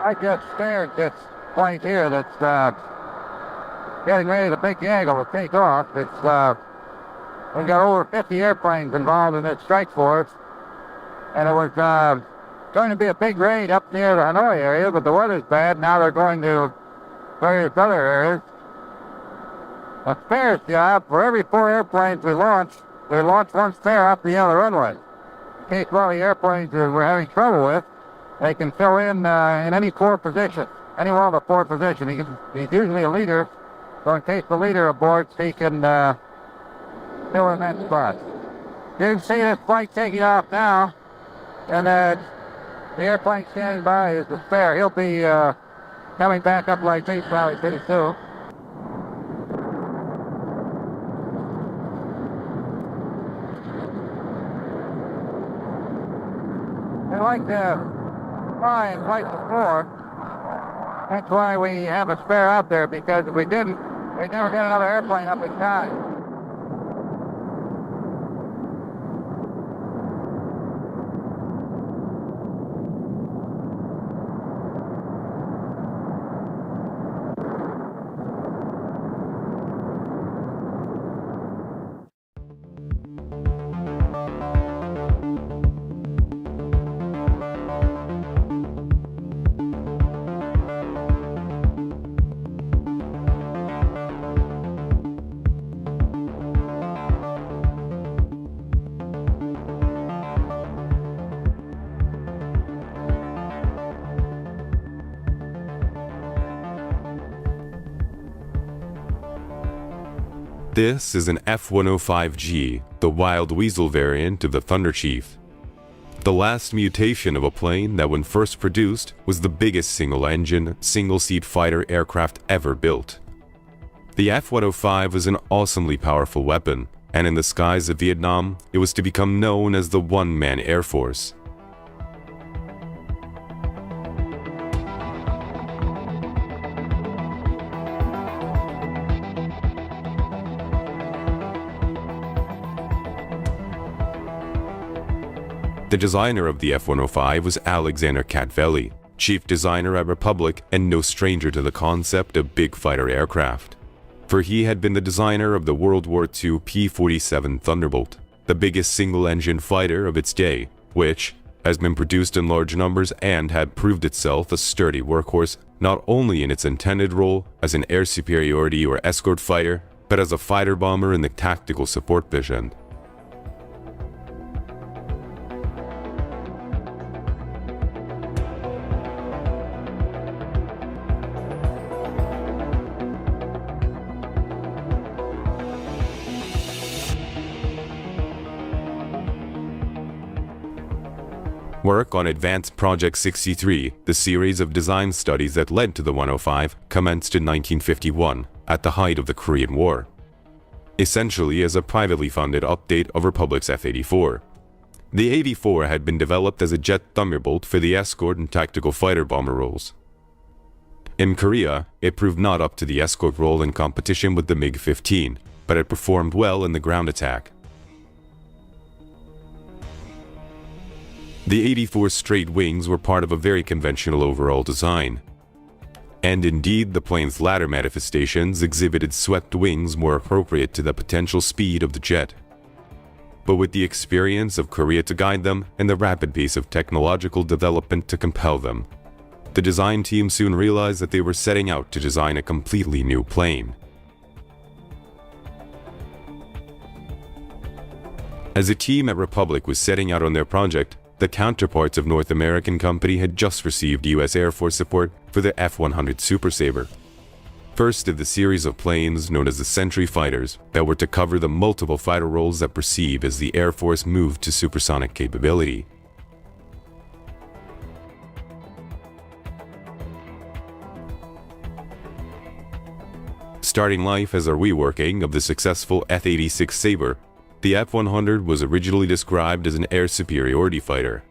I just spared this plane here that's getting ready to big angle to take off. It's we've got over 50 airplanes involved in this strike force, and it was going to be a big raid up near the Hanoi area, but the weather's bad. Now they're going to various other areas. A spares job, for every 4 airplanes we launch one spare off the other runway. In case one of the airplanes that we're having trouble with, they can fill in any 4 positions, any one of the 4 positions. He's usually a leader, so in case the leader aborts, he can fill in that spot. You can see this flight taking off now, and the airplane standing by is the spare. He'll be coming back up like me probably pretty soon. They like to fly in flight before. That's why we have a spare out there, because if we didn't, we'd never get another airplane up in time. This is an F-105G, the Wild Weasel variant of the Thunderchief. The last mutation of a plane that when first produced was the biggest single-engine, single-seat fighter aircraft ever built. The F-105 was an awesomely powerful weapon, and in the skies of Vietnam, it was to become known as the one-man Air Force. The designer of the F-105 was Alexander Katvelli, chief designer at Republic and no stranger to the concept of big fighter aircraft. For he had been the designer of the World War II P-47 Thunderbolt, the biggest single-engine fighter of its day, which has been produced in large numbers and had proved itself a sturdy workhorse not only in its intended role as an air superiority or escort fighter, but as a fighter bomber in the tactical support mission. Work on Advanced Project 63, the series of design studies that led to the 105, commenced in 1951, at the height of the Korean War. Essentially as a privately funded update of Republic's F-84. The 84 had been developed as a jet Thunderbolt for the escort and tactical fighter bomber roles. In Korea, it proved not up to the escort role in competition with the MiG-17, but it performed well in the ground attack. The 84's straight wings were part of a very conventional overall design. And indeed, the plane's latter manifestations exhibited swept wings more appropriate to the potential speed of the jet. But with the experience of Korea to guide them and the rapid pace of technological development to compel them, the design team soon realized that they were setting out to design a completely new plane. As a team at Republic was setting out on their project, the counterparts of North American company had just received U.S. Air Force support for the F-100 Super Sabre. First of the series of planes known as the Sentry Fighters that were to cover the multiple fighter roles that perceive as the Air Force moved to supersonic capability. Starting life as a reworking of the successful F-86 Sabre, the F-100 was originally described as an air superiority fighter,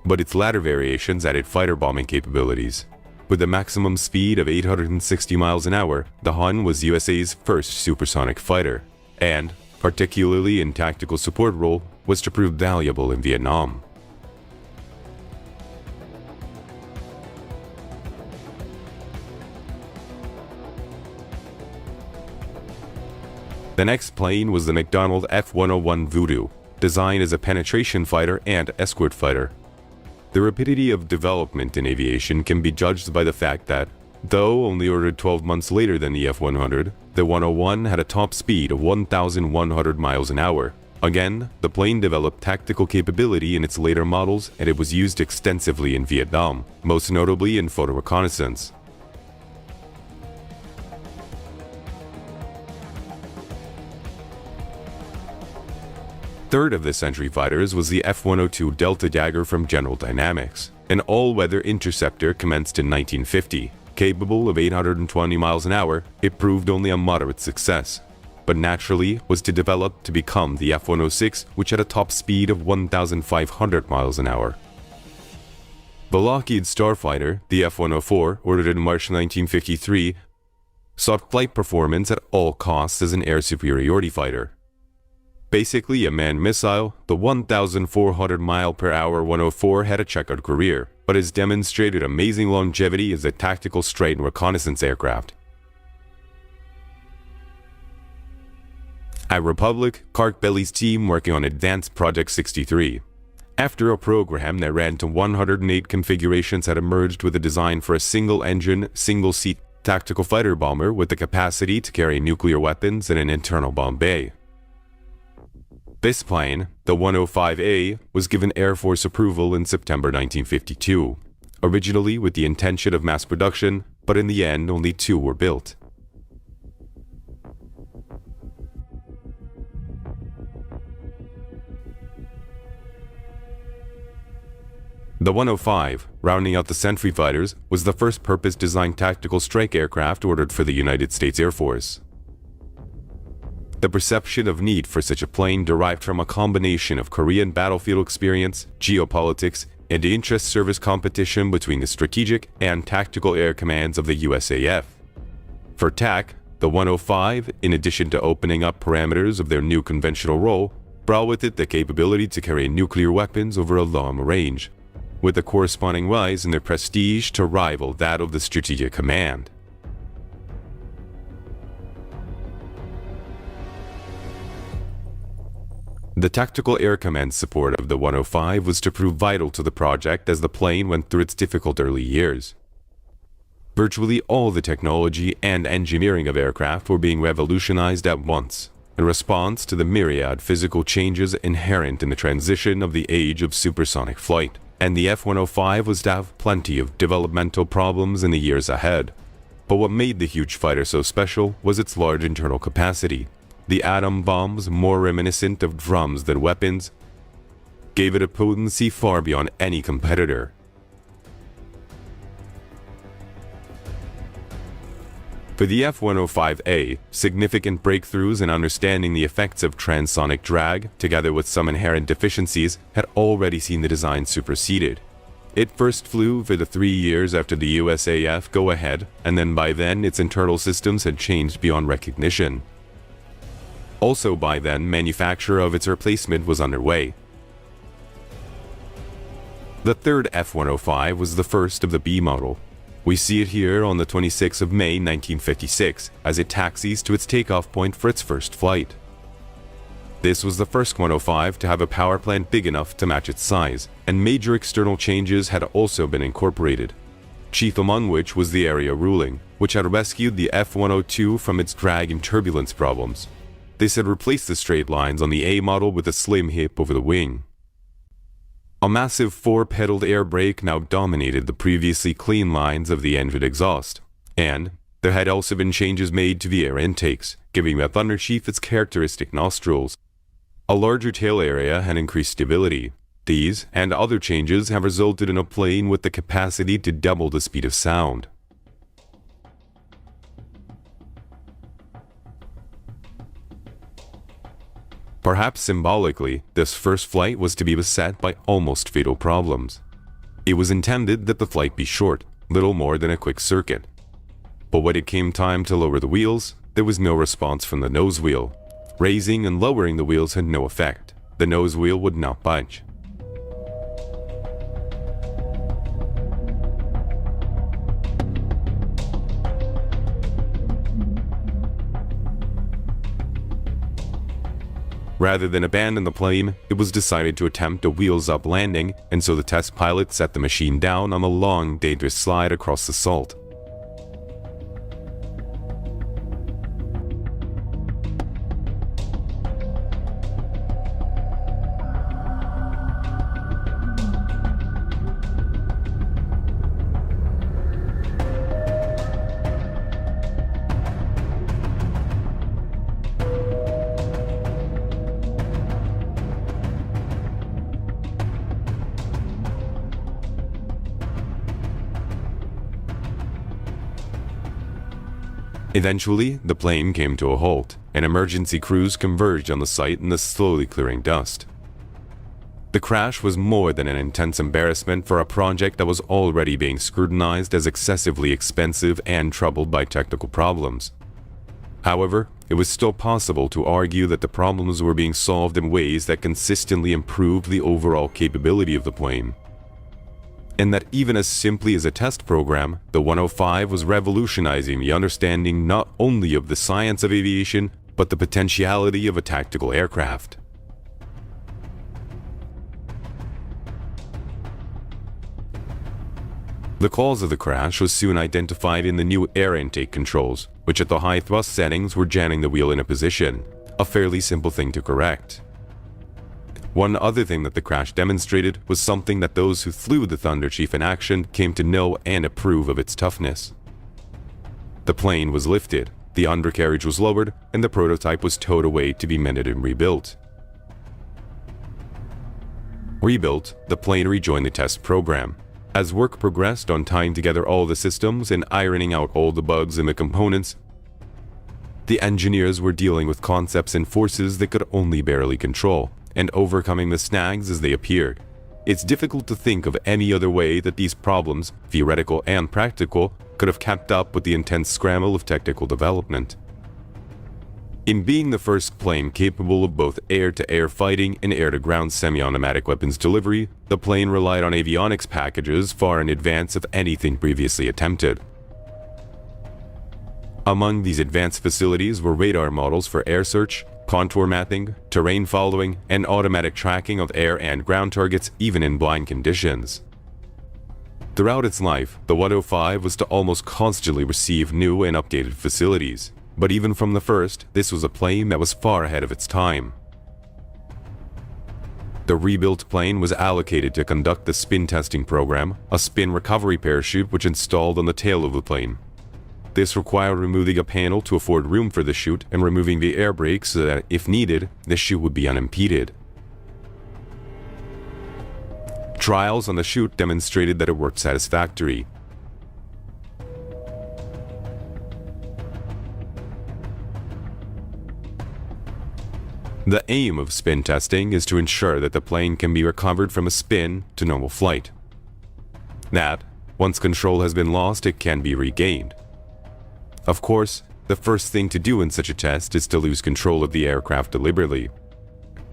but its latter variations added fighter bombing capabilities. With a maximum speed of 860 miles an hour, the Hun was USA's first supersonic fighter, and, particularly in tactical support role, was to prove valuable in Vietnam. The next plane was the McDonnell F-101 Voodoo, designed as a penetration fighter and escort fighter. The rapidity of development in aviation can be judged by the fact that, though only ordered 12 months later than the F-100, the 101 had a top speed of 1,100 miles an hour. Again, the plane developed tactical capability in its later models, and it was used extensively in Vietnam, most notably in photo reconnaissance. Third of the Century fighters was the F-102 Delta Dagger from General Dynamics, an all-weather interceptor commenced in 1950. Capable of 820 miles an hour, it proved only a moderate success, but naturally was to develop to become the F-106, which had a top speed of 1,500 miles an hour. The Lockheed Starfighter, the F-104, ordered in March 1953, sought flight performance at all costs as an air superiority fighter. Basically a manned missile, the 1,400 mile/hour 104 had a checkered career, but has demonstrated amazing longevity as a tactical strike and reconnaissance aircraft. At Republic, Clark Belley's team working on Advanced Project 63. After a program that ran to 108 configurations had emerged with a design for a single-engine, single-seat tactical fighter bomber with the capacity to carry nuclear weapons in an internal bomb bay. This plane, the 105A, was given Air Force approval in September 1952, originally with the intention of mass production, but in the end only 2 were built. The 105, rounding out the Century fighters, was the first purpose-designed tactical strike aircraft ordered for the United States Air Force. The perception of need for such a plane derived from a combination of Korean battlefield experience, geopolitics, and the interest-service competition between the strategic and tactical air commands of the USAF. For TAC, the 105, in addition to opening up parameters of their new conventional role, brought with it the capability to carry nuclear weapons over a long range, with a corresponding rise in their prestige to rival that of the Strategic Command. The Tactical Air Command support of the 105 was to prove vital to the project as the plane went through its difficult early years. Virtually all the technology and engineering of aircraft were being revolutionized at once, in response to the myriad physical changes inherent in the transition of the age of supersonic flight, and the F-105 was to have plenty of developmental problems in the years ahead. But what made the huge fighter so special was its large internal capacity. The atom bombs, more reminiscent of drums than weapons, gave it a potency far beyond any competitor. For the F-105A, significant breakthroughs in understanding the effects of transonic drag, together with some inherent deficiencies, had already seen the design superseded. It first flew for the 3 years after the USAF go-ahead, and then by then its internal systems had changed beyond recognition. Also by then, manufacture of its replacement was underway. The third F-105 was the first of the B model. We see it here on the 26th of May 1956 as it taxis to its takeoff point for its first flight. This was the first 105 to have a power plant big enough to match its size, and major external changes had also been incorporated, chief among which was the area ruling, which had rescued the F-102 from its drag and turbulence problems. This had replaced the straight lines on the A model with a slim hip over the wing. A massive 4-pedaled air brake now dominated the previously clean lines of the engine exhaust, and there had also been changes made to the air intakes, giving the Thunderchief its characteristic nostrils. A larger tail area had increased stability. These and other changes have resulted in a plane with the capacity to double the speed of sound. Perhaps symbolically, this first flight was to be beset by almost fatal problems. It was intended that the flight be short, little more than a quick circuit. But when it came time to lower the wheels, there was no response from the nose wheel. Raising and lowering the wheels had no effect. The nose wheel would not budge. Rather than abandon the plane, it was decided to attempt a wheels-up landing, and so the test pilot set the machine down on a long, dangerous slide across the salt. Eventually, the plane came to a halt, and emergency crews converged on the site in the slowly clearing dust. The crash was more than an intense embarrassment for a project that was already being scrutinized as excessively expensive and troubled by technical problems. However, it was still possible to argue that the problems were being solved in ways that consistently improved the overall capability of the plane. And that even as simply as a test program, the 105 was revolutionizing the understanding not only of the science of aviation, but the potentiality of a tactical aircraft. The cause of the crash was soon identified in the new air intake controls, which at the high thrust settings were jamming the wheel in a position, a fairly simple thing to correct. One other thing that the crash demonstrated was something that those who flew the Thunderchief in action came to know and approve of its toughness. The plane was lifted, the undercarriage was lowered, and the prototype was towed away to be mended and rebuilt. Rebuilt, the plane rejoined the test program. As work progressed on tying together all the systems and ironing out all the bugs in the components, the engineers were dealing with concepts and forces they could only barely control, and overcoming the snags as they appeared. It's difficult to think of any other way that these problems, theoretical and practical, could have kept up with the intense scramble of technical development. In being the first plane capable of both air-to-air fighting and air-to-ground semi-automatic weapons delivery, the plane relied on avionics packages far in advance of anything previously attempted. Among these advanced facilities were radar models for air search, contour mapping, terrain following, and automatic tracking of air and ground targets even in blind conditions. Throughout its life, the 105 was to almost constantly receive new and updated facilities, but even from the first, this was a plane that was far ahead of its time. The rebuilt plane was allocated to conduct the spin testing program, a spin recovery parachute which installed on the tail of the plane. This required removing a panel to afford room for the chute and removing the air brake so that, if needed, the chute would be unimpeded. Trials on the chute demonstrated that it worked satisfactorily. The aim of spin testing is to ensure that the plane can be recovered from a spin to normal flight. That, once control has been lost, it can be regained. Of course, the first thing to do in such a test is to lose control of the aircraft deliberately.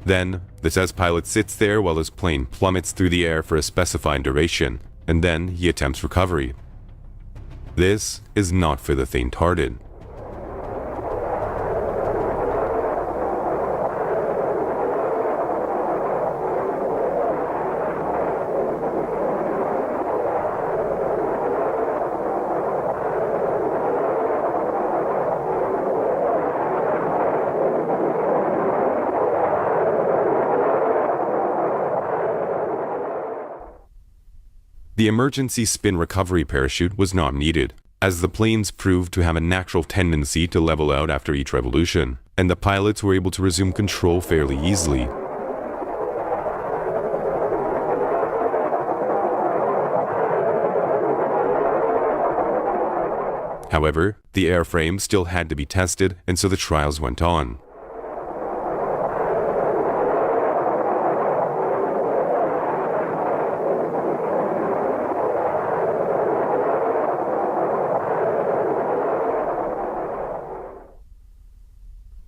Then, the test pilot sits there while his plane plummets through the air for a specified duration, and then he attempts recovery. This is not for the faint-hearted. The emergency spin recovery parachute was not needed, as the planes proved to have a natural tendency to level out after each revolution, and the pilots were able to resume control fairly easily. However, the airframe still had to be tested, and so the trials went on.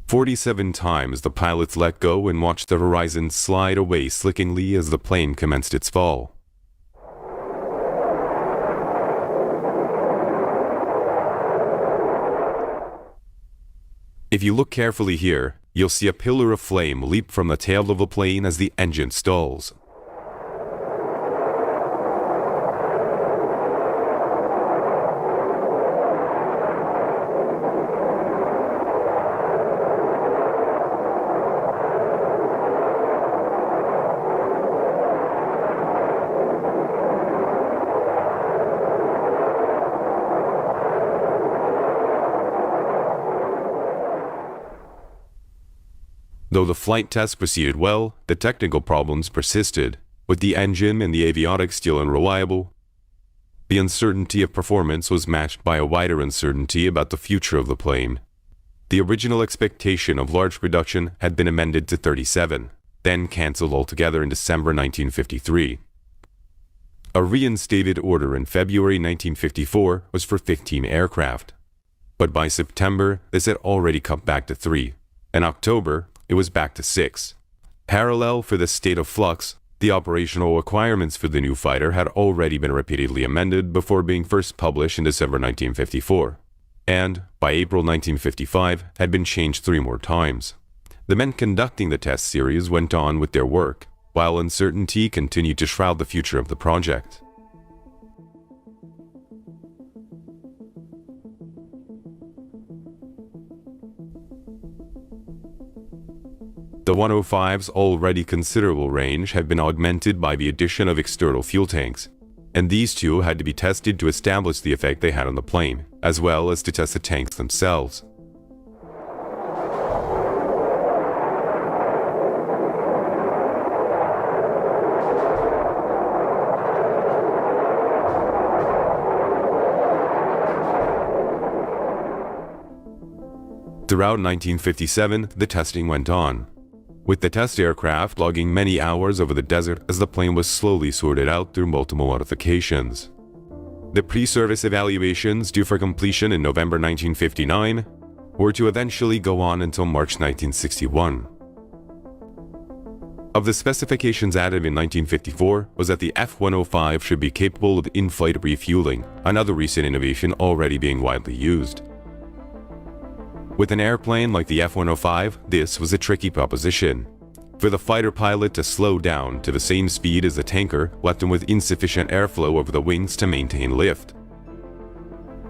"47 times the pilots let go and watched the horizon slide away slickingly as the plane commenced its fall. If you look carefully here, you'll see a pillar of flame leap from the tail of the plane as the engine stalls. Though the flight test proceeded well, the technical problems persisted, with the engine and the avionics still unreliable. The uncertainty of performance was matched by a wider uncertainty about the future of the plane. The original expectation of large production had been amended to 37, then cancelled altogether in December 1953. A reinstated order in February 1954 was for 15 aircraft, but by September this had already come back to 3. In October, it was back to 6. Parallel for this state of flux, the operational requirements for the new fighter had already been repeatedly amended before being first published in December 1954, and, by April 1955, had been changed 3 more times. The men conducting the test series went on with their work, while uncertainty continued to shroud the future of the project. The 105's already considerable range had been augmented by the addition of external fuel tanks, and these two had to be tested to establish the effect they had on the plane, as well as to test the tanks themselves. Throughout 1957, the testing went on, with the test aircraft logging many hours over the desert as the plane was slowly sorted out through multiple modifications. The pre-service evaluations due for completion in November 1959 were to eventually go on until March 1961. Of the specifications added in 1954 was that the F-105 should be capable of in-flight refueling, another recent innovation already being widely used. With an airplane like the F-105, this was a tricky proposition. For the fighter pilot to slow down to the same speed as the tanker left him with insufficient airflow over the wings to maintain lift.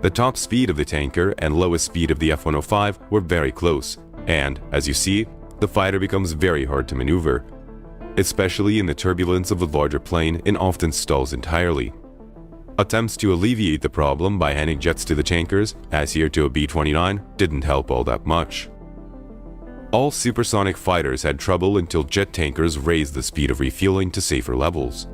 The top speed of the tanker and lowest speed of the F-105 were very close, and, as you see, the fighter becomes very hard to maneuver, especially in the turbulence of the larger plane and often stalls entirely. Attempts to alleviate the problem by handing jets to the tankers, as here to a B-29, didn't help all that much. All supersonic fighters had trouble until jet tankers raised the speed of refueling to safer levels.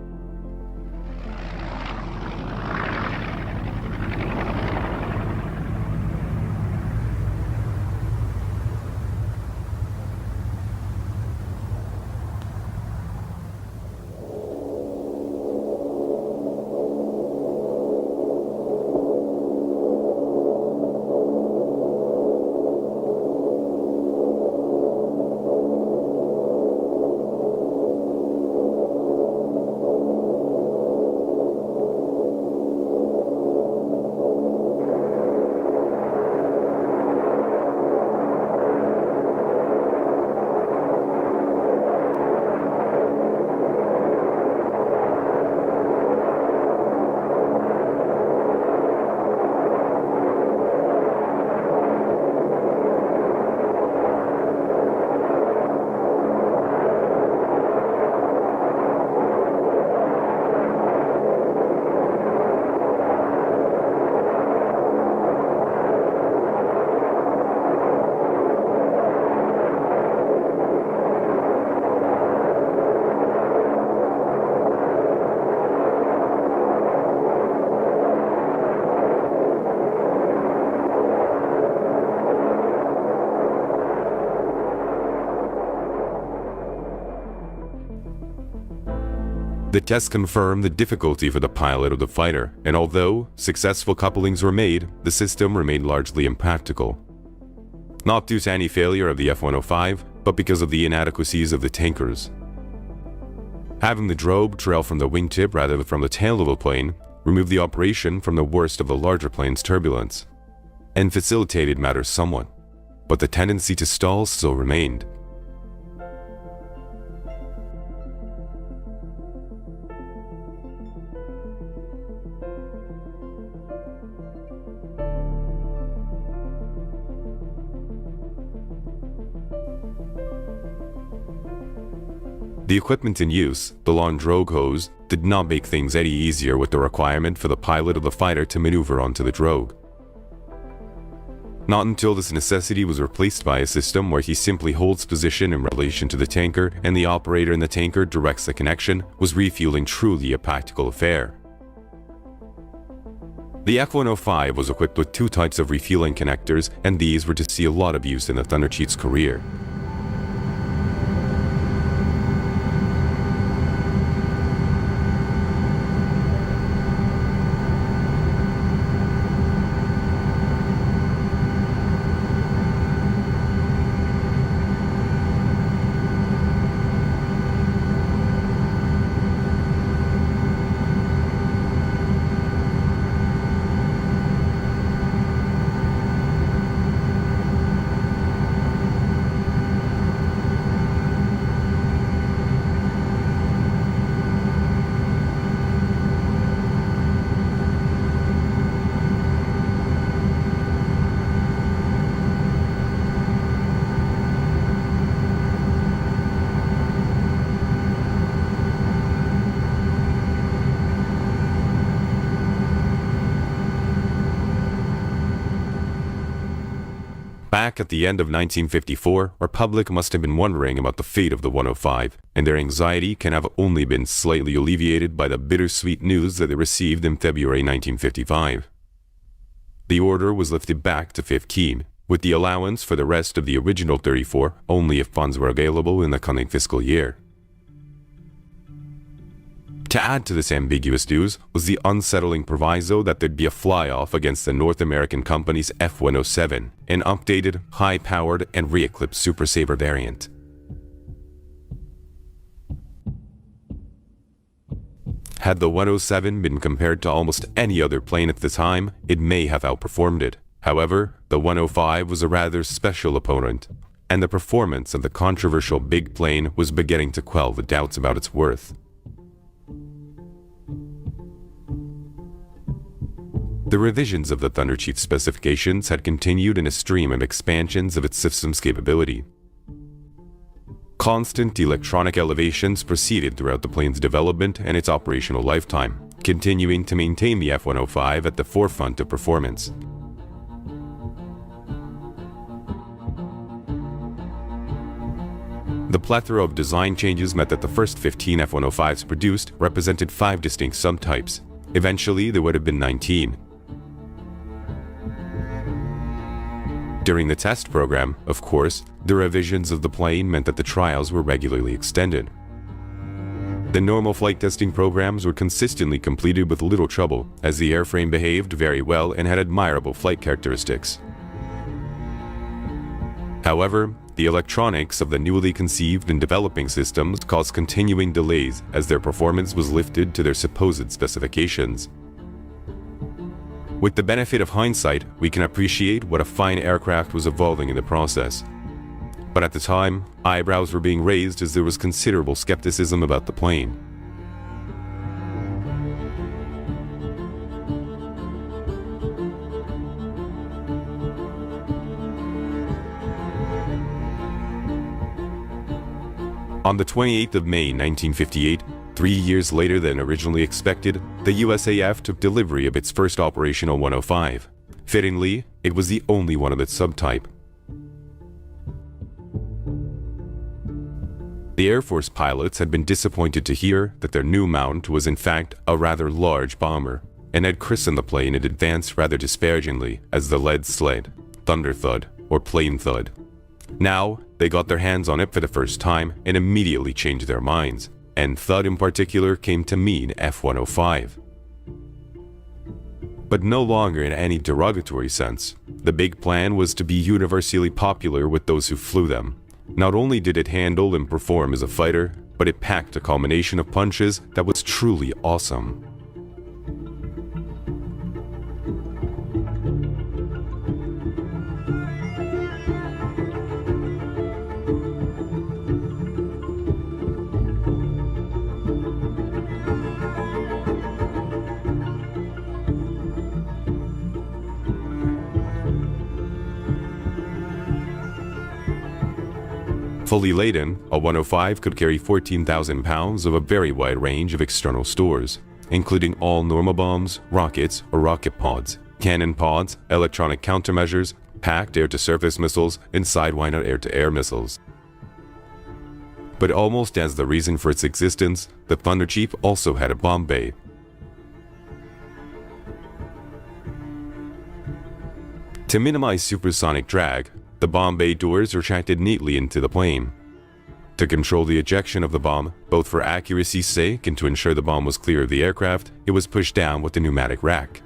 The test confirmed the difficulty for the pilot of the fighter, and although successful couplings were made, the system remained largely impractical. Not due to any failure of the F-105, but because of the inadequacies of the tankers. Having the drobe trail from the wingtip rather than from the tail of the plane removed the operation from the worst of the larger plane's turbulence, and facilitated matters somewhat. but the tendency to stall still remained. The equipment in use, the long drogue hose, did not make things any easier with the requirement for the pilot of the fighter to maneuver onto the drogue. Not until this necessity was replaced by a system where he simply holds position in relation to the tanker and the operator in the tanker directs the connection was refueling truly a practical affair. The F-105 was equipped with two types of refueling connectors, and these were to see a lot of use in the Thunderchief's career. Back at the end of 1954, Republic must have been wondering about the fate of the 105, and their anxiety can have only been slightly alleviated by the bittersweet news that they received in February 1955. The order was lifted back to 15, with the allowance for the rest of the original 34 only if funds were available in the coming fiscal year. To add to this ambiguous news was the unsettling proviso that there'd be a fly-off against the North American company's F-107, an updated, high-powered, and re-eclipsed Super Sabre variant. Had the 107 been compared to almost any other plane at the time, it may have outperformed it. However, the 105 was a rather special opponent, and the performance of the controversial big plane was beginning to quell the doubts about its worth. The revisions of the Thunderchief specifications had continued in a stream of expansions of its system's capability. Constant electronic elevations proceeded throughout the plane's development and its operational lifetime, continuing to maintain the F-105 at the forefront of performance. The plethora of design changes meant that the first 15 F-105s produced represented 5 distinct subtypes. Eventually, there would have been 19. During the test program, of course, the revisions of the plane meant that the trials were regularly extended. The normal flight testing programs were consistently completed with little trouble, as the airframe behaved very well and had admirable flight characteristics. However, the electronics of the newly conceived and developing systems caused continuing delays as their performance was lifted to their supposed specifications. With the benefit of hindsight, we can appreciate what a fine aircraft was evolving in the process. But at the time, eyebrows were being raised as there was considerable skepticism about the plane. On the 28th of May 1958, 3 years later than originally expected, the USAF took delivery of its first operational 105. Fittingly, it was the only one of its subtype. The Air Force pilots had been disappointed to hear that their new mount was in fact a rather large bomber, and had christened the plane in advance rather disparagingly as the lead sled, Thunder Thud, or Plane Thud. Now, they got their hands on it for the first time and immediately changed their minds, and Thud in particular came to mean F-105. But no longer in any derogatory sense. The big plan was to be universally popular with those who flew them. Not only did it handle and perform as a fighter, but it packed a combination of punches that was truly awesome. Fully laden, a 105 could carry 14,000 pounds of a very wide range of external stores, including all normal bombs, rockets or rocket pods, cannon pods, electronic countermeasures, packed air-to-surface missiles, and Sidewinder air-to-air missiles. But almost as the reason for its existence, the Thunderchief also had a bomb bay. To minimize supersonic drag, the bomb bay doors retracted neatly into the plane. To control the ejection of the bomb, both for accuracy's sake and to ensure the bomb was clear of the aircraft, it was pushed down with a pneumatic rack.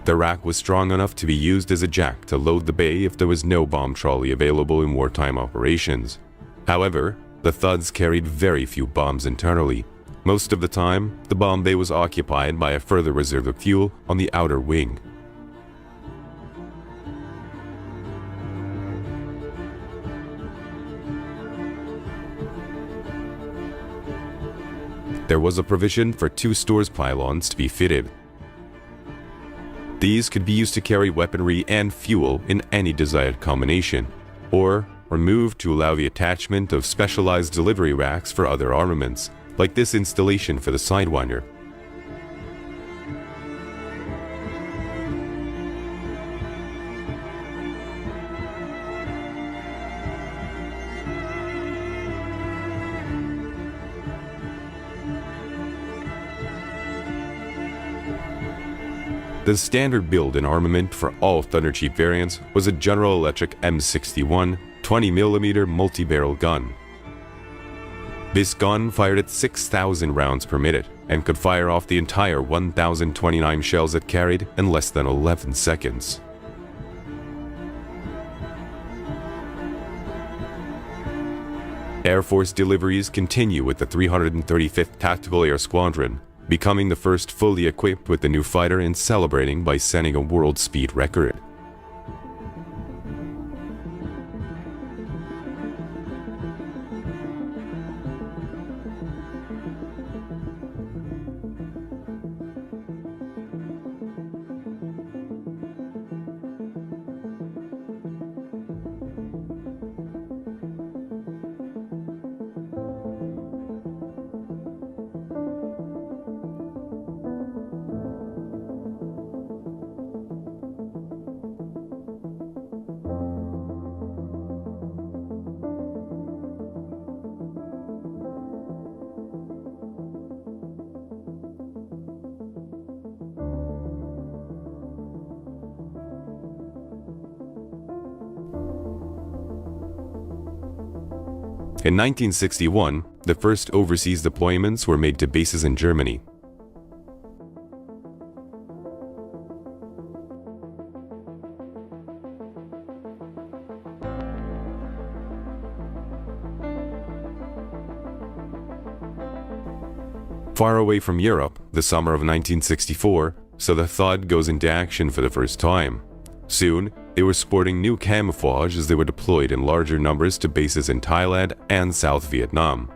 The rack was strong enough to be used as a jack to load the bay if there was no bomb trolley available in wartime operations. However, the Thuds carried very few bombs internally. Most of the time, the bomb bay was occupied by a further reserve of fuel on the outer wing. There was a provision for 2 stores pylons to be fitted. These could be used to carry weaponry and fuel in any desired combination, or removed to allow the attachment of specialized delivery racks for other armaments, like this installation for the Sidewinder. The standard build and armament for all Thunderchief variants was a General Electric M61 20mm multi-barrel gun. This gun fired at 6,000 rounds per minute and could fire off the entire 1,029 shells it carried in less than 11 seconds. Air Force deliveries continue with the 335th Tactical Air Squadron, becoming the first fully equipped with the new fighter and celebrating by setting a world speed record. In 1961, the first overseas deployments were made to bases in Germany. Far away from Europe, the summer of 1964, so the Thud goes into action for the first time. Soon, they were sporting new camouflage as they were deployed in larger numbers to bases in Thailand and South Vietnam.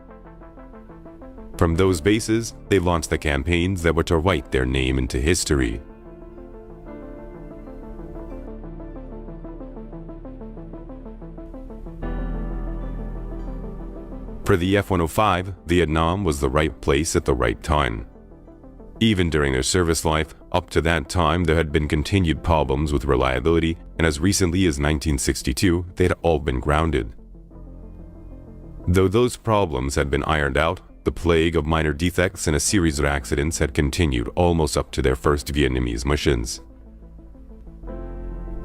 From those bases, they launched the campaigns that were to write their name into history. For the F-105, Vietnam was the right place at the right time. Even during their service life, up to that time there had been continued problems with reliability, and as recently as 1962, they had all been grounded. Though those problems had been ironed out, the plague of minor defects and a series of accidents had continued almost up to their first Vietnamese missions.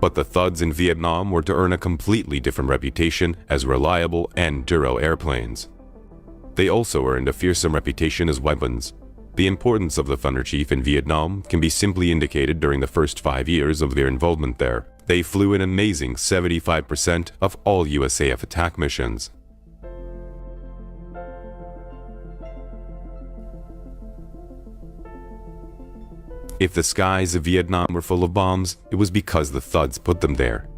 But the Thuds in Vietnam were to earn a completely different reputation as reliable and duro airplanes. They also earned a fearsome reputation as weapons. The importance of the Thunderchief in Vietnam can be simply indicated during the first 5 years of their involvement there. They flew an amazing 75% of all USAF attack missions. If the skies of Vietnam were full of bombs, it was because the Thuds put them there.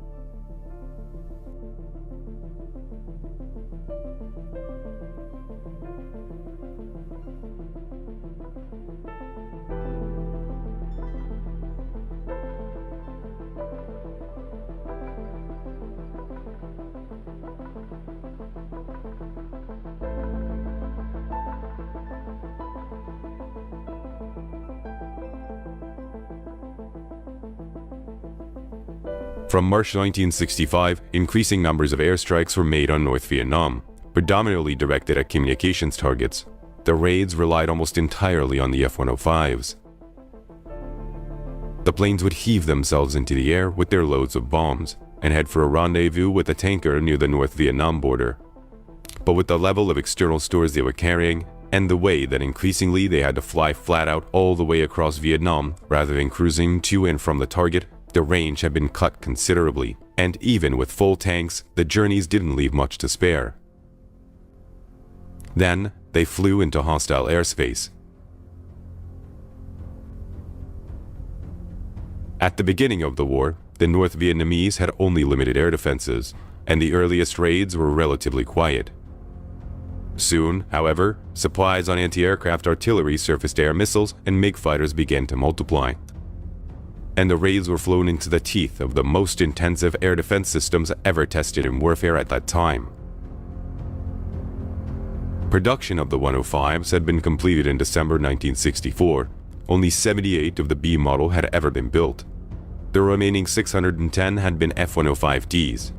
From March 1965, increasing numbers of airstrikes were made on North Vietnam, predominantly directed at communications targets. The raids relied almost entirely on the F-105s. The planes would heave themselves into the air with their loads of bombs and head for a rendezvous with a tanker near the North Vietnam border. But with the level of external stores they were carrying, and the way that increasingly they had to fly flat out all the way across Vietnam rather than cruising to and from the target, the range had been cut considerably, and even with full tanks, the journeys didn't leave much to spare. Then, they flew into hostile airspace. At the beginning of the war, the North Vietnamese had only limited air defenses, and the earliest raids were relatively quiet. Soon, however, supplies on anti-aircraft artillery, surface-to-air missiles, and MiG fighters began to multiply. And the raids were flown into the teeth of the most intensive air defense systems ever tested in warfare at that time. Production of the 105s had been completed in December 1964. Only 78 of the B model had ever been built. The remaining 610 had been F-105Ds.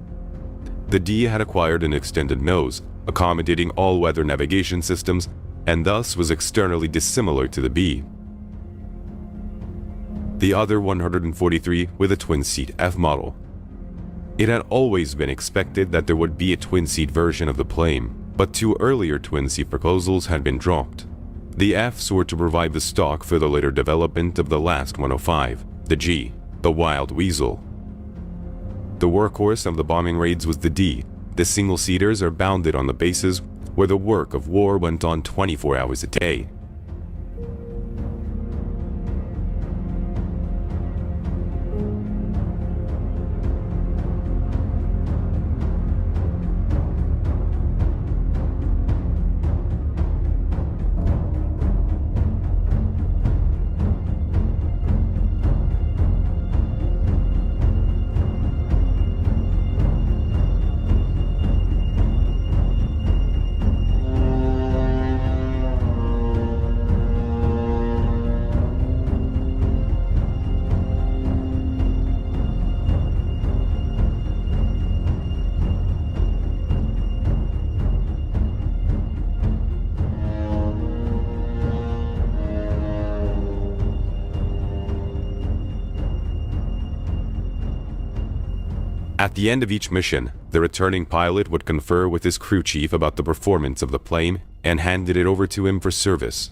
The D had acquired an extended nose, accommodating all-weather navigation systems, and thus was externally dissimilar to the B. The other 143 with a twin-seat F model. It had always been expected that there would be a twin-seat version of the plane, but two earlier twin-seat proposals had been dropped. The Fs were to provide the stock for the later development of the last 105, the G, the Wild Weasel. The workhorse of the bombing raids was the D. The single-seaters are bounded on the bases where the work of war went on 24 hours a day. At the end of each mission, the returning pilot would confer with his crew chief about the performance of the plane and handed it over to him for service.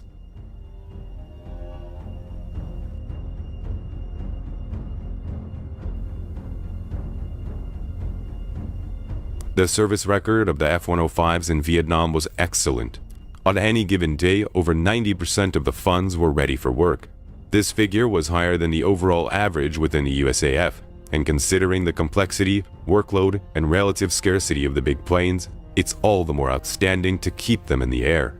The service record of the F-105s in Vietnam was excellent. On any given day, over 90% of the funds were ready for work. This figure was higher than the overall average within the USAF. And considering the complexity, workload, and relative scarcity of the big planes, it's all the more outstanding to keep them in the air.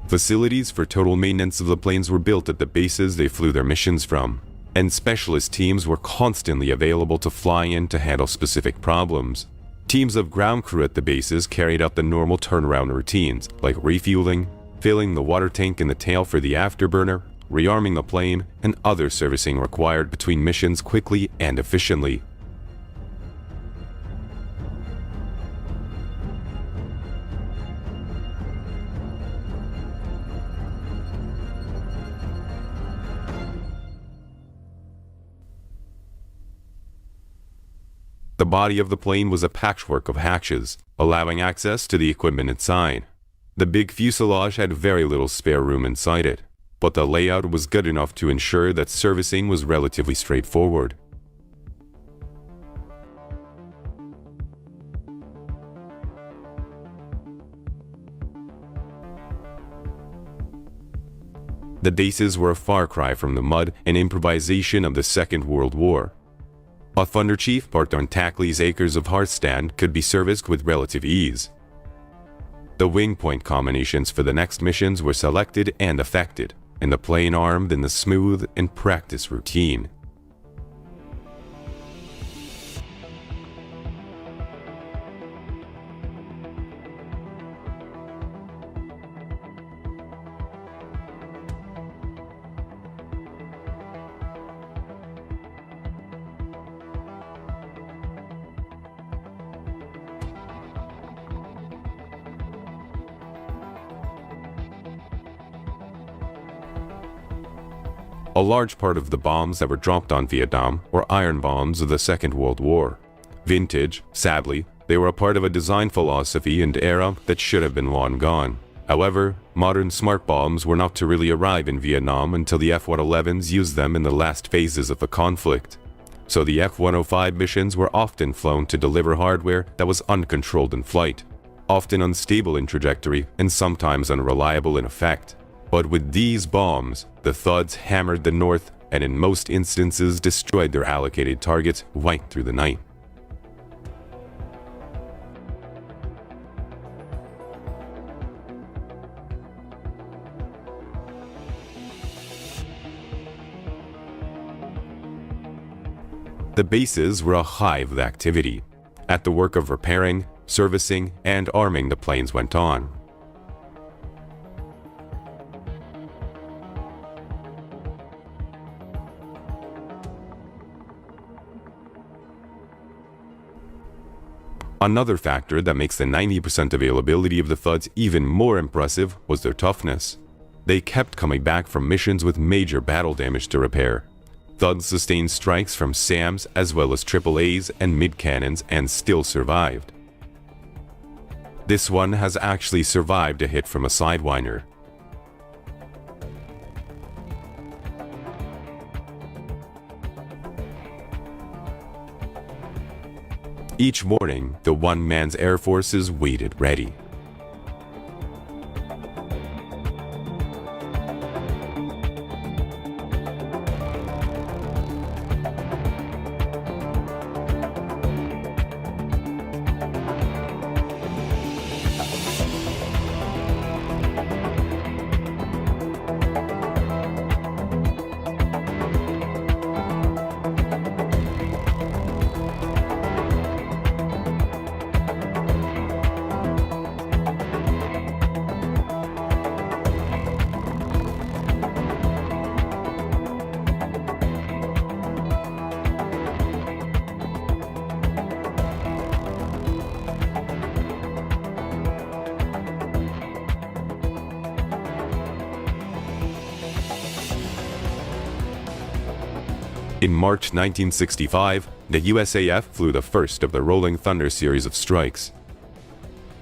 Facilities for total maintenance of the planes were built at the bases they flew their missions from, and specialist teams were constantly available to fly in to handle specific problems. Teams of ground crew at the bases carried out the normal turnaround routines, like refueling, filling the water tank in the tail for the afterburner, rearming the plane, and other servicing required between missions quickly and efficiently. The body of the plane was a patchwork of hatches, allowing access to the equipment inside. The big fuselage had very little spare room inside it, but the layout was good enough to ensure that servicing was relatively straightforward. The bases were a far cry from the mud and improvisation of the Second World War. A Thunderchief parked on Takhli's acres of hearthstand could be serviced with relative ease. The wing point combinations for the next missions were selected and affected, and the plane armed in the smooth and practice routine. A large part of the bombs that were dropped on Vietnam were iron bombs of the Second World War. Vintage, sadly, they were a part of a design philosophy and era that should have been long gone. However, modern smart bombs were not to really arrive in Vietnam until the F-111s used them in the last phases of the conflict. So the F-105 missions were often flown to deliver hardware that was uncontrolled in flight, often unstable in trajectory and sometimes unreliable in effect. But with these bombs, the Thuds hammered the North and in most instances destroyed their allocated targets right through the night. The bases were a hive of activity. At the work of repairing, servicing, and arming the planes went on. Another factor that makes the 90% availability of the Thuds even more impressive was their toughness. They kept coming back from missions with major battle damage to repair. Thuds sustained strikes from SAMs as well as AAAs and mid-cannons and still survived. This one has actually survived a hit from a Sidewinder. Each morning, the one-man's air forces waited ready. In March 1965, the USAF flew the first of the Rolling Thunder series of strikes.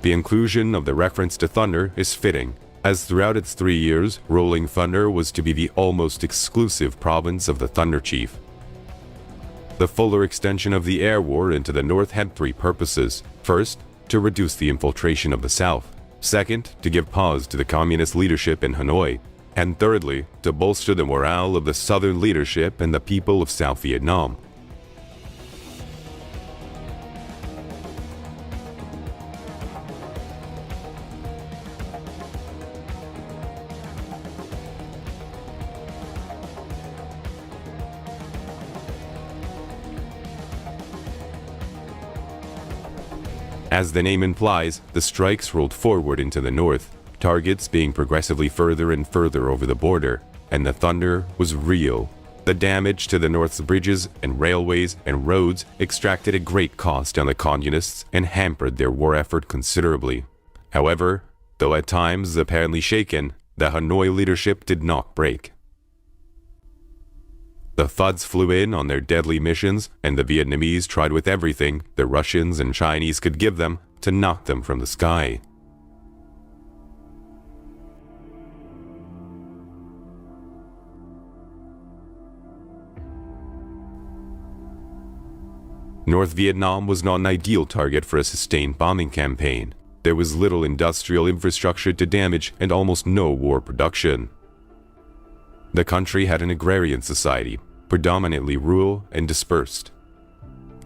The inclusion of the reference to Thunder is fitting, as throughout its 3 years, Rolling Thunder was to be the almost exclusive province of the Thunderchief. The fuller extension of the air war into the North had 3 purposes. First, to reduce the infiltration of the South. Second, to give pause to the communist leadership in Hanoi. And thirdly, to bolster the morale of the Southern leadership and the people of South Vietnam. As the name implies, the strikes rolled forward into the north, targets being progressively further and further over the border, and the thunder was real. The damage to the North's bridges and railways and roads extracted a great cost on the communists and hampered their war effort considerably. However, though at times apparently shaken, the Hanoi leadership did not break. The Thuds flew in on their deadly missions, and the Vietnamese tried with everything the Russians and Chinese could give them to knock them from the sky. North Vietnam was not an ideal target for a sustained bombing campaign. There was little industrial infrastructure to damage and almost no war production. The country had an agrarian society, predominantly rural and dispersed.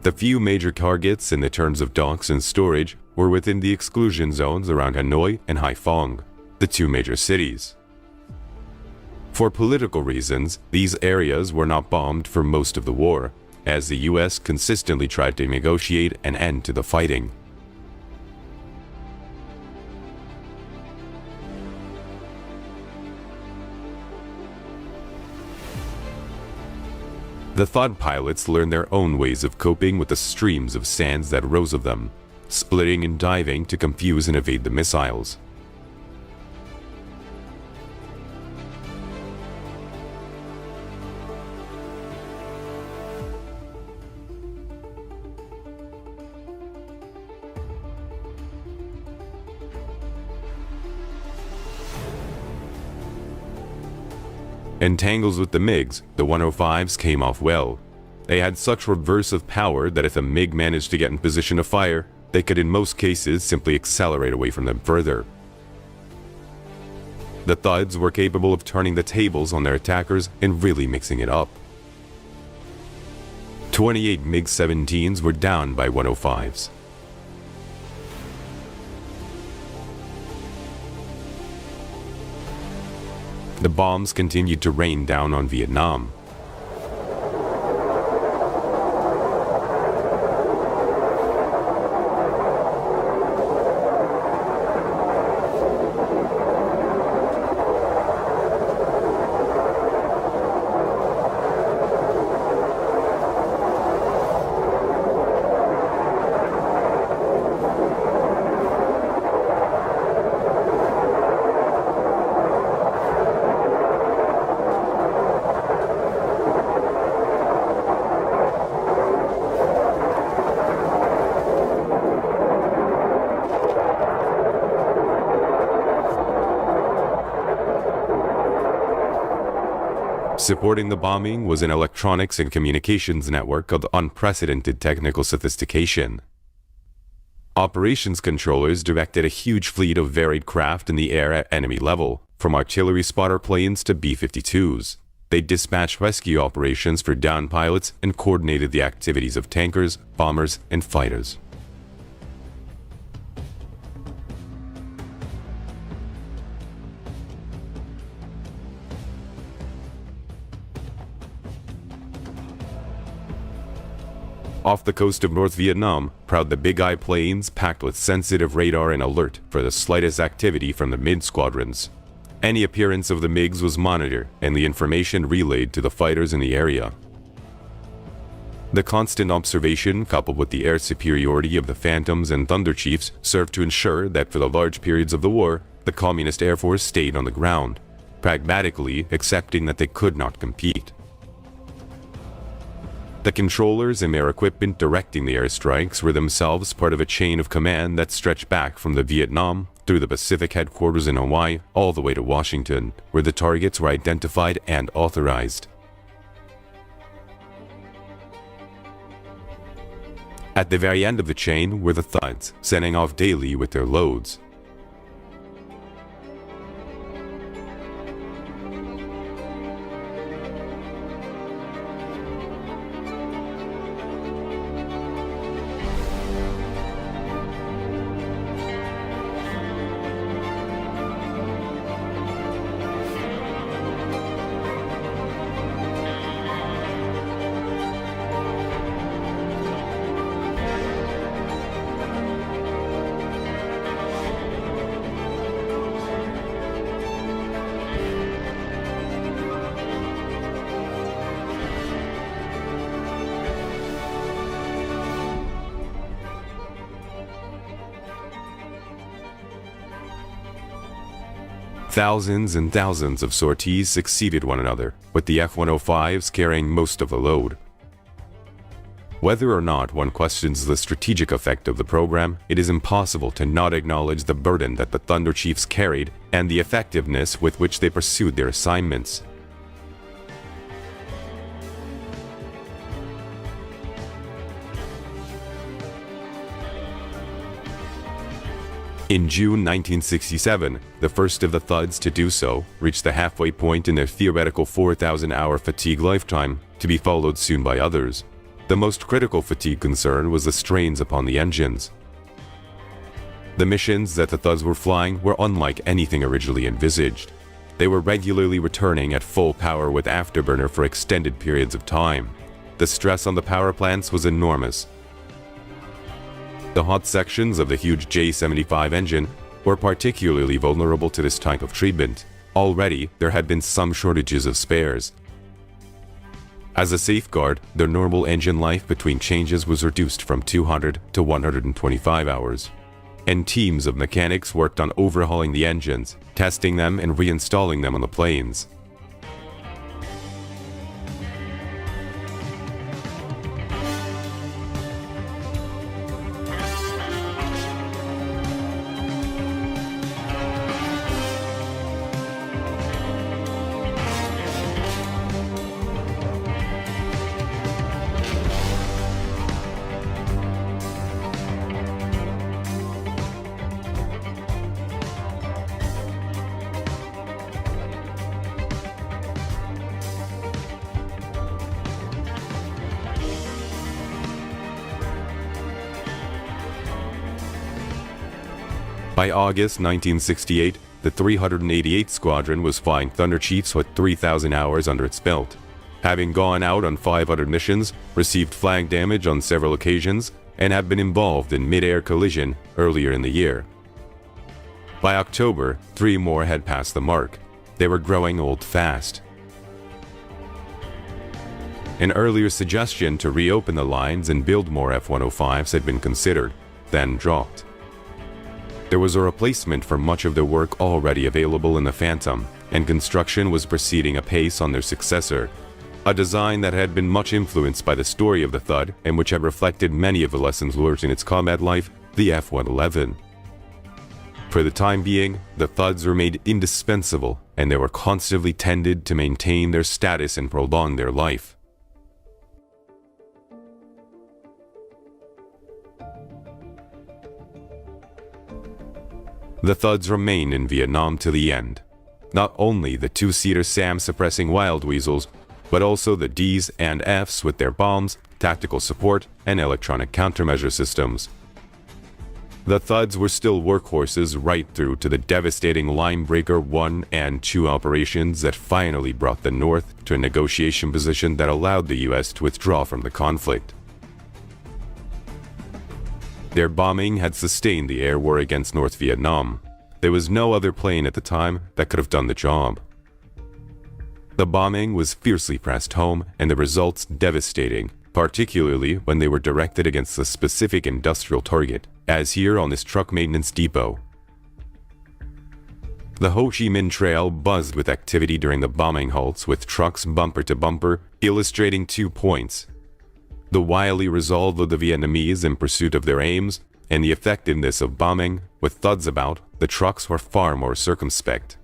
The few major targets in the terms of docks and storage were within the exclusion zones around Hanoi and Haiphong, the 2 major cities. For political reasons, these areas were not bombed for most of the war, as the US consistently tried to negotiate an end to the fighting. The Thud pilots learned their own ways of coping with the streams of sands that rose of them, splitting and diving to confuse and evade the missiles. In tangles with the MiGs, the 105s came off well. They had such reversive power that if a MiG managed to get in position to fire, they could in most cases simply accelerate away from them further. The Thuds were capable of turning the tables on their attackers and really mixing it up. 28 MiG-17s were downed by 105s. The bombs continued to rain down on Vietnam. Supporting the bombing was an electronics and communications network of unprecedented technical sophistication. Operations controllers directed a huge fleet of varied craft in the air at enemy level, from artillery spotter planes to B-52s. They dispatched rescue operations for downed pilots and coordinated the activities of tankers, bombers, and fighters. Off the coast of North Vietnam prowled the Big Eye planes packed with sensitive radar and alert for the slightest activity from the mid-squadrons. Any appearance of the MiGs was monitored and the information relayed to the fighters in the area. The constant observation, coupled with the air superiority of the Phantoms and Thunderchiefs, served to ensure that for the large periods of the war, the Communist Air Force stayed on the ground, pragmatically accepting that they could not compete. The controllers and their equipment directing the airstrikes were themselves part of a chain of command that stretched back from the Vietnam through the Pacific headquarters in Hawaii all the way to Washington, where the targets were identified and authorized. At the very end of the chain were the Thuds, sending off daily with their loads. Thousands and thousands of sorties succeeded one another, with the F-105s carrying most of the load. Whether or not one questions the strategic effect of the program, it is impossible to not acknowledge the burden that the Thunderchiefs carried and the effectiveness with which they pursued their assignments. In June 1967, the first of the Thuds to do so reached the halfway point in their theoretical 4,000-hour fatigue lifetime, to be followed soon by others. The most critical fatigue concern was the strains upon the engines. The missions that the Thuds were flying were unlike anything originally envisaged. They were regularly returning at full power with afterburner for extended periods of time. The stress on the power plants was enormous. The hot sections of the huge J-75 engine were particularly vulnerable to this type of treatment. Already, there had been some shortages of spares. As a safeguard, their normal engine life between changes was reduced from 200 to 125 hours. And teams of mechanics worked on overhauling the engines, testing them and reinstalling them on the planes. By August 1968, the 388th Squadron was flying Thunderchiefs with 3,000 hours under its belt, having gone out on 500 missions, received flag damage on several occasions, and had been involved in mid-air collision earlier in the year. By October, 3 more had passed the mark. They were growing old fast. An earlier suggestion to reopen the lines and build more F-105s had been considered, then dropped. There was a replacement for much of the work already available in the Phantom, and construction was proceeding apace on their successor, a design that had been much influenced by the story of the Thud and which had reflected many of the lessons learned in its combat life, the F-111. For the time being, the Thuds remained indispensable, and they were constantly tended to maintain their status and prolong their life. The Thuds remained in Vietnam to the end. Not only the two-seater SAM suppressing Wild Weasels, but also the Ds and Fs with their bombs, tactical support, and electronic countermeasure systems. The Thuds were still workhorses right through to the devastating Linebreaker 1 and 2 operations that finally brought the North to a negotiation position that allowed the US to withdraw from the conflict. Their bombing had sustained the air war against North Vietnam. There was no other plane at the time that could have done the job. The bombing was fiercely pressed home and the results devastating, particularly when they were directed against a specific industrial target, as here on this truck maintenance depot. The Ho Chi Minh Trail buzzed with activity during the bombing halts, with trucks bumper to bumper, illustrating 2 points: the wily resolve of the Vietnamese in pursuit of their aims, and the effectiveness of bombing. With Thuds about, the trucks were far more circumspect.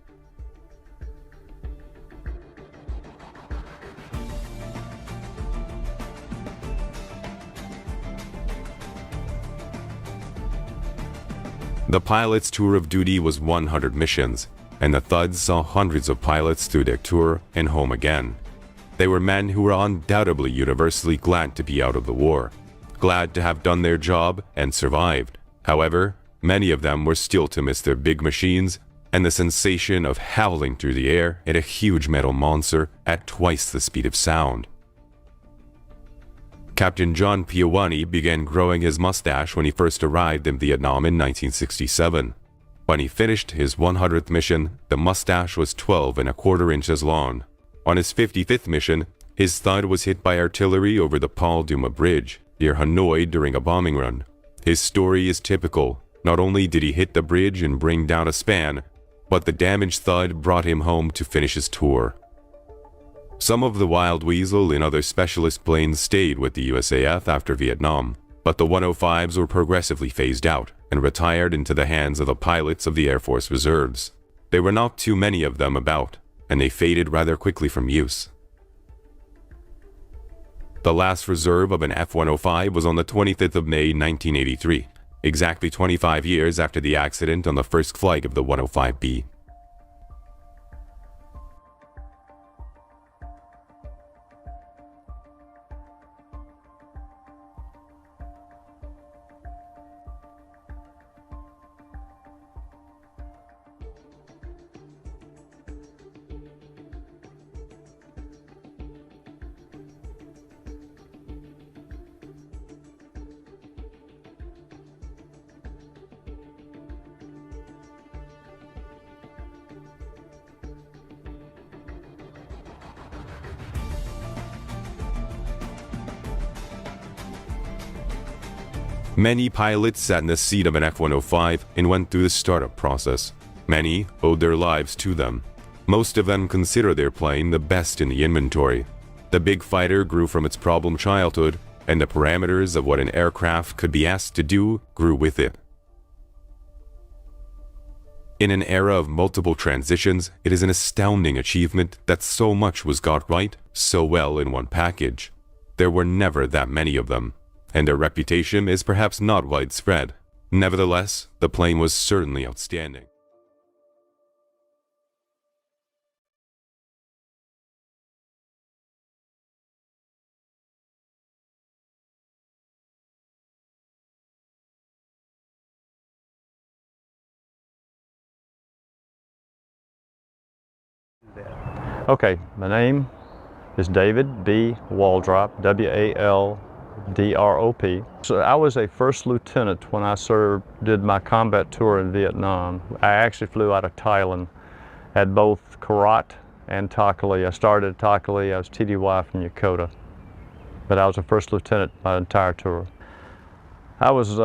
The pilot's tour of duty was 100 missions, and the Thuds saw hundreds of pilots through their tour and home again. They were men who were undoubtedly universally glad to be out of the war, glad to have done their job and survived. However, many of them were still to miss their big machines and the sensation of howling through the air in a huge metal monster at twice the speed of sound. Captain John Piawani began growing his mustache when he first arrived in Vietnam in 1967. When he finished his 100th mission, the mustache was 12¼ inches long. On his 55th mission, his Thud was hit by artillery over the Paul Duma Bridge near Hanoi during a bombing run. His story is typical. Not only did he hit the bridge and bring down a span, but the damaged Thud brought him home to finish his tour. Some of the Wild Weasel and other specialist planes stayed with the USAF after Vietnam, but the 105s were progressively phased out and retired into the hands of the pilots of the Air Force Reserves. There were not too many of them about, and they faded rather quickly from use. The last reserve of an F-105 was on the 25th of May 1983, exactly 25 years after the accident on the first flight of the 105B. Many pilots sat in the seat of an F-105 and went through the startup process. Many owed their lives to them. Most of them consider their plane the best in the inventory. The big fighter grew from its problem childhood, and the parameters of what an aircraft could be asked to do grew with it. In an era of multiple transitions, it is an astounding achievement that so much was got right so well in one package. There were never that many of them, and their reputation is perhaps not widespread. Nevertheless, the plane was certainly outstanding. Okay, my name is David B. Waldrop, W-A-L-D-R-O-P. So I was a first lieutenant when I did my combat tour in Vietnam. I actually flew out of Thailand at both Korat and Takhli. I started at Takhli, I was TDY from Yokota, but I was a first lieutenant my entire tour. I was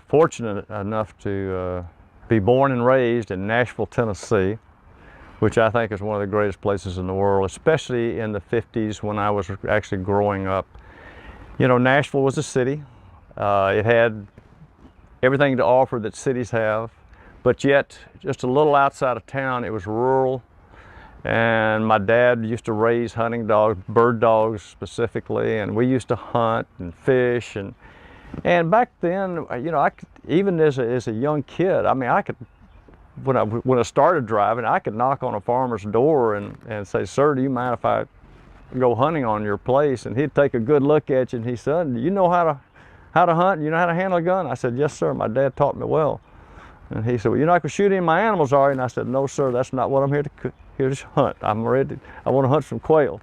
fortunate enough to be born and raised in Nashville, Tennessee, which I think is one of the greatest places in the world, especially in the 50s when I was actually growing up. You know, Nashville was a city. It had everything to offer that cities have, but yet just a little outside of town, it was rural. And my dad used to raise hunting dogs, bird dogs specifically, and we used to hunt and fish. And back then, you know, even as a young kid, I mean, I could, when I started driving, I could knock on a farmer's door and say, "Sir, do you mind if I go hunting on your place?" And he'd take a good look at you and he said, "Do you know how to hunt? You know how to handle a gun?" I said, "Yes, sir. My dad taught me well." And he said, "Well, you're not going to shoot any of my animals, are you?" And I said, "No, sir. That's not what I'm here to hunt. I'm ready. I want to hunt some quail."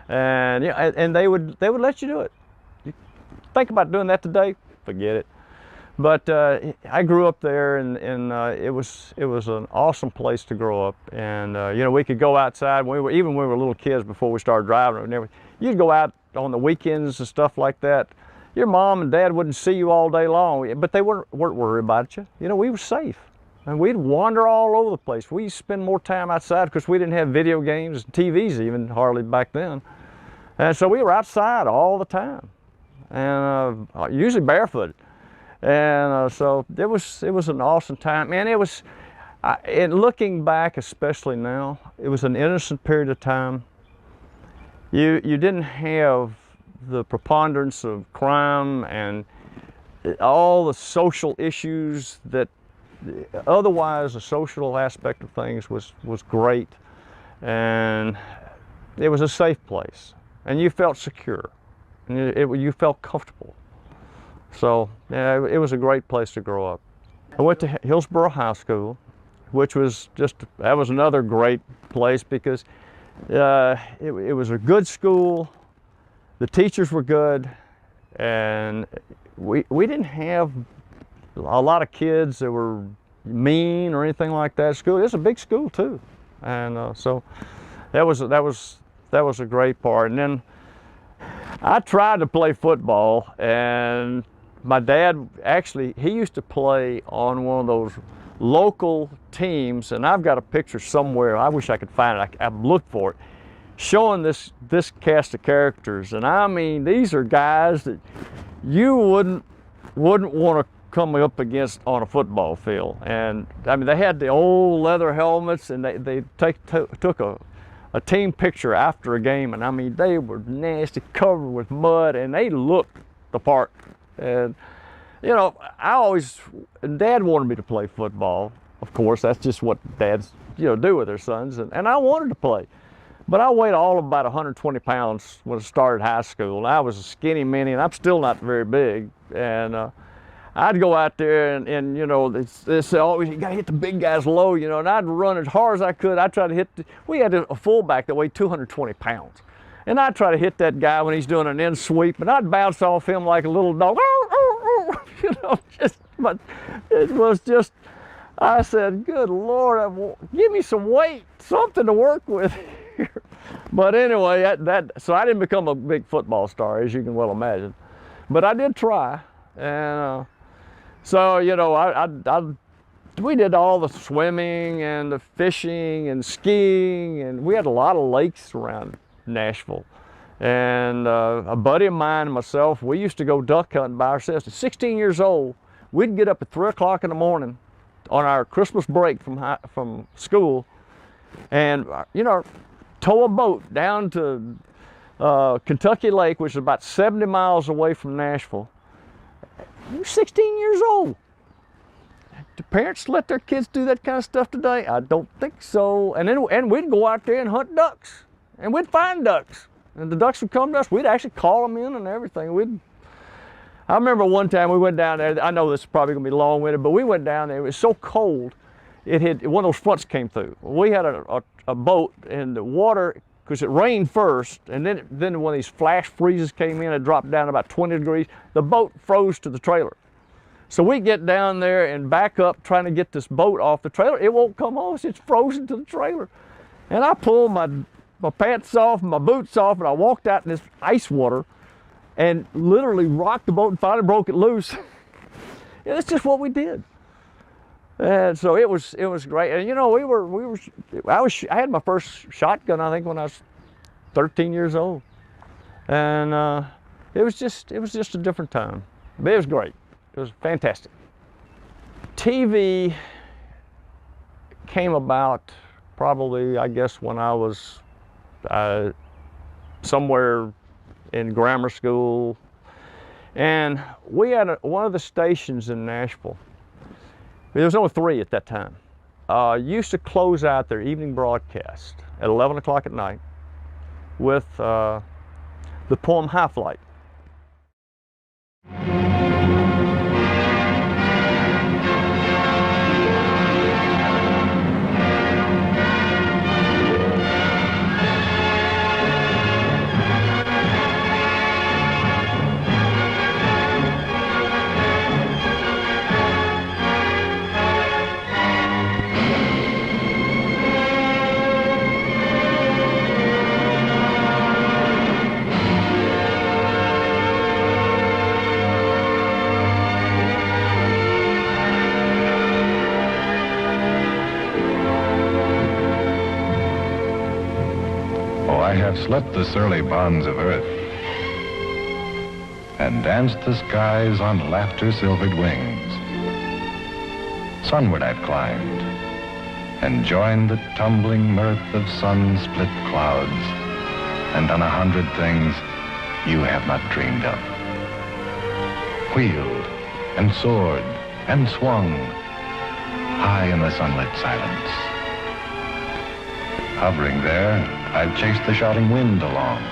And yeah, and they would let you do it. You think about doing that today, forget it. But I grew up there, and it was an awesome place to grow up. And you know, we could go outside when we were little kids before we started driving and everything. You'd go out on the weekends and stuff like that. Your mom and dad wouldn't see you all day long, but they weren't worried about you. You know, we were safe, and we'd wander all over the place. We spend more time outside because we didn't have video games, TVs even hardly back then, and so we were outside all the time, and usually barefooted. And so it was an awesome time, man. It was, and looking back, especially now, it was an innocent period of time. You didn't have the preponderance of crime and all the social issues that otherwise the social aspect of things was great, and it was a safe place, and you felt secure, and you felt comfortable. So yeah, it was a great place to grow up. I went to Hillsborough High School, which was that was another great place because it was a good school. The teachers were good, and we didn't have a lot of kids that were mean or anything like that at school. It was a big school too, and so that was a great part. And then I tried to play football, and my dad actually, he used to play on one of those local teams, and I've got a picture somewhere. I wish I could find it. I've looked for it, showing this cast of characters. And I mean, these are guys that you wouldn't want to come up against on a football field. And I mean, they had the old leather helmets, and they took a team picture after a game, and I mean, they were nasty, covered with mud, and they looked the part. And you know, Dad wanted me to play football. Of course, that's just what dads, you know, do with their sons, and I wanted to play. But I weighed all of about 120 pounds when I started high school. And I was a skinny mini, and I'm still not very big. And I'd go out there, and you know, they say, "Oh, you got to hit the big guys low," you know. And I'd run as hard as I could. I'd try to hit. We had a fullback that weighed 220 pounds, and I'd try to hit that guy when he's doing an in sweep, and I'd bounce off him like a little dog. You know, but it was just. I said, "Good Lord, give me some weight, something to work with." But anyway, so I didn't become a big football star, as you can well imagine, but I did try. And so, you know, we did all the swimming and the fishing and skiing, and we had a lot of lakes around Nashville. And a buddy of mine and myself, we used to go duck hunting by ourselves. At 16 years old, we'd get up at 3 o'clock in the morning on our Christmas break from school, and you know, tow a boat down to Kentucky Lake, which is about 70 miles away from Nashville. You're 16 years old. Do parents let their kids do that kind of stuff today? I don't think so. And we'd go out there and hunt ducks, and we'd find ducks, and the ducks would come to us. We'd actually call them in and everything. I remember one time we went down there. I know this is probably gonna be long-winded, but we went down there. It was so cold. one of those fronts came through. We had a boat, and the water, because it rained first, and then when these flash freezes came in, it dropped down about 20 degrees, the boat froze to the trailer. So we get down there and back up trying to get this boat off the trailer. It won't come off, it's frozen to the trailer. And I pulled my pants off, my boots off, and I walked out in this ice water and literally rocked the boat and finally broke it loose. Yeah, that's just what we did. And so it was great. And you know, I had my first shotgun, I think, when I was 13 years old. And it was just a different time. But it was great. It was fantastic. TV came about probably, I guess, when I was somewhere in grammar school. And we had one of the stations in Nashville. There was only 3 at that time. Used to close out their evening broadcast at 11 o'clock at night with the poem High Flight. Slept the surly bonds of earth and danced the skies on laughter-silvered wings. Sunward I've climbed and joined the tumbling mirth of sun-split clouds and done 100 things you have not dreamed of. Wheeled and soared and swung high in the sunlit silence. Hovering there, I've chased the shouting wind along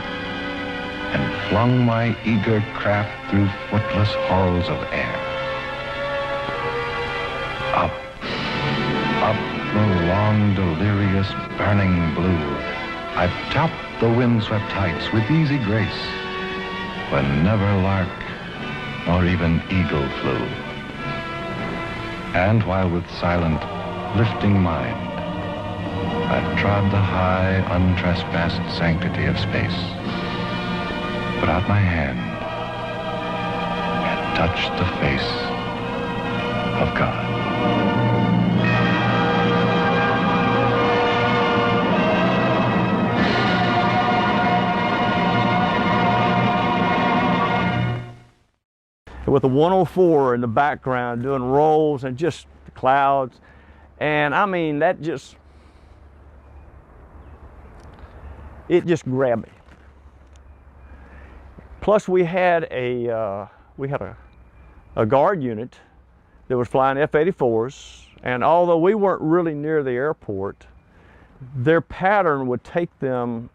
and flung my eager craft through footless halls of air. Up, up the long, delirious, burning blue, I've topped the windswept heights with easy grace, when never lark nor even eagle flew. And while with silent, lifting mind, I've trod the high, untrespassed sanctity of space, put out my hand, and touched the face of God. With the 104 in the background doing rolls and just the clouds, and I mean, that just, it just grabbed me. Plus we had a guard unit that was flying F-84s, and although we weren't really near the airport, their pattern would take them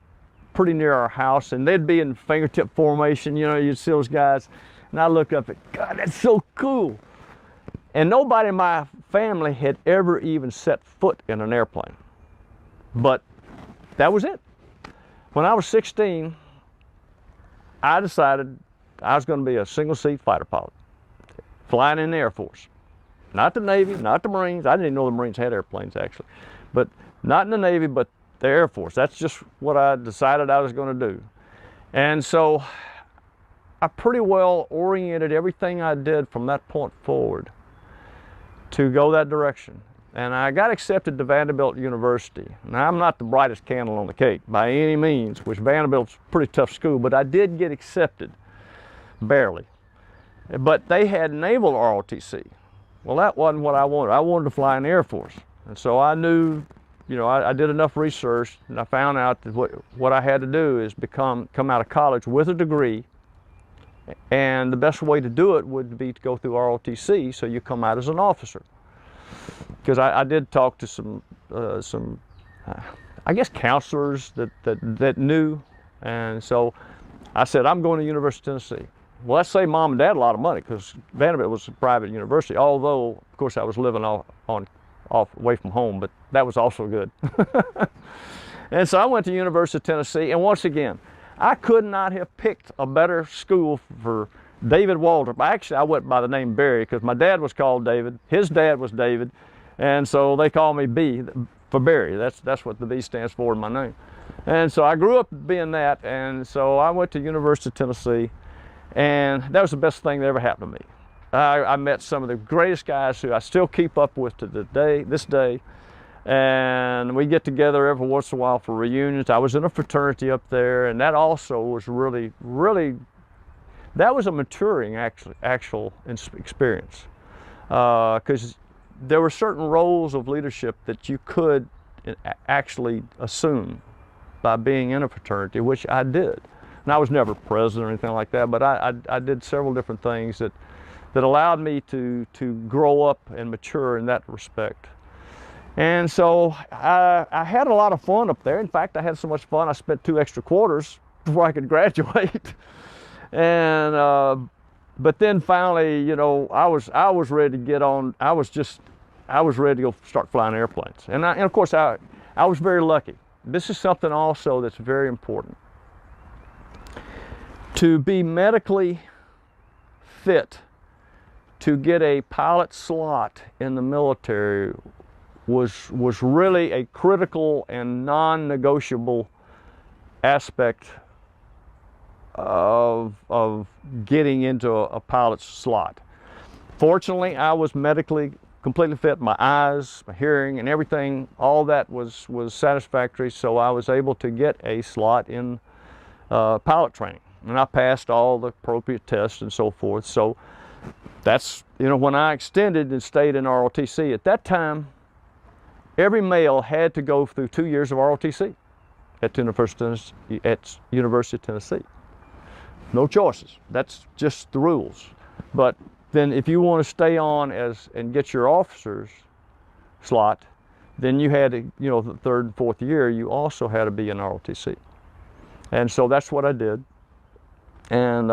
pretty near our house, and they'd be in fingertip formation, you know, you'd see those guys, and I looked up at, God, that's so cool. And nobody in my family had ever even set foot in an airplane, but that was it. When I was 16, I decided I was going to be a single-seat fighter pilot, flying in the Air Force. Not the Navy, not the Marines. I didn't even know the Marines had airplanes, actually. But not in the Navy, but the Air Force. That's just what I decided I was going to do. And so I pretty well oriented everything I did from that point forward to go that direction. And I got accepted to Vanderbilt University. Now, I'm not the brightest candle on the cake by any means, which Vanderbilt's a pretty tough school, but I did get accepted, barely. But they had naval ROTC. Well, that wasn't what I wanted. I wanted to fly in the Air Force. And so I knew, you know, I did enough research, and I found out that what I had to do is come out of college with a degree, and the best way to do it would be to go through ROTC, so you come out as an officer. Because I did talk to some I guess, counselors that knew, and so I said, I'm going to University of Tennessee. Well, that saved Mom and Dad a lot of money, because Vanderbilt was a private university, although, of course, I was living on away from home, but that was also good. And so I went to University of Tennessee, and once again, I could not have picked a better school for David Waldrop. Actually, I went by the name Barry because my dad was called David, his dad was David, and so they call me B for Barry. That's what the B stands for in my name. And so I grew up being that, and so I went to University of Tennessee, and that was the best thing that ever happened to me. I met some of the greatest guys who I still keep up with to this day, and we get together every once in a while for reunions. I was in a fraternity up there, and that also was really, that was a maturing actual experience, because there were certain roles of leadership that you could actually assume by being in a fraternity, which I did. And I was never president or anything like that, but I did several different things that allowed me to grow up and mature in that respect. And so I had a lot of fun up there. In fact, I had so much fun, I spent 2 extra quarters before I could graduate. And but then finally, you know, I was ready to get on. I was ready to go start flying airplanes. And of course, I was very lucky. This is something also that's very important. To be medically fit to get a pilot slot in the military was really a critical and non-negotiable aspect of getting into a pilot's slot. Fortunately, I was medically completely fit. My eyes, my hearing, and everything, all that was satisfactory, so I was able to get a slot in pilot training. And I passed all the appropriate tests and so forth. So that's, you know, when I extended and stayed in ROTC, at that time, every male had to go through 2 years of ROTC at University of Tennessee. No choices. That's just the rules. But then if you want to stay on and get your officer's slot, then you had to, you know, the 3rd and 4th year, you also had to be in ROTC. And so that's what I did. And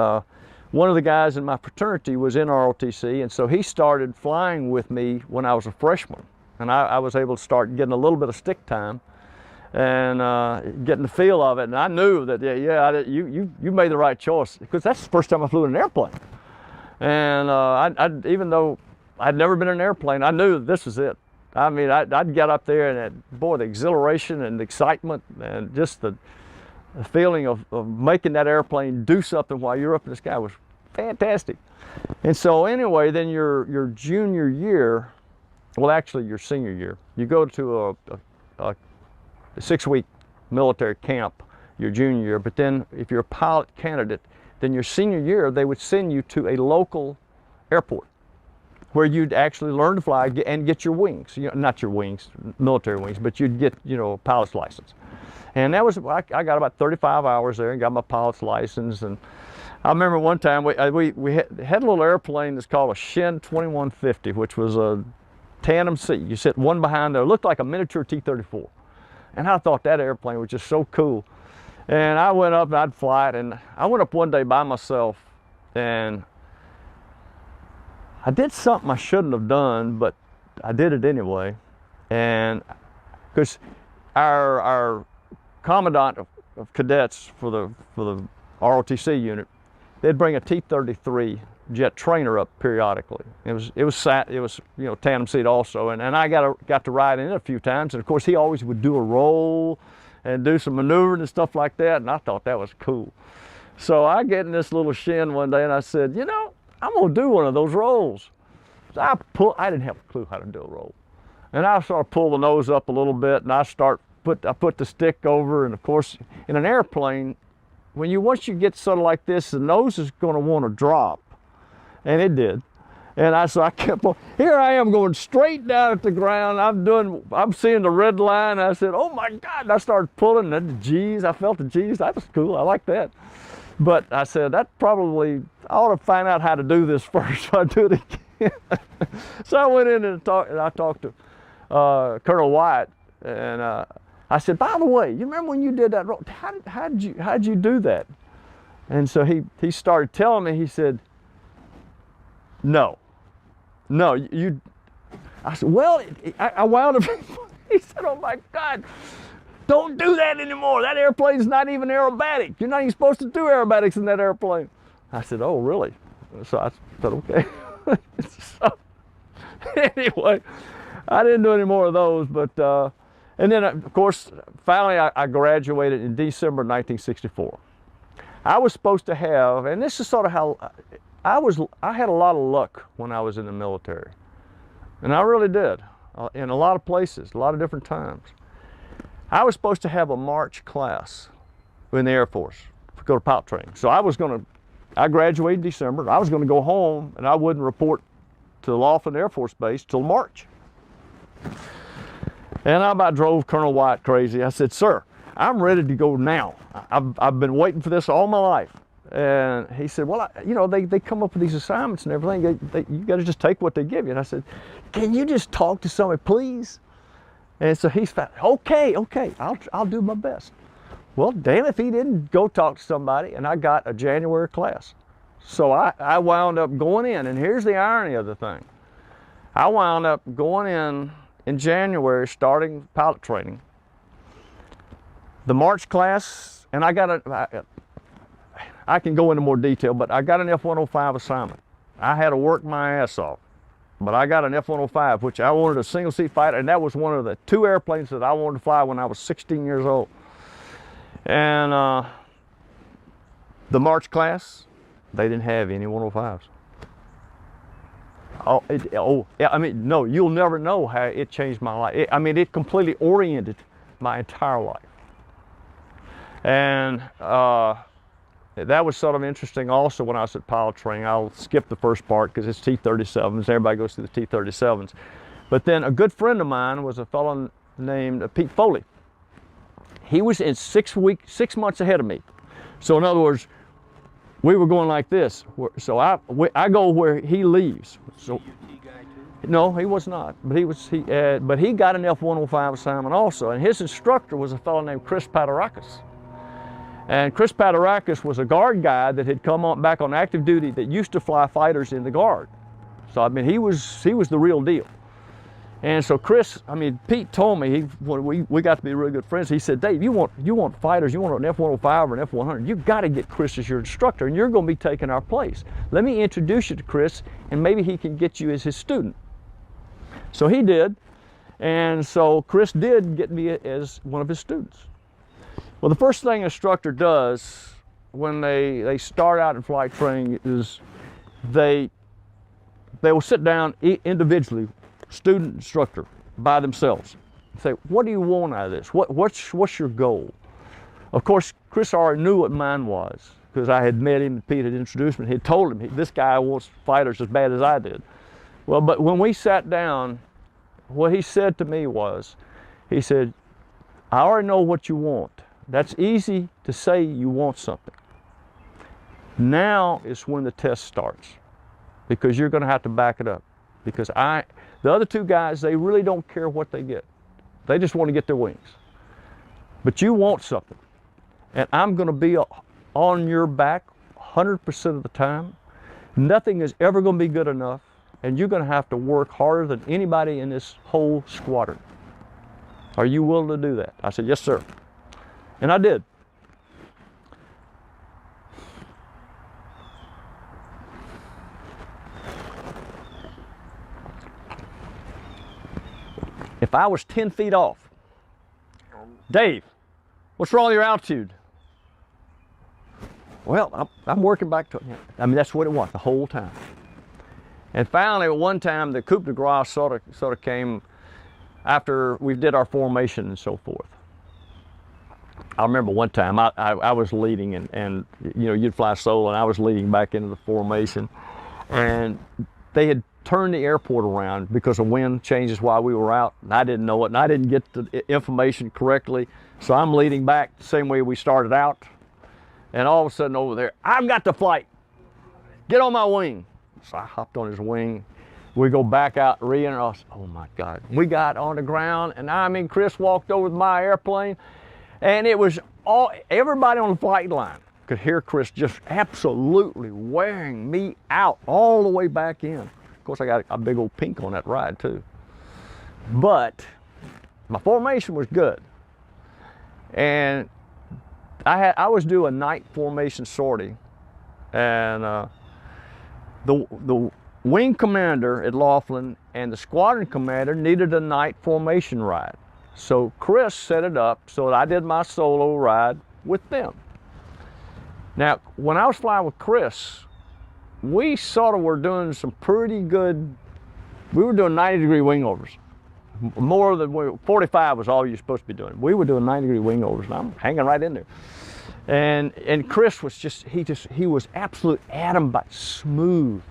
one of the guys in my fraternity was in ROTC, and so he started flying with me when I was a freshman. And I was able to start getting a little bit of stick time and getting the feel of it. And I knew that, you made the right choice, because that's the first time I flew in an airplane. And even though I'd never been in an airplane, I knew that this was it. I mean, I'd get up there and boy, the exhilaration and the excitement and just the feeling of making that airplane do something while you're up in the sky was fantastic. And so anyway, then your junior year, well, actually your senior year, you go to a 6-week military camp your junior year, but then if you're a pilot candidate, then your senior year, they would send you to a local airport where you'd actually learn to fly and get your wings. You know, not your wings, military wings, but you'd get, you know, a pilot's license. And that was, I got about 35 hours there and got my pilot's license. And I remember one time we had a little airplane that's called a Shin 2150, which was a tandem seat. You sit one behind there, it looked like a miniature T-34. And I thought that airplane was just so cool. And I went up and I'd fly it, and I went up one day by myself, and I did something I shouldn't have done, but I did it anyway. And because our commandant of cadets for the ROTC unit, they'd bring a T-33 jet trainer up periodically. It was you know, tandem seat also, and I got to ride in it a few times, and of course he always would do a roll and do some maneuvering and stuff like that, and I thought that was cool. So I get in this little Shin one day and I said, you know, I'm gonna do one of those rolls. So I didn't have a clue how to do a roll. And I sort of pull the nose up a little bit, and I put the stick over, and of course, in an airplane, once you get sort of like this, the nose is gonna wanna drop. And it did. And so I kept on, here I am going straight down at the ground. I'm seeing the red line. I said, oh my God. And I started pulling, and the G's, I felt the G's. That was cool, I like that. But I said, I ought to find out how to do this first, so I do it again. So I went in and I talked to Colonel White, and I said, by the way, you remember when you did that roll? How'd you do that? And so he started telling me, he said, No, I said, well, I wound up, he said, oh my God, don't do that anymore. That airplane's not even aerobatic. You're not even supposed to do aerobatics in that airplane. I said, oh, really? So I said, okay. So, anyway, I didn't do any more of those, but, and then of course, finally I graduated in December 1964. I was supposed to have, and this is sort of how, I had a lot of luck when I was in the military. And I really did, in a lot of places, a lot of different times. I was supposed to have a March class in the Air Force to go to pilot training. So I graduated in December. I was going to go home and I wouldn't report to the Laughlin Air Force Base till March. And I about drove Colonel White crazy. I said, sir, I'm ready to go now. I've been waiting for this all my life. And he said, well, you know, they come up with these assignments and everything. You got to just take what they give you. And I said, can you just talk to somebody, please? And so he's fine. Okay, I'll do my best. Well, damn if he didn't go talk to somebody, and I got a January class. So I wound up going in, and here's the irony of the thing. I wound up going in January, starting pilot training. The March class, and I can go into more detail, but I got an F-105 assignment. I had to work my ass off, but I got an F-105, which I wanted a single seat fighter, and that was one of the 2 airplanes that I wanted to fly when I was 16 years old. And the March class, they didn't have any 105s. I mean, no, you'll never know how it changed my life. It completely oriented my entire life. And that was sort of interesting also when I was at pilot training. I'll skip the first part because it's T-37s. Everybody goes through the T-37s. But then a good friend of mine was a fellow named Pete Foley. He was in 6 months ahead of me. So in other words, we were going like this. So I go where he leaves. So, no, he was not. But he got an F-105 assignment also. And his instructor was a fellow named Chris Padarakis. And Chris Padarakis was a guard guy that had come on back on active duty that used to fly fighters in the guard. So I mean, he was the real deal. And so Pete told me, we got to be really good friends. He said, Dave, you want fighters, you want an F-105 or an F-100, you got to get Chris as your instructor, and you're going to be taking our place. Let me introduce you to Chris, and maybe he can get you as his student. So he did, and so Chris did get me as one of his students. Well, the first thing an instructor does when they start out in flight training is they will sit down individually, student, instructor, by themselves. Say, what do you want out of this? What's your goal? Of course, Chris already knew what mine was because I had met him and Pete had introduced me. He told him, this guy wants fighters as bad as I did. Well, but when we sat down, what he said to me was, he said, I already know what you want. That's easy to say you want something. Now is when the test starts because you're going to have to back it up. Because the other 2 guys, they really don't care what they get. They just want to get their wings. But you want something. And I'm going to be on your back 100% of the time. Nothing is ever going to be good enough. And you're going to have to work harder than anybody in this whole squadron. Are you willing to do that? I said, yes, sir. And I did. If I was 10 feet off, Dave, what's wrong with your altitude? Well, I'm working back to it. That's what it was the whole time. And finally, at one time, the coup de grace sort of came after we did our formation and so forth. I remember one time I was leading and you'd fly solo and I was leading back into the formation, and they had turned the airport around because of wind changes while we were out, and I didn't know it, and I didn't get the information correctly. So I'm leading back the same way we started out, and all of a sudden over there, I've got the flight. Get on my wing. So I hopped on his wing. We go back out, re-enter us. Oh my God. We got on the ground, and Chris walked over to my airplane, and it was everybody on the flight line could hear Chris just absolutely wearing me out all the way back in. Of course, I got a big old pink on that ride too. But my formation was good. And I was doing a night formation sortie, and the wing commander at Laughlin and the squadron commander needed a night formation ride. So Chris set it up so that I did my solo ride with them. Now, when I was flying with Chris, we sort of were doing some pretty good, we were doing 90-degree wing overs. More than 45 was all you're supposed to be doing. We were doing 90-degree wing overs, and I'm hanging right in there. And Chris was he was absolute atom by smooth.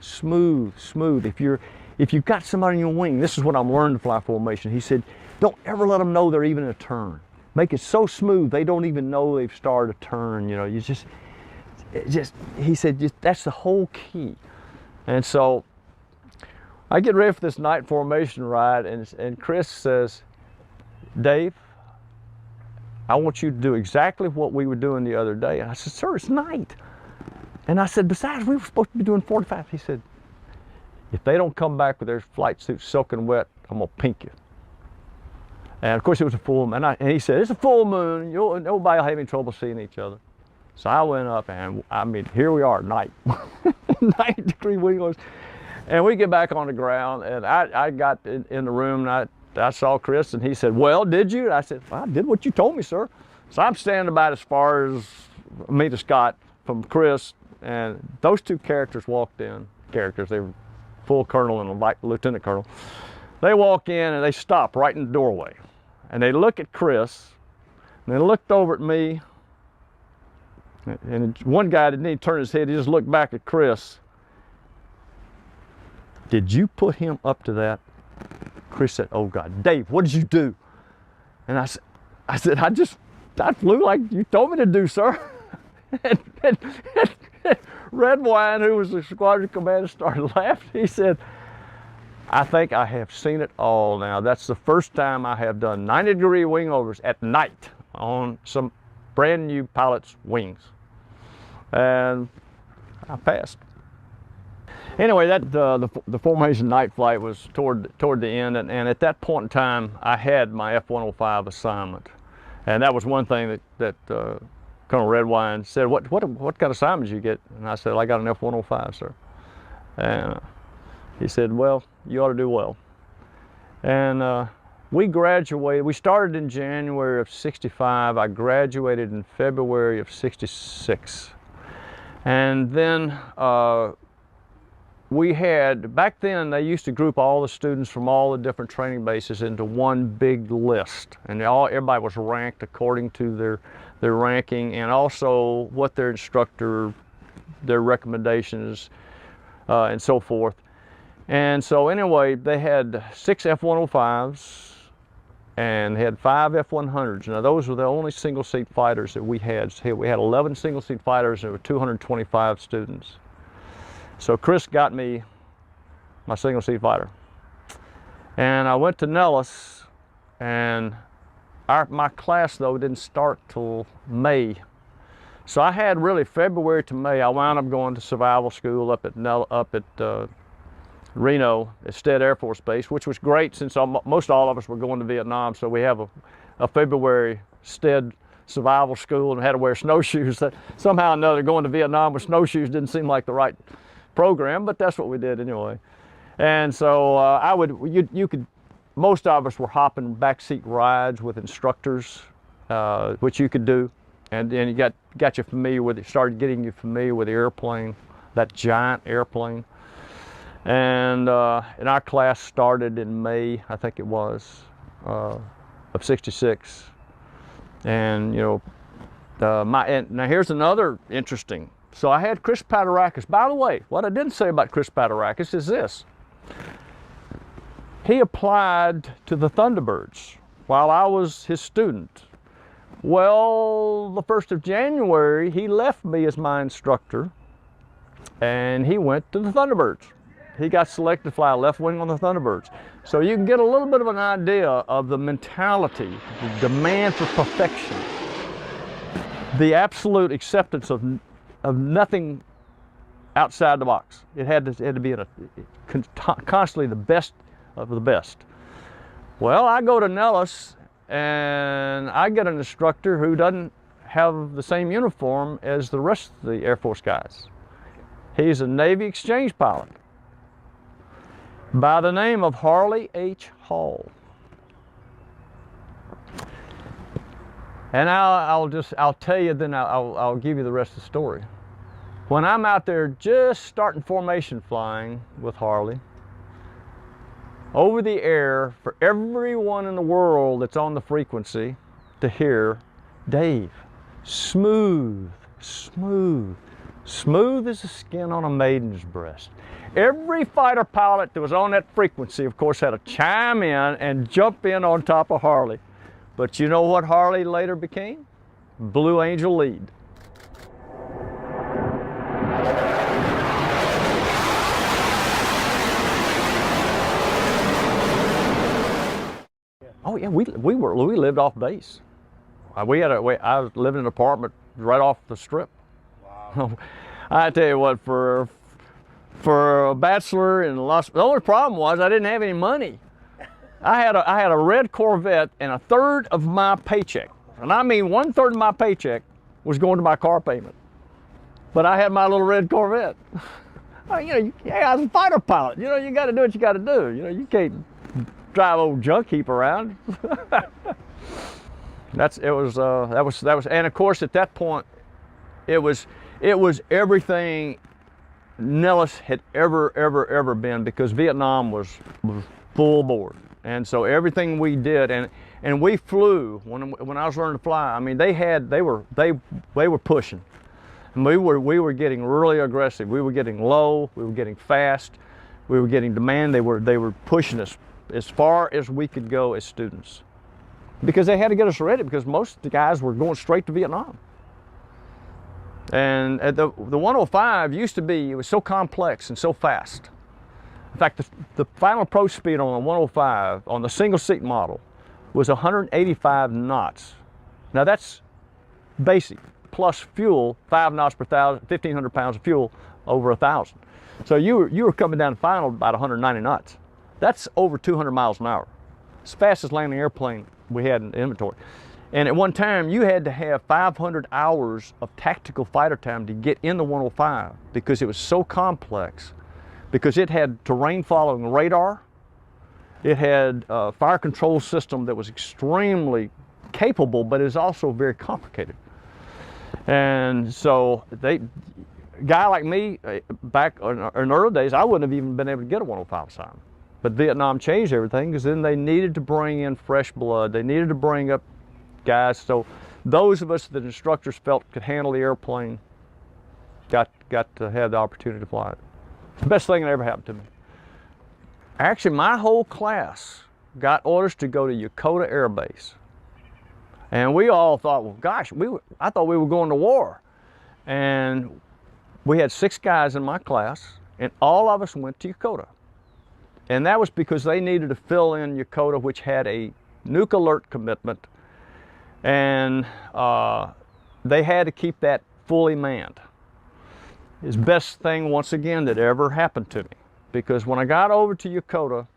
If you've got somebody on your wing, this is what I'm learning to fly formation. He said, don't ever let them know they're even in a turn. Make it so smooth they don't even know they've started a turn. You know, he said, that's the whole key. And so I get ready for this night formation ride, and Chris says, Dave, I want you to do exactly what we were doing the other day. And I said, sir, it's night. And I said, besides, we were supposed to be doing 45. He said, if they don't come back with their flight suits soaking wet, I'm gonna pink you. And of course it was a full moon. And he said, it's a full moon. Nobody will have any trouble seeing each other. So I went up, and I mean, here we are, night. 90-degree wing overs. And we get back on the ground, and I got in the room, and I saw Chris, and he said, well, did you? I said, well, I did what you told me, sir. So I'm standing about as far as me to Scott from Chris, and those two characters walked in. They were full colonel and a lieutenant colonel. They walk in, and they stop right in the doorway. And they look at Chris, and they looked over at me, and one guy didn't even turn his head, he just looked back at Chris. Did you put him up to that? Chris said, oh God, Dave, what did you do? And I said, I flew like you told me to do, sir. and Red Wine, who was the squadron commander, started laughing. He said, I think I have seen it all now. That's the first time I have done 90-degree wing overs at night on some brand new pilot's wings. And I passed. Anyway, the formation night flight was toward the end, and at that point in time, I had my F-105 assignment, and that was one thing that Colonel Redwine said, what kind of assignment did you get? And I said, I got an F-105, sir. And he said, well, you ought to do well. And we graduated. We started in January of '65. I graduated in February of '66, and then. We had, back then they used to group all the students from all the different training bases into one big list, and everybody was ranked according to their ranking, and also what their instructor, their recommendations, and so forth. And so anyway, they had 6 F-105s and they had 5 F-100s. Now those were the only single-seat fighters that we had. So we had 11 single-seat fighters, and there were 225 students. So Chris got me my single-seat fighter. And I went to Nellis, and my class, though, didn't start till May. So I had really February to May. I wound up going to survival school up at Reno at Stead Air Force Base, which was great since most all of us were going to Vietnam. So we have a February Stead survival school and had to wear snowshoes. Somehow or another, going to Vietnam with snowshoes didn't seem like the right program, but that's what we did anyway. And so most of us were hopping backseat rides with instructors, which you could do, and then you got you familiar with it, started getting you familiar with the airplane, that giant airplane. And our class started in May, I think it was, of '66. And now here's another interesting. So I had Chris Padarakis. By the way, what I didn't say about Chris Padarakis is this. He applied to the Thunderbirds while I was his student. Well, the 1st of January, he left me as my instructor, and he went to the Thunderbirds. He got selected to fly left wing on the Thunderbirds. So you can get a little bit of an idea of the mentality, the demand for perfection, the absolute acceptance of nothing outside the box. It had to be constantly the best of the best. Well, I go to Nellis and I get an instructor who doesn't have the same uniform as the rest of the Air Force guys. He's a Navy exchange pilot by the name of Harley H. Hall. And I'll tell you, then I'll give you the rest of the story. When I'm out there just starting formation flying with Harley, over the air, for everyone in the world that's on the frequency to hear, Dave, smooth, smooth, smooth as the skin on a maiden's breast. Every fighter pilot that was on that frequency, of course, had to chime in and jump in on top of Harley. But you know what Harley later became? Blue Angel lead. Oh yeah, we lived off base. I was living in an apartment right off the strip. Wow. I tell you what, for a bachelor in Los, the only problem was I didn't have any money. I had a red Corvette, and a third of my paycheck, and I mean 1/3 of my paycheck, was going to my car payment. But I had my little red Corvette. I mean, I was a fighter pilot. You know, you got to do what you got to do. You know, you can't drive old junk heap around. That was, and of course at that point, it was everything Nellis had ever been, because Vietnam was full board, and so everything we did, and we flew when I was learning to fly. I mean, they were pushing, and we were getting really aggressive. We were getting low. We were getting fast. We were getting demand. They were pushing us as far as we could go as students, because they had to get us ready, because most of the guys were going straight to Vietnam. And the 105 used to be, it was so complex and so fast. In fact, the final approach speed on the 105, on the single seat model, was 185 knots. Now that's basic, plus fuel, 5 knots per 1,500 pounds of fuel over 1,000. So you were coming down final about 190 knots. That's over 200 miles an hour. It's the fastest landing airplane we had in inventory. And at one time, you had to have 500 hours of tactical fighter time to get in the 105, because it was so complex, because it had terrain following radar. It had a fire control system that was extremely capable, but is also very complicated. And so a guy like me, back in the early days, I wouldn't have even been able to get a 105 assignment. But Vietnam changed everything, because then they needed to bring in fresh blood. They needed to bring up guys. So those of us that instructors felt could handle the airplane got to have the opportunity to fly it. It's the best thing that ever happened to me. Actually, my whole class got orders to go to Yokota Air Base. And we all thought, well, gosh, I thought we were going to war. And we had 6 guys in my class, and all of us went to Yokota. And that was because they needed to fill in Yokota, which had a nuke alert commitment, and they had to keep that fully manned. It's the best thing, once again, that ever happened to me, because when I got over to Yokota,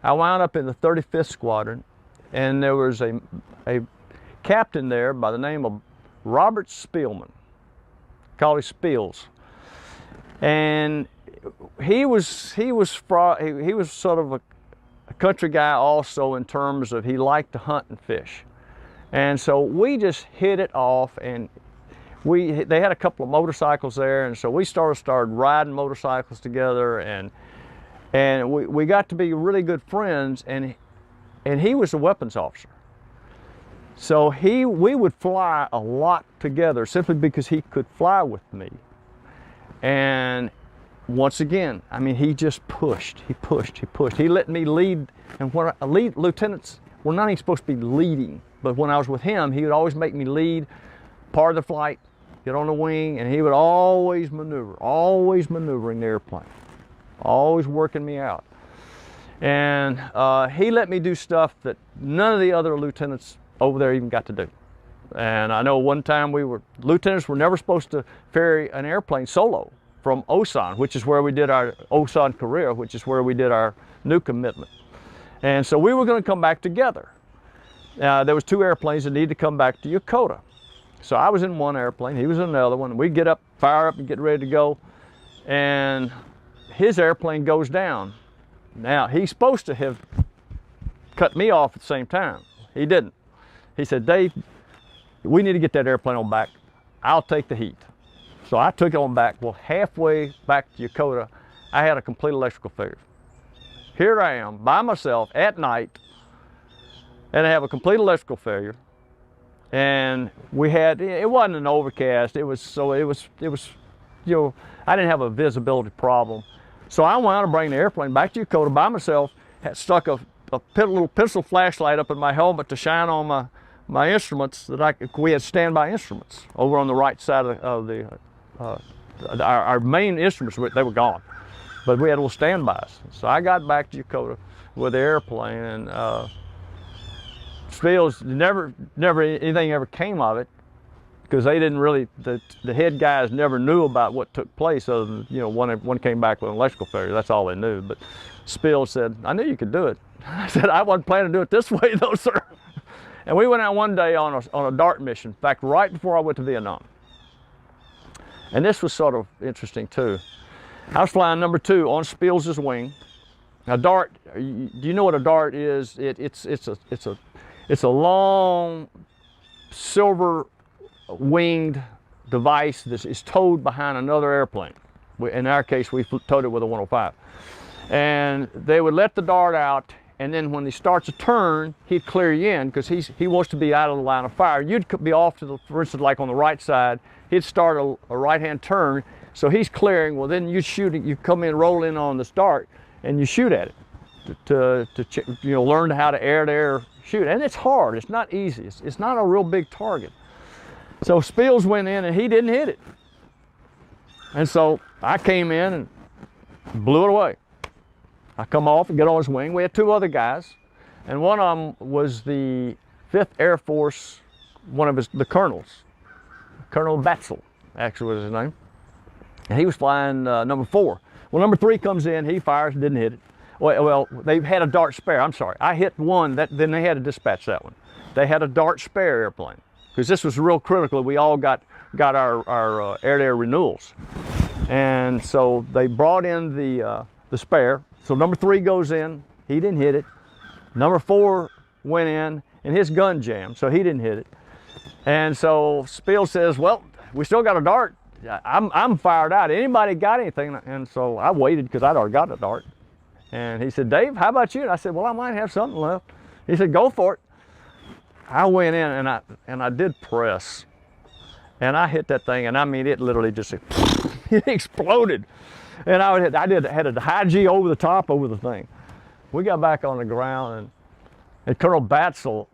I wound up in the 35th Squadron, and there was a captain there by the name of Robert Spielman, called him Spiels, and he was sort of a country guy also, in terms of he liked to hunt and fish. And so we just hit it off, and they had a couple of motorcycles there, and so we started riding motorcycles together, and we got to be really good friends, and he was a weapons officer. So we would fly a lot together, simply because he could fly with me. And once again, I mean, he just pushed, he pushed, he pushed. He let me lead, and when lieutenants were not even supposed to be leading, but when I was with him, he would always make me lead part of the flight, get on the wing, and he would always maneuver, always maneuvering the airplane, always working me out. And he let me do stuff that none of the other lieutenants over there even got to do. And I know one time lieutenants were never supposed to ferry an airplane solo from Osan, which is where we did our Osan, Korea, which is where we did our nuke commitment. And so we were going to come back together. There was 2 airplanes that needed to come back to Yokota. So I was in one airplane, he was in another one. We get up, fire up, and get ready to go. And his airplane goes down. Now, he's supposed to have cut me off at the same time. He didn't. He said, Dave, we need to get that airplane on back. I'll take the heat. So I took it on back. Well, halfway back to Yokota, I had a complete electrical failure. Here I am by myself at night, and I have a complete electrical failure. And we had, it wasn't an overcast. It was, you know, I didn't have a visibility problem. So I wanted to bring the airplane back to Yokota by myself, had stuck a little pencil flashlight up in my helmet to shine on my instruments we had standby instruments over on the right side of our main instruments, they were gone. But we had little standbys. So I got back to Yokota with the airplane, and Spills, never anything ever came of it, because they didn't really, the head guys never knew about what took place, other than, you know, one came back with an electrical failure. That's all they knew. But Spills said, I knew you could do it. I said, I wasn't planning to do it this way though, sir. And we went out one day on a dart mission, in fact, right before I went to Vietnam. And this was sort of interesting too. I was flying number 2 on Spills' wing. Now dart, do you know what a dart is? It's a long silver winged device that is towed behind another airplane. In our case, we towed it with a 105. And they would let the dart out, and then when he starts a turn, he'd clear you in, because he wants to be out of the line of fire. You'd be off to the, for instance, like on the right side, he'd start a right-hand turn, so he's clearing. Well, then you shoot it, you come in, roll in on this dart, and you shoot at it to you know, learn how to air-to-air shoot. And it's hard, it's not easy, it's not a real big target. So Spills went in and he didn't hit it. And so I came in and blew it away. I come off and get on his wing. We had 2 other guys, and one of them was the 5th Air Force, one of the colonels. Colonel Batzel, actually was his name. And he was flying number 4. Well, number 3 comes in, he fires, didn't hit it. Well, they had a dart spare, I'm sorry. I hit one, then they had to dispatch that one. They had a dart spare airplane, because this was real critical. We all got our air-to-air renewals. And so they brought in the spare. So number 3 goes in, he didn't hit it. Number 4 went in, and his gun jammed, so he didn't hit it. And so Spill says, well, we still got a dart. I'm fired out. Anybody got anything? And so I waited, because I'd already got a dart. And he said, Dave, how about you? And I said, well, I might have something left. He said, go for it. I went in and I did press. And I hit that thing, and I mean, it literally just, it exploded. And I had a high G over the top over the thing. We got back on the ground, and Colonel Batzel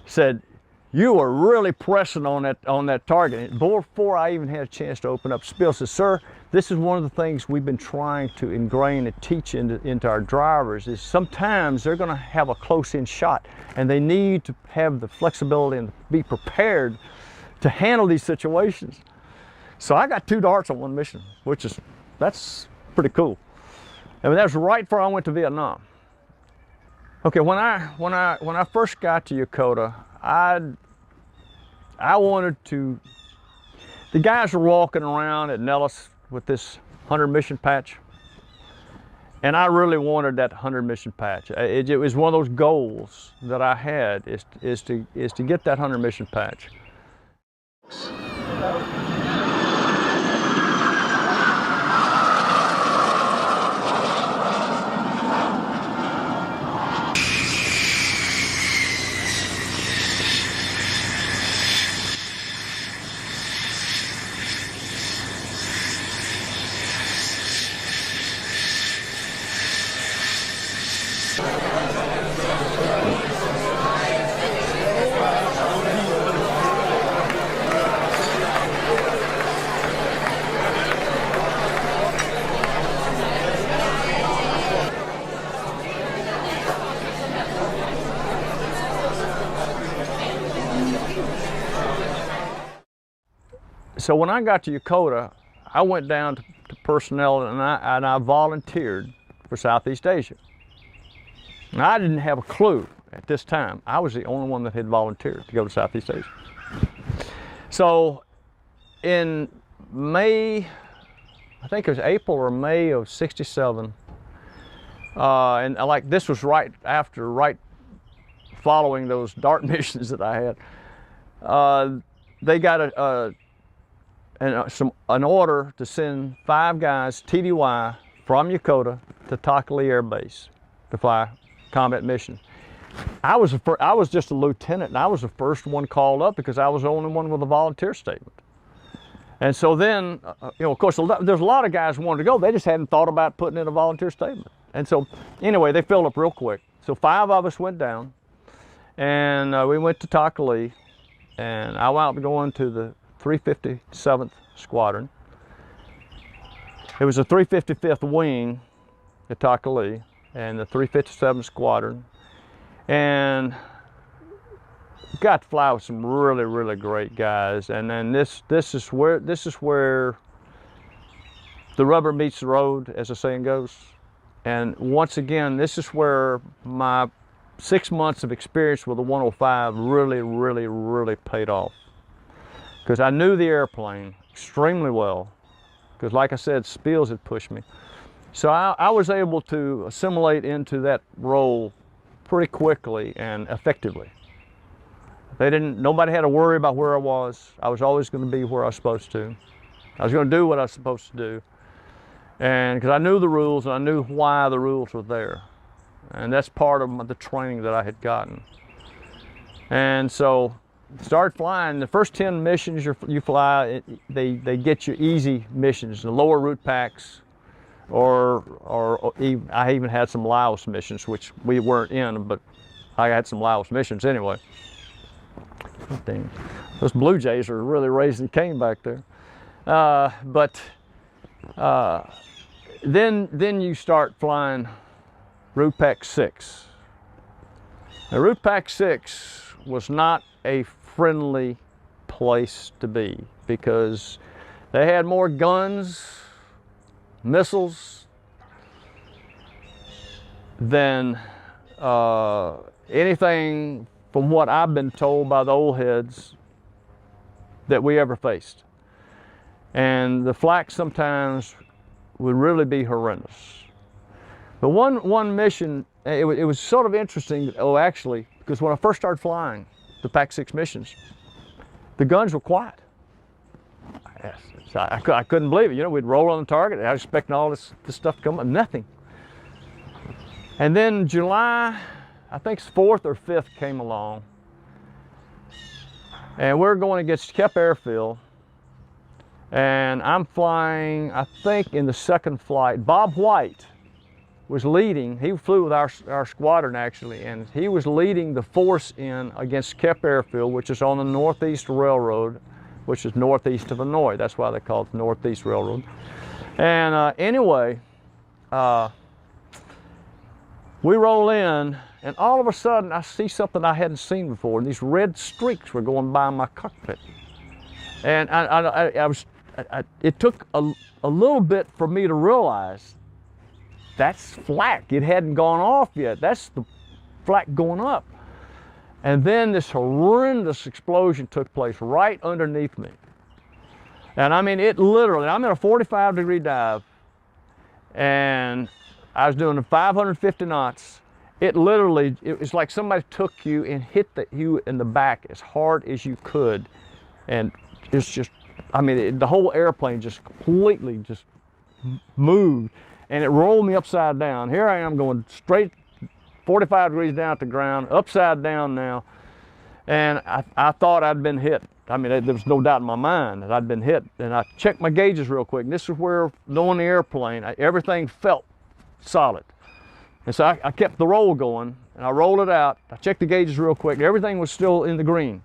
said, you were really pressing on that target. And before I even had a chance to open up, Spill says, sir, this is one of the things we've been trying to ingrain and teach into our drivers, is sometimes they're going to have a close-in shot, and they need to have the flexibility and be prepared to handle these situations. So I got 2 darts on one mission, that's pretty cool. I mean, that was right before I went to Vietnam. Okay, when I first got to Yokota, I wanted to, the guys were walking around at Nellis with this 100 mission patch, and I really wanted that 100 mission patch. It was one of those goals that I had, is to get that 100 mission patch. So when I got to Yokota, I went down to personnel, and I volunteered for Southeast Asia. And I didn't have a clue at this time. I was the only one that had volunteered to go to Southeast Asia. So in May, I think it was April or May of '67, and like this was right following those DART missions that I had. They got an order to send 5 guys TDY from Yokota to Takhli Air Base to fly combat mission. I was just a lieutenant, and I was the first one called up because I was the only one with a volunteer statement. And so then, you know, of course, there's a lot of guys who wanted to go. They just hadn't thought about putting in a volunteer statement. And so, anyway, they filled up real quick. So 5 of us went down, and we went to Takhli, and I wound up going to the 357th Squadron. It was the 355th Wing at Takhli, and the 357th Squadron. And got to fly with some really, really great guys. And then this is where the rubber meets the road, as the saying goes. And once again, this is where my 6 months of experience with the 105 really, really, really paid off. Because I knew the airplane extremely well. Because like I said, Spiels had pushed me. So I was able to assimilate into that role pretty quickly and effectively. Nobody had to worry about where I was. I was always going to be where I was supposed to. I was going to do what I was supposed to do. And because I knew the rules and I knew why the rules were there. And that's part of the training that I had gotten. And so started flying. The first 10 missions you fly, they get you easy missions, the lower route packs, or I even had some Laos missions, which we weren't in, but I had some Laos missions anyway. Dang, those Blue Jays are really raising cane back there. Then you start flying Route Pack 6. Now, Route Pack 6 was not a friendly place to be because they had more guns, missiles than anything, from what I've been told by the old heads, that we ever faced. And the flak sometimes would really be horrendous. But one mission, it was sort of interesting, actually, because when I first started flying the Pac 6 missions, the guns were quiet. So I couldn't believe it. You know, we'd roll on the target. I was expecting all this stuff to come up, nothing. And then July, I think it's 4th or 5th came along, and we're going against Kep Airfield, and I'm flying, I think in the second flight. Bob White was leading. He flew with our squadron actually, and he was leading the force in against Kep Airfield, which is on the Northeast Railroad, which is northeast of Hanoi. That's why they call it the Northeast Railroad. And anyway, we roll in, and all of a sudden I see something I hadn't seen before, and these red streaks were going by my cockpit. And it took a little bit for me to realize that's flak. It hadn't gone off yet. That's the flak going up. And then this horrendous explosion took place right underneath me. And I mean, it literally, I'm in a 45-degree dive, and I was doing 550 knots. It literally, it was like somebody took you and hit you in the back as hard as you could. And it's just, I mean, the whole airplane just completely just moved, and it rolled me upside down. Here I am going straight 45 degrees down at the ground, upside down now. And I thought I'd been hit. I mean, there was no doubt in my mind that I'd been hit. And I checked my gauges real quick. And this is where, knowing the airplane, everything felt solid. And so I kept the roll going, and I rolled it out. I checked the gauges real quick, and everything was still in the green.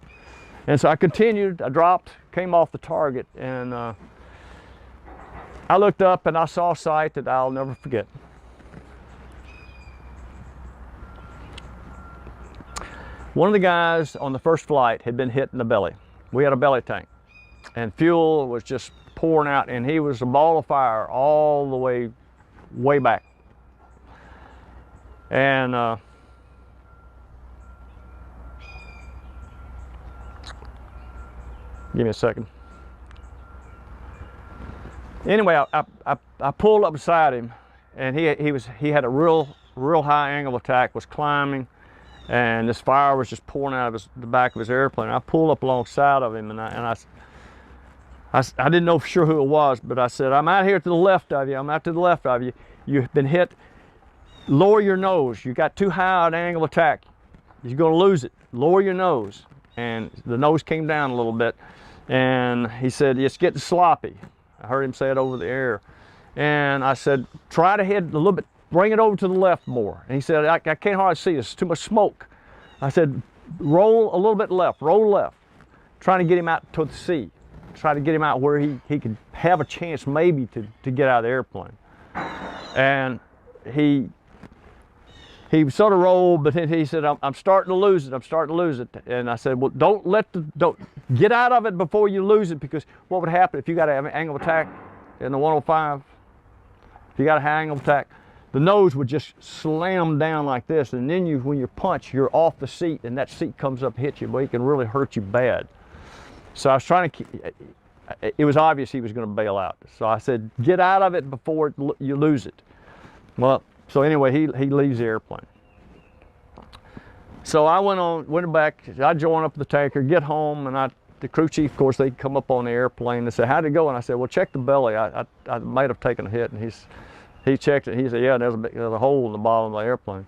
And so I continued, I dropped, came off the target, and I looked up and I saw a sight that I'll never forget. One of the guys on the first flight had been hit in the belly. We had a belly tank, and fuel was just pouring out, and he was a ball of fire all the way back. And Give me a second. Anyway, I pulled up beside him, and he had a real high angle of attack, was climbing, and this fire was just pouring out of the back of his airplane. I pulled up alongside of him, and I didn't know for sure who it was, but I said, I'm out here to the left of you. I'm out to the left of you. You've been hit. Lower your nose. You got too high an angle of attack. You're going to lose it. Lower your nose. And the nose came down a little bit, and he said, it's getting sloppy. I heard him say it over the air. And I said, try to head a little bit, bring it over to the left more. And he said, I can't hardly see, there's too much smoke. I said, roll a little bit left, roll left. Trying to get him out to the sea. Try to get him out where he could have a chance maybe to get out of the airplane. And he sort of rolled, but then he said, I'm starting to lose it, I'm starting to lose it. And I said, well, don't get out of it before you lose it, because what would happen if you got an angle of attack in the 105, if you got a high angle of attack, the nose would just slam down like this, and then when you punch, you're off the seat, and that seat comes up and hits you, but it can really hurt you bad. So I was trying to keep, it was obvious he was going to bail out. So I said, get out of it before you lose it. Well, so anyway, he leaves the airplane. So I went back, I joined up the tanker, get home, and the crew chief, of course, they'd come up on the airplane and say, how'd it go? And I said, well, check the belly. I might have taken a hit. And he checked it. He said, yeah, there's a hole in the bottom of the airplane.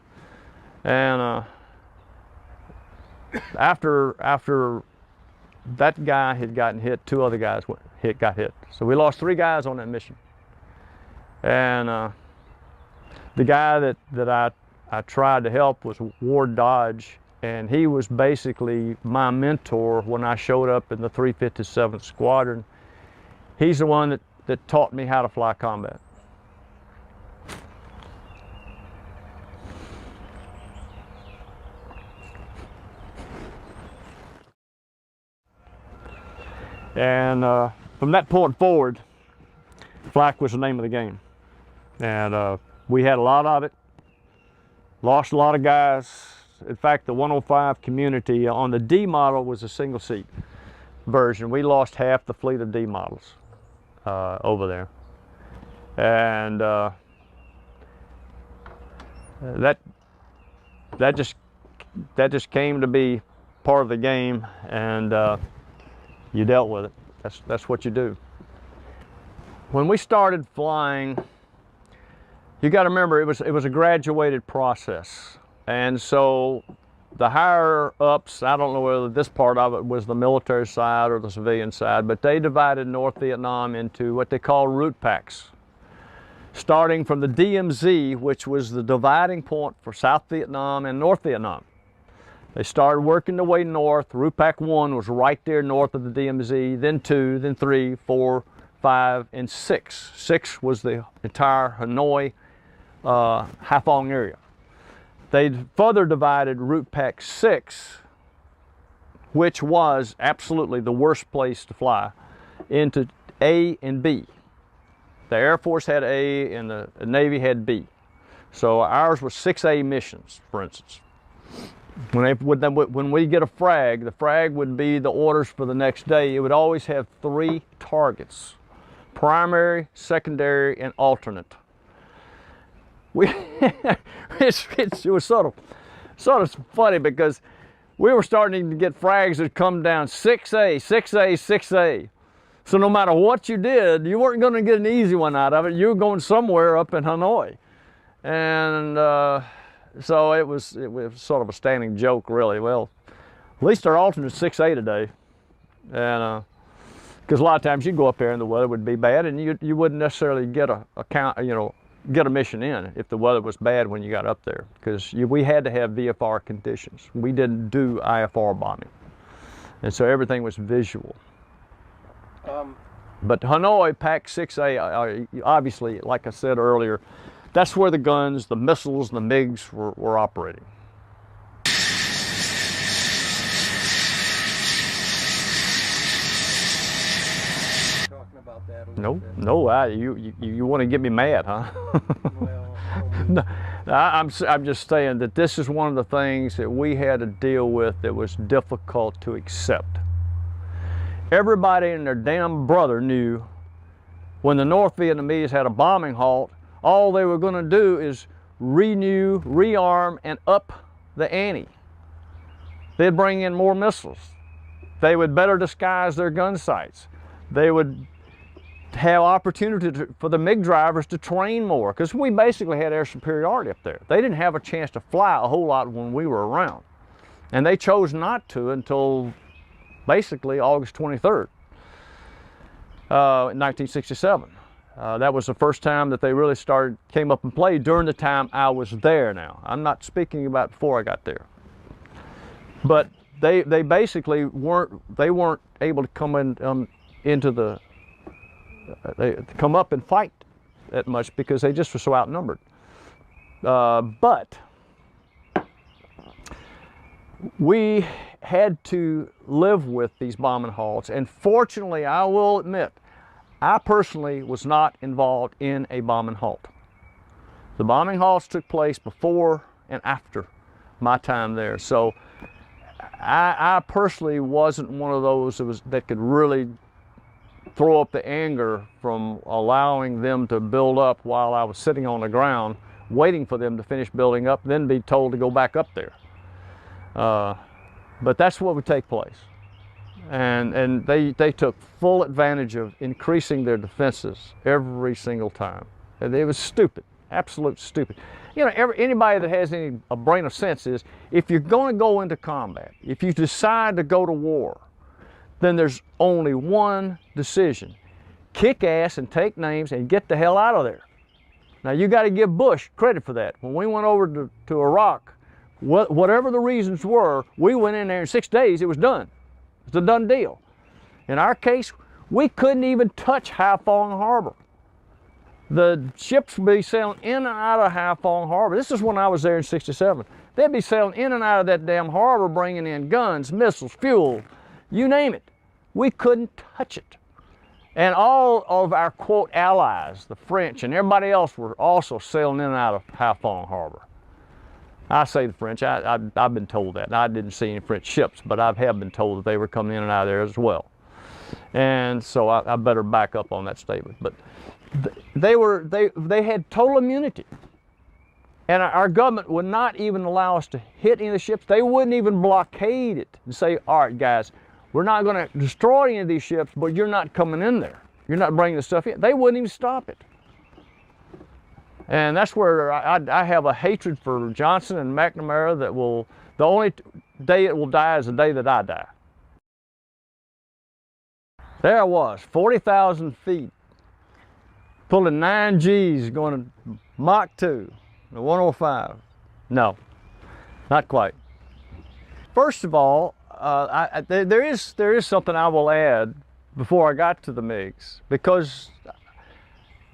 And after that guy had gotten hit, 2 other guys got hit. So we lost 3 guys on that mission. And the guy that I tried to help was Ward Dodge, and he was basically my mentor when I showed up in the 357th Squadron. He's the one that taught me how to fly combat. And from that point forward, flak was the name of the game. And we had a lot of it, lost a lot of guys. In fact, the 105 community on the D model was a single seat version. We lost half the fleet of D models over there. And that just came to be part of the game, and you dealt with it. That's what you do. When we started flying, you got to remember, it was a graduated process. And so the higher ups, I don't know whether this part of it was the military side or the civilian side, but they divided North Vietnam into what they call route packs. Starting from the DMZ, which was the dividing point for South Vietnam and North Vietnam. They started working their way north. Route Pack 1 was right there north of the DMZ, then 2, then 3, 4, 5, and 6. 6 was the entire Hanoi, Haiphong area. They further divided Route Pack 6, which was absolutely the worst place to fly, into A and B. The Air Force had A and the Navy had B. So ours was 6A missions, for instance. When we get a frag, the frag would be the orders for the next day. It would always have 3 targets: primary, secondary, and alternate. It was sort of funny, because we were starting to get frags that come down 6A, 6A, 6A. So no matter what you did, you weren't going to get an easy one out of it. You were going somewhere up in Hanoi. And so it was sort of a standing joke, really. Well, at least our alternate's 6A today. And because a lot of times you go up there and the weather would be bad, and you wouldn't necessarily get get a mission in if the weather was bad when you got up there, because we had to have VFR conditions. We didn't do IFR bombing. And so everything was visual. But Hanoi, Pack 6A, obviously, like I said earlier, that's where the guns, the missiles, and the MiGs were operating. Talking about that a No, little bit. no, you want to get me mad, huh? Well, No, I'm just saying that this is one of the things that we had to deal with that was difficult to accept. Everybody and their damn brother knew when the North Vietnamese had a bombing halt, all they were going to do is renew, rearm, and up the ante. They'd bring in more missiles. They would better disguise their gun sights. They would have opportunity for the MiG drivers to train more, because we basically had air superiority up there. They didn't have a chance to fly a whole lot when we were around. And they chose not to until basically August 23rd, 1967. That was the first time that they really came up and played during the time I was there now. I'm not speaking about before I got there. But they basically weren't able to come in come up and fight that much because they just were so outnumbered. But we had to live with these bombing halts, and fortunately, I will admit, I personally was not involved in a bombing halt. The bombing halts took place before and after my time there, so I personally wasn't one of those that could really throw up the anger from allowing them to build up while I was sitting on the ground waiting for them to finish building up, then be told to go back up there. But that's what would take place. And they took full advantage of increasing their defenses every single time. And it was stupid, absolute stupid. You know, anybody that has a brain of sense is, if you're going to go into combat, if you decide to go to war, then there's only one decision: kick ass and take names and get the hell out of there. Now, you got to give Bush credit for that. When we went over to Iraq, whatever the reasons were, we went in there in 6 days, it was done. It's a done deal. In our case, we couldn't even touch Haiphong Harbor. The ships would be sailing in and out of Haiphong Harbor. This is when I was there in '67. They'd be sailing in and out of that damn harbor, bringing in guns, missiles, fuel, you name it. We couldn't touch it. And all of our, quote, allies, the French and everybody else, were also sailing in and out of Haiphong Harbor. I say the French, I've been told that. I didn't see any French ships, but I have been told that they were coming in and out of there as well. And so I better back up on that statement. But they had total immunity. And our government would not even allow us to hit any of the ships. They wouldn't even blockade it and say, all right, guys, we're not going to destroy any of these ships, but you're not coming in there. You're not bringing the stuff in. They wouldn't even stop it. And that's where I have a hatred for Johnson and McNamara that will, the only day it will die is the day that I die. There I was, 40,000 feet, pulling 9 Gs, going to Mach 2, the 105. No, not quite. First of all, there is something I will add before I got to the MiGs, because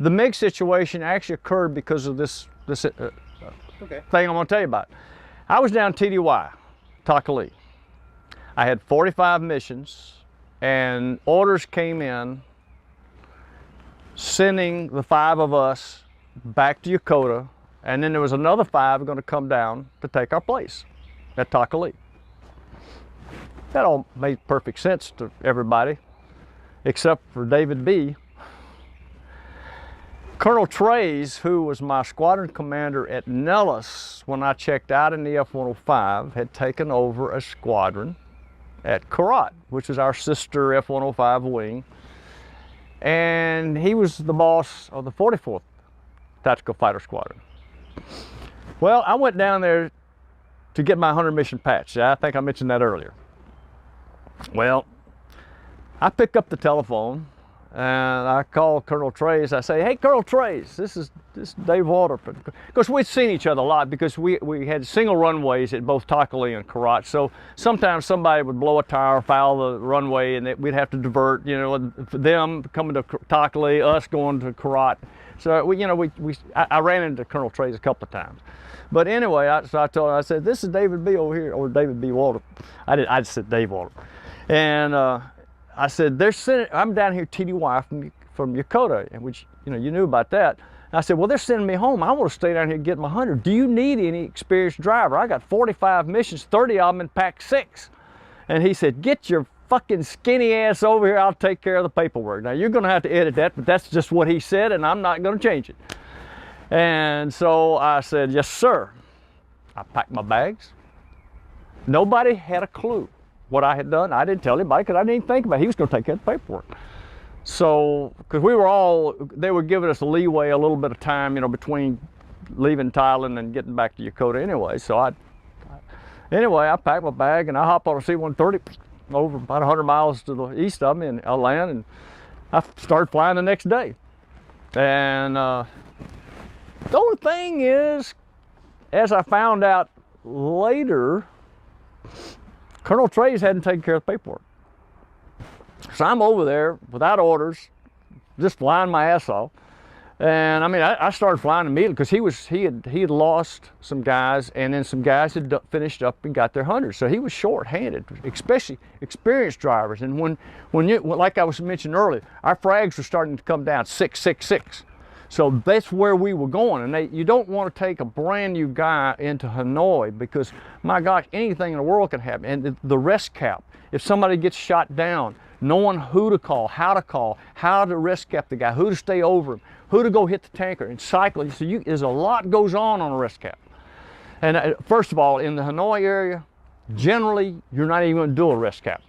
the MiG situation actually occurred because of this thing I'm going to tell you about. I was down TDY, Takhli. I had 45 missions, and orders came in sending the 5 of us back to Yokota, and then there was another 5 going to come down to take our place at Takhli. That all made perfect sense to everybody, except for David B. Colonel Trays, who was my squadron commander at Nellis when I checked out in the F-105, had taken over a squadron at Korat, which is our sister F-105 wing. And he was the boss of the 44th Tactical Fighter Squadron. Well, I went down there to get my 100 mission patch. I think I mentioned that earlier. Well, I pick up the telephone and I call Colonel Trays. I say, hey, Colonel Trays, this is Dave Waldrop. Of course, we'd seen each other a lot because we had single runways at both Takhli and Korat. So sometimes somebody would blow a tire, foul the runway, and we'd have to divert, you know, them coming to Takhli, us going to Korat. So I ran into Colonel Trays a couple of times. But anyway, so I told him, I said, this is David B over here, or David B. Waldrop. I just said Dave Waldrop. And I said, I'm down here TDY from Yokota, which, you knew about that. And I said, well, they're sending me home. I want to stay down here and get my 100. Do you need any experienced driver? I got 45 missions, 30 of them in Pack 6. And he said, get your fucking skinny ass over here. I'll take care of the paperwork. Now, you're going to have to edit that, but that's just what he said, and I'm not going to change it. And so I said, yes, sir. I packed my bags. Nobody had a clue what I had done. I didn't tell anybody because I didn't even think about it. He was going to take care of the paperwork. So, because they were giving us a leeway, a little bit of time, you know, between leaving Thailand and getting back to Yokota anyway. So anyway, I packed my bag and I hopped on a C-130 over about 100 miles to the east of me, and I land, and I started flying the next day. And the only thing is, as I found out later, Colonel Trays hadn't taken care of the paperwork. So I'm over there without orders, just flying my ass off. And I mean, I started flying immediately because he had lost some guys, and then some guys had finished up and got their hunters. So he was short-handed, especially experienced drivers. And when you, like I was mentioning earlier, our frags were starting to come down 666. So that's where we were going. And you don't want to take a brand new guy into Hanoi because, my gosh, anything in the world can happen. And the rest cap, if somebody gets shot down, knowing who to call, how to rest cap the guy, who to stay over him, who to go hit the tanker, and cycling. So there's a lot goes on a rest cap. And first of all, in the Hanoi area, generally, you're not even going to do a rest cap.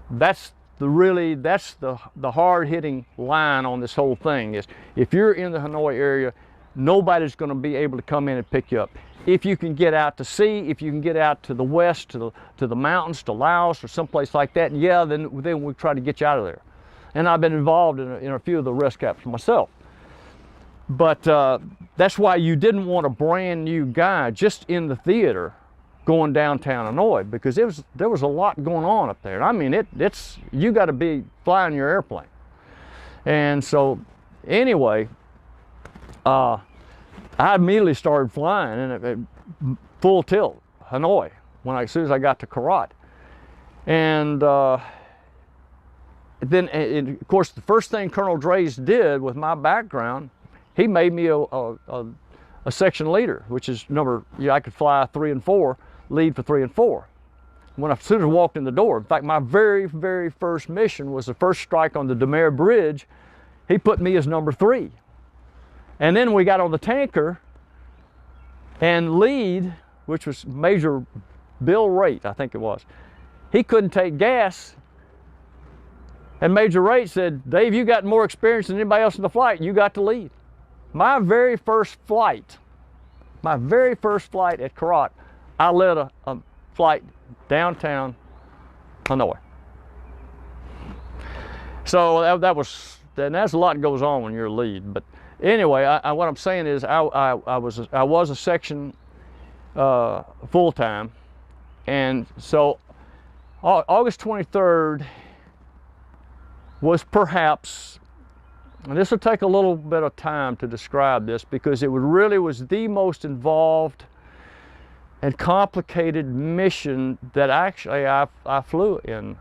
That's the hard-hitting line on this whole thing is, if you're in the Hanoi area, nobody's going to be able to come in and pick you up. If you can get out to sea, if you can get out to the west, to the mountains, to Laos or someplace like that, yeah, then we try to get you out of there. And I've been involved in a few of the rest caps myself. But that's why you didn't want a brand new guy just in the theater going downtown Hanoi, because there was a lot going on up there. I mean, you got to be flying your airplane. And so anyway, I immediately started flying and full tilt Hanoi as soon as I got to Korat. And then, of course, the first thing Colonel Drays did with my background, he made me a section leader, which is I could fly 3 and 4, lead for 3 and 4. As soon as I walked in the door, in fact, my very, very first mission was the first strike on the Demer Bridge. He put me as number 3. And then we got on the tanker, and lead, which was Major Bill Rate, I think it was, he couldn't take gas. And Major Rate said, Dave, you got more experience than anybody else in the flight. You got to lead. My very first flight at Korat, I led a flight downtown Hanoi. So that's a lot goes on when you're a lead. But anyway, what I'm saying is I was a section full-time. And so August 23rd was perhaps, and this will take a little bit of time to describe this because it really was the most involved and complicated mission that actually I flew in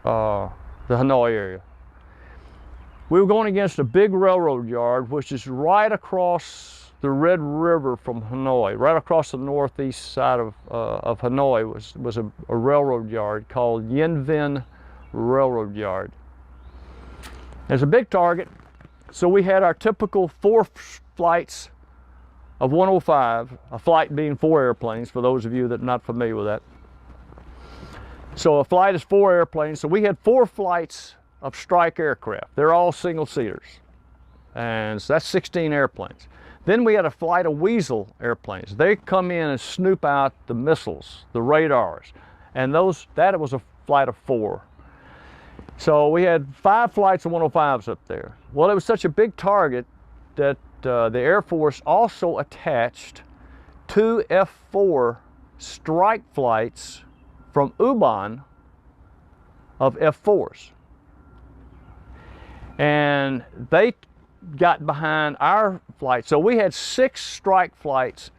the Hanoi area. We were going against a big railroad yard, which is right across the Red River from Hanoi, right across the northeast side of Hanoi was a railroad yard called Yen Vinh Railroad Yard. There's a big target, so we had our typical 4 flights of 105, a flight being 4 airplanes, for those of you that are not familiar with that. So a flight is 4 airplanes, so we had 4 flights of strike aircraft. They're all single-seaters, and so that's 16 airplanes. Then we had a flight of Weasel airplanes. They come in and snoop out the missiles, the radars, and that was a flight of 4. So we had 5 flights of 105s up there. Well, it was such a big target that the Air Force also attached 2 F-4 strike flights from Ubon of F-4s. And they got behind our flight. So we had 6 strike flights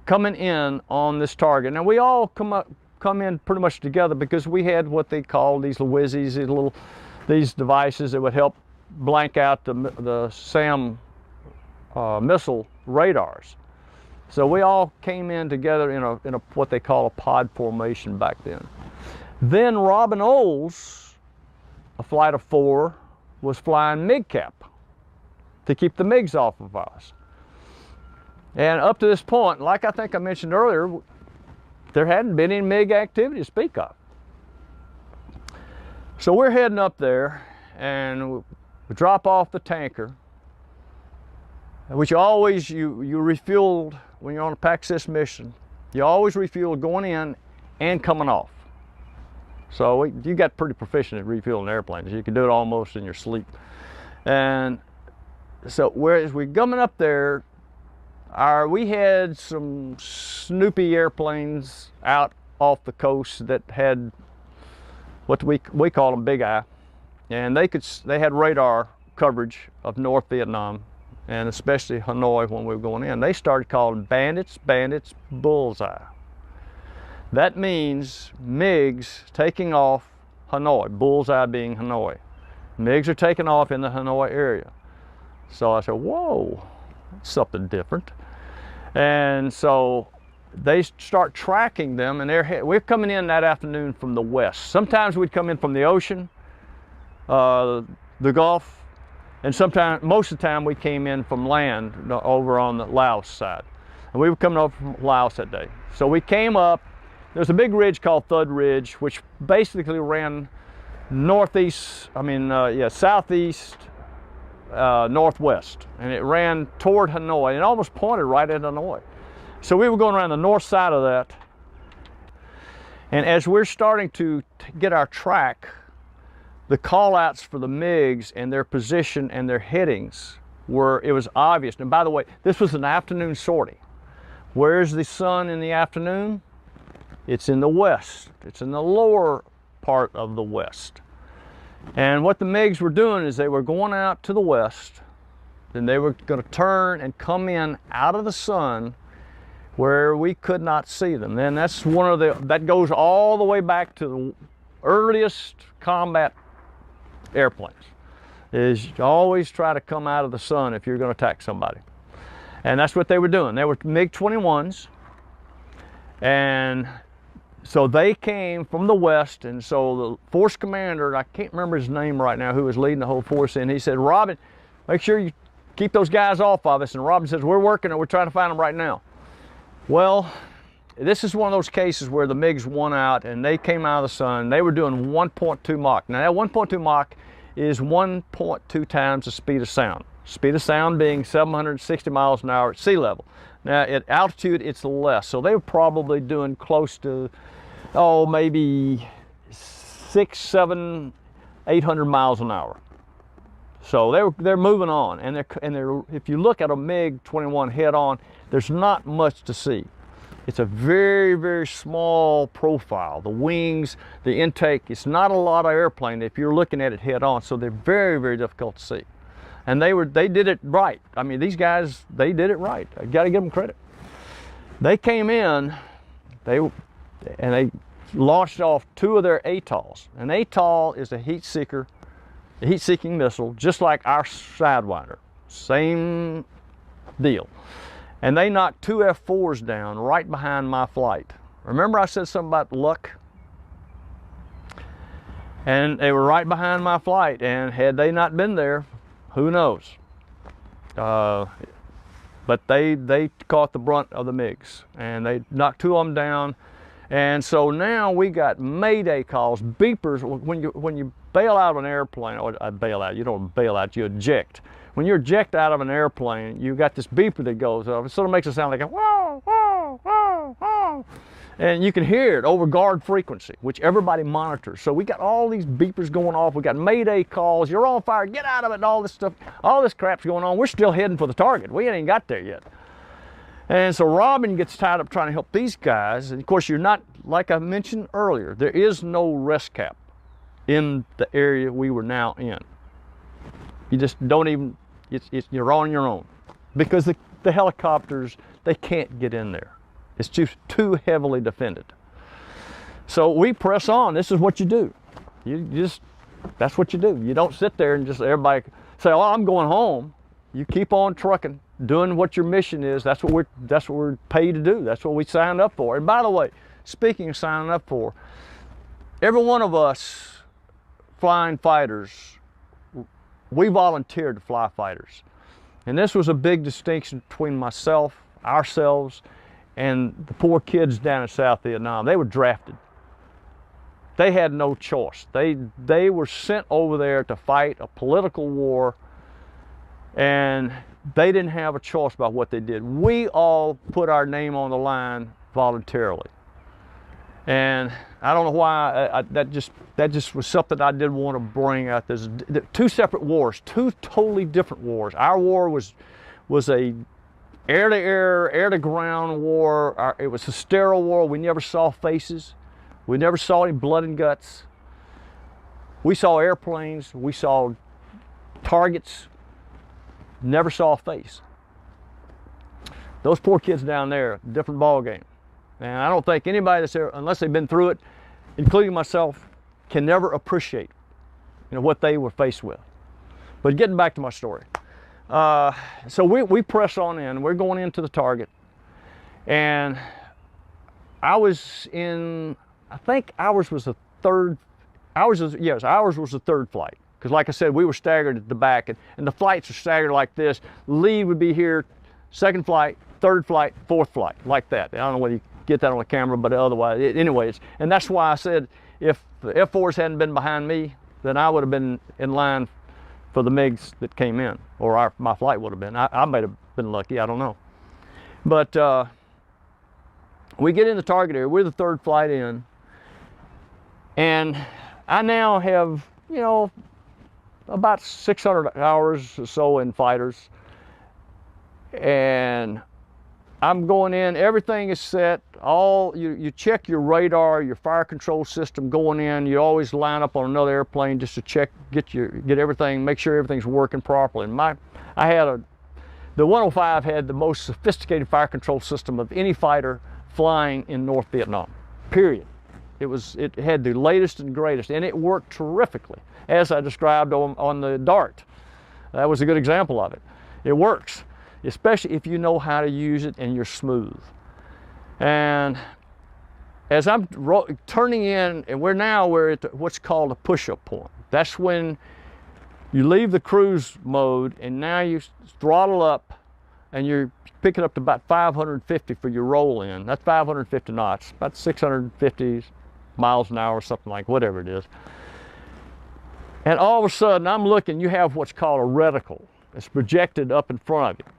coming in on this target. Now we all come in pretty much together because we had what they call these WIZZs, these devices that would help blank out the SAM missile radars. So we all came in together in a what they call a pod formation back then. Then Robin Olds, a flight of 4, was flying MiG cap to keep the MiGs off of us. And up to this point, like I think I mentioned earlier, there hadn't been any MiG activity to speak of. So we're heading up there, and we drop off the tanker, which you refueled when you're on a PAC-SIS mission. You always refuel going in and coming off. So you got pretty proficient at refueling airplanes. You can do it almost in your sleep. And so whereas we're coming up there, we had some Snoopy airplanes out off the coast that had what we call them Big Eye, and they had radar coverage of North Vietnam, and especially Hanoi when we were going in. They started calling bandits, bandits, bullseye. That means MiGs taking off Hanoi, bullseye being Hanoi. MiGs are taking off in the Hanoi area. So I said, whoa, something different. And so they start tracking them, and we're coming in that afternoon from the west. Sometimes we'd come in from the ocean, the Gulf, and most of the time we came in from land over on the Laos side. And we were coming over from Laos that day. So we came up, there's a big ridge called Thud Ridge, which basically ran southeast, northwest, and it ran toward Hanoi, and it almost pointed right at Hanoi. So we were going around the north side of that, and as we're starting to get our track, the call-outs for the MiGs and their position and their headings it was obvious. And by the way, this was an afternoon sortie. Where's the sun in the afternoon? It's in the west. It's in the lower part of the west. And what the MiGs were doing is they were going out to the west, then they were going to turn and come in out of the sun where we could not see them. Then that's that goes all the way back to the earliest combat airplanes, is you always try to come out of the sun if you're going to attack somebody. And that's what they were doing. They were MiG-21s, and so they came from the west, and so the force commander, I can't remember his name right now, who was leading the whole force in, he said, Robin, make sure you keep those guys off of us. And Robin says, we're working and we're trying to find them right now. Well, this is one of those cases where the MiGs won out and they came out of the sun. They were doing 1.2 Mach. Now that 1.2 Mach is 1.2 times the speed of sound. Speed of sound being 760 miles an hour at sea level. Now at altitude it's less, so they were probably doing close to, maybe 600, 700, 800 miles an hour. So they're moving on, and if you look at a MiG-21 head on, there's not much to see. It's a very, very small profile. The wings, the intake, it's not a lot of airplane if you're looking at it head on, so they're very, very difficult to see. And they did it right. I mean, these guys, they did it right. I gotta give them credit. They came in, they launched off 2 of their ATOLs. An ATOL is a heat-seeking missile, just like our Sidewinder. Same deal. And they knocked 2 F-4s down right behind my flight. Remember I said something about luck? And they were right behind my flight, and had they not been there, who knows? But they caught the brunt of the MiGs, and they knocked 2 of them down. And so now we got mayday calls, beepers. When you bail out of an airplane, or bail out, you don't bail out, you eject. When you eject out of an airplane, you got this beeper that goes off. It sort of makes it sound like a whoa, whoa, whoa, whoa. And you can hear it over guard frequency, which everybody monitors. So we got all these beepers going off. We got mayday calls, you're on fire, get out of it, and all this stuff. All this crap's going on. We're still heading for the target. We ain't got there yet. And so Robin gets tied up trying to help these guys. And of course, you're not, like I mentioned earlier, there is no rest cap in the area we were now in. You just don't even, you're on your own. Because the helicopters, they can't get in there. It's just too heavily defended. So we press on. This is what you do. That's what you do. You don't sit there and just everybody say, oh, I'm going home. You keep on trucking, doing what your mission is. That's what we're paid to do. That's what we signed up for. And by the way, speaking of signing up for, every one of us flying fighters, we volunteered to fly fighters. And this was a big distinction between myself, ourselves, and the poor kids down in South Vietnam. They were drafted. They had no choice. They were sent over there to fight a political war, and they didn't have a choice about what they did. We all put our name on the line voluntarily. And I don't know why, that just was something I did want to bring out. There's two separate wars, two totally different wars. Our war was a air-to-air, air-to-ground war. It was a sterile war. We never saw faces. We never saw any blood and guts. We saw airplanes. We saw targets. Never saw a face. Those poor kids down there, different ball game. And I don't think anybody that's there, unless they've been through it, including myself, can never appreciate, what they were faced with. But getting back to my story. So we press on in. We're going into the target. And I think ours was the third flight. Because like I said, we were staggered at the back, and the flights are staggered like this. Lead would be here, second flight, third flight, fourth flight, like that. I don't know whether you get that on the camera, but otherwise, anyways. And that's why I said, if the F-4s hadn't been behind me, then I would have been in line for the MiGs that came in, or my flight would have been. I might have been lucky, I don't know. But we get in the target area, we're the third flight in, and I now have, about 600 hours or so in fighters, and I'm going in, everything is set, you check your radar, your fire control system going in, you always line up on another airplane just to check, get everything, make sure everything's working properly. And the 105 had the most sophisticated fire control system of any fighter flying in North Vietnam, period. It had the latest and greatest, and it worked terrifically, as I described on the Dart. That was a good example of it. It works, especially if you know how to use it and you're smooth. And as I'm turning in, and we're at what's called a push-up point. That's when you leave the cruise mode, and now you throttle up, and you're picking up to about 550 for your roll in. That's 550 knots, about 650 miles an hour, something like, whatever it is. And all of a sudden, I'm looking, you have what's called a reticle. It's projected up in front of you.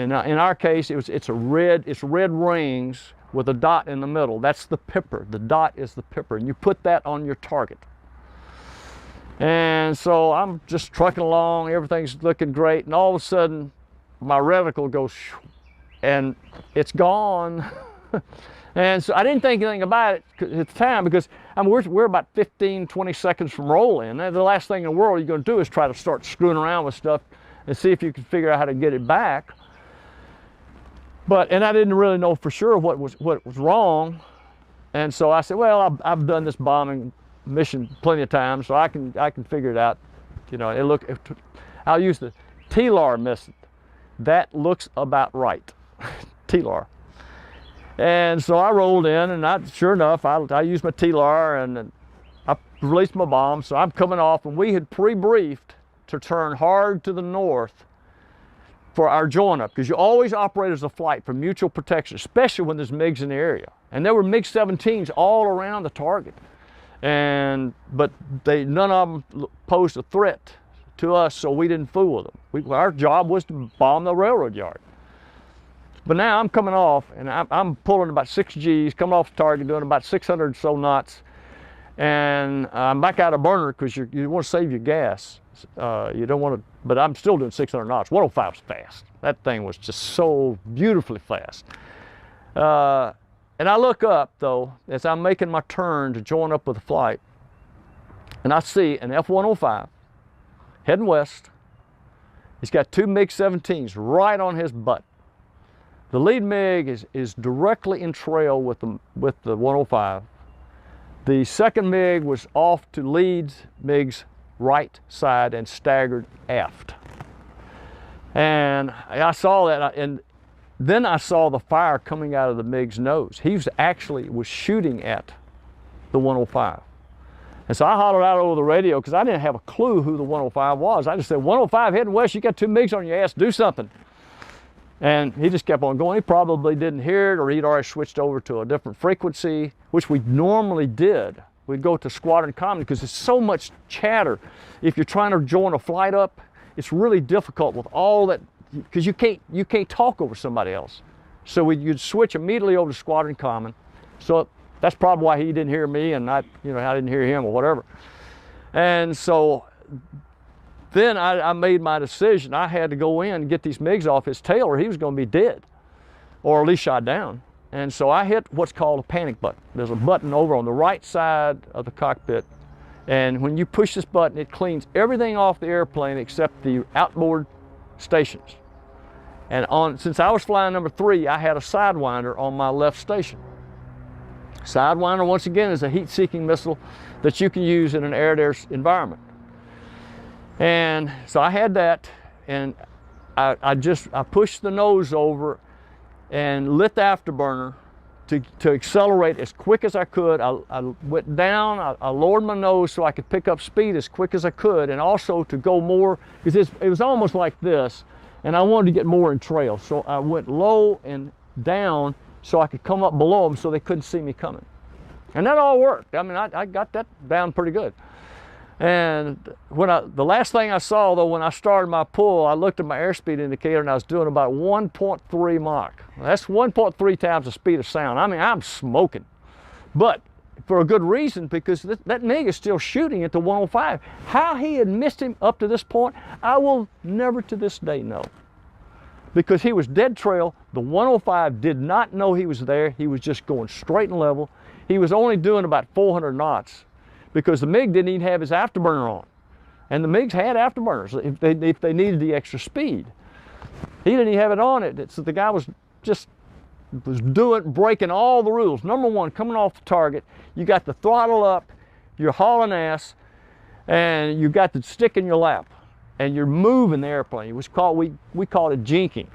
And in our case, it's red rings with a dot in the middle. That's the pipper. The dot is the pipper, and you put that on your target. And so I'm just trucking along, everything's looking great, and all of a sudden, my reticle goes, and it's gone. And so I didn't think anything about it at the time, because we're about 15, 20 seconds from rolling. And the last thing in the world you're going to do is try to start screwing around with stuff and see if you can figure out how to get it back. And I didn't really know for sure what was wrong. And so I said, well, I've done this bombing mission plenty of times, so I can figure it out. I'll use the TLAR method. That looks about right. TLAR. And so I rolled in, and sure enough, I used my TLAR, and I released my bomb. So I'm coming off, and we had pre-briefed to turn hard to the north for our join up, because you always operate as a flight for mutual protection, especially when there's MiGs in the area. And there were MiG-17s all around the target, but none of them posed a threat to us, so we didn't fool with them. Our job was to bomb the railroad yard. But now I'm coming off, and I'm pulling about 6 Gs, coming off the target, doing about 600 or so knots, and I'm back out of burner because you want to save your gas. You don't want to, but I'm still doing 600 knots. 105's fast. That thing was just so beautifully fast. And I look up, though, as I'm making my turn to join up with the flight, and I see an F-105 heading west. He's got 2 MiG-17s right on his butt. The lead MiG is directly in trail with the 105. The second MiG was off to lead MiG's right side and staggered aft. And I saw that, and then I saw the fire coming out of the MiG's nose. He was shooting at the 105. And so I hollered out over the radio because I didn't have a clue who the 105 was. I just said, 105 heading west, you got 2 MiGs on your ass, do something. And he just kept on going. He probably didn't hear it, or he'd already switched over to a different frequency, which we normally did. We'd go to squadron common because there's so much chatter. If you're trying to join a flight up, it's really difficult with all that, because you can't talk over somebody else. So you'd switch immediately over to squadron common. So that's probably why he didn't hear me and I didn't hear him or whatever. And so then I made my decision. I had to go in and get these MiGs off his tail or he was going to be dead, or at least shot down. And so I hit what's called a panic button. There's a button over on the right side of the cockpit. And when you push this button, it cleans everything off the airplane except the outboard stations. And since I was flying number 3, I had a Sidewinder on my left station. Sidewinder, once again, is a heat-seeking missile that you can use in an air-to-air environment. And so I had that, and I pushed the nose over and lit the afterburner to accelerate as quick as I could. I went down, I lowered my nose so I could pick up speed as quick as I could, and also to go more, because it was almost like this, and I wanted to get more in trail. So I went low and down so I could come up below them so they couldn't see me coming. And that all worked. I mean, I got that down pretty good. And the last thing I saw, though, when I started my pull, I looked at my airspeed indicator and I was doing about 1.3 Mach. That's 1.3 times the speed of sound. I mean, I'm smoking. But for a good reason, because that MiG is still shooting at the 105. How he had missed him up to this point, I will never to this day know. Because he was dead trail. The 105 did not know he was there. He was just going straight and level. He was only doing about 400 knots. Because the MiG didn't even have his afterburner on. And the MiGs had afterburners if they needed the extra speed. He didn't even have it on it. So the guy was breaking all the rules. Number one, coming off the target, you got the throttle up, you're hauling ass, and you got the stick in your lap, and you're moving the airplane. It was called, we call it jinking.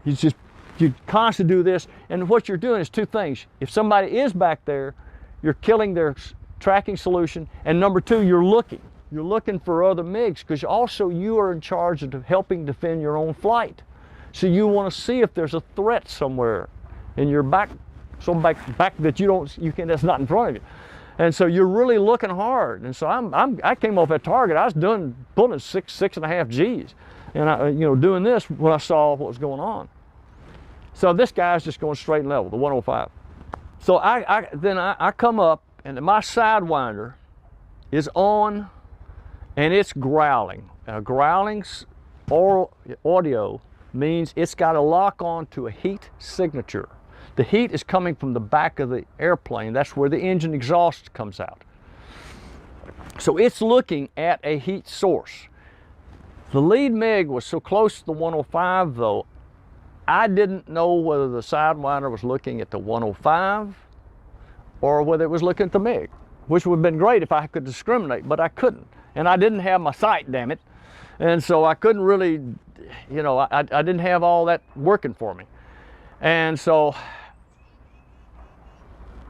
You constantly do this, and what you're doing is 2 things. If somebody is back there, you're killing their tracking solution, and number 2, you're looking for other MiGs, because also you are in charge of helping defend your own flight. So you want to see if there's a threat somewhere in your back, some back that that's not in front of you. And so you're really looking hard. And so I came off that target. I was pulling 6.5 Gs, and doing this when I saw what was going on. So this guy's just going straight and level, the 105. So I come up, and my Sidewinder is on, and it's growling. Now, growling's audio means it's got to lock on to a heat signature. The heat is coming from the back of the airplane. That's where the engine exhaust comes out. So it's looking at a heat source. The lead MiG was so close to the 105, though, I didn't know whether the Sidewinder was looking at the 105 or whether it was looking at the MiG, which would have been great if I could discriminate, but I couldn't. And I didn't have my sight, damn it. And so I couldn't really, I didn't have all that working for me. And so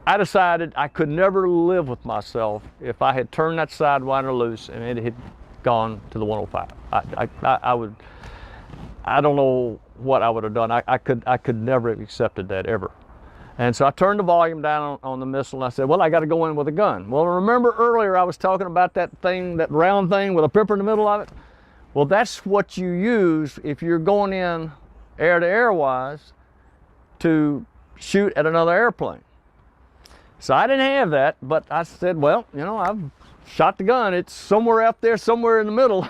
I decided I could never live with myself if I had turned that Sidewinder loose and it had gone to the 105. I don't know what I would have done. I could never have accepted that ever. And so I turned the volume down on the missile, and I said, well, I got to go in with a gun. Well, remember earlier I was talking about that thing, that round thing with a pipper in the middle of it? Well, that's what you use if you're going in air-to-air wise to shoot at another airplane. So I didn't have that, but I said, well, I've shot the gun. It's somewhere out there, somewhere in the middle.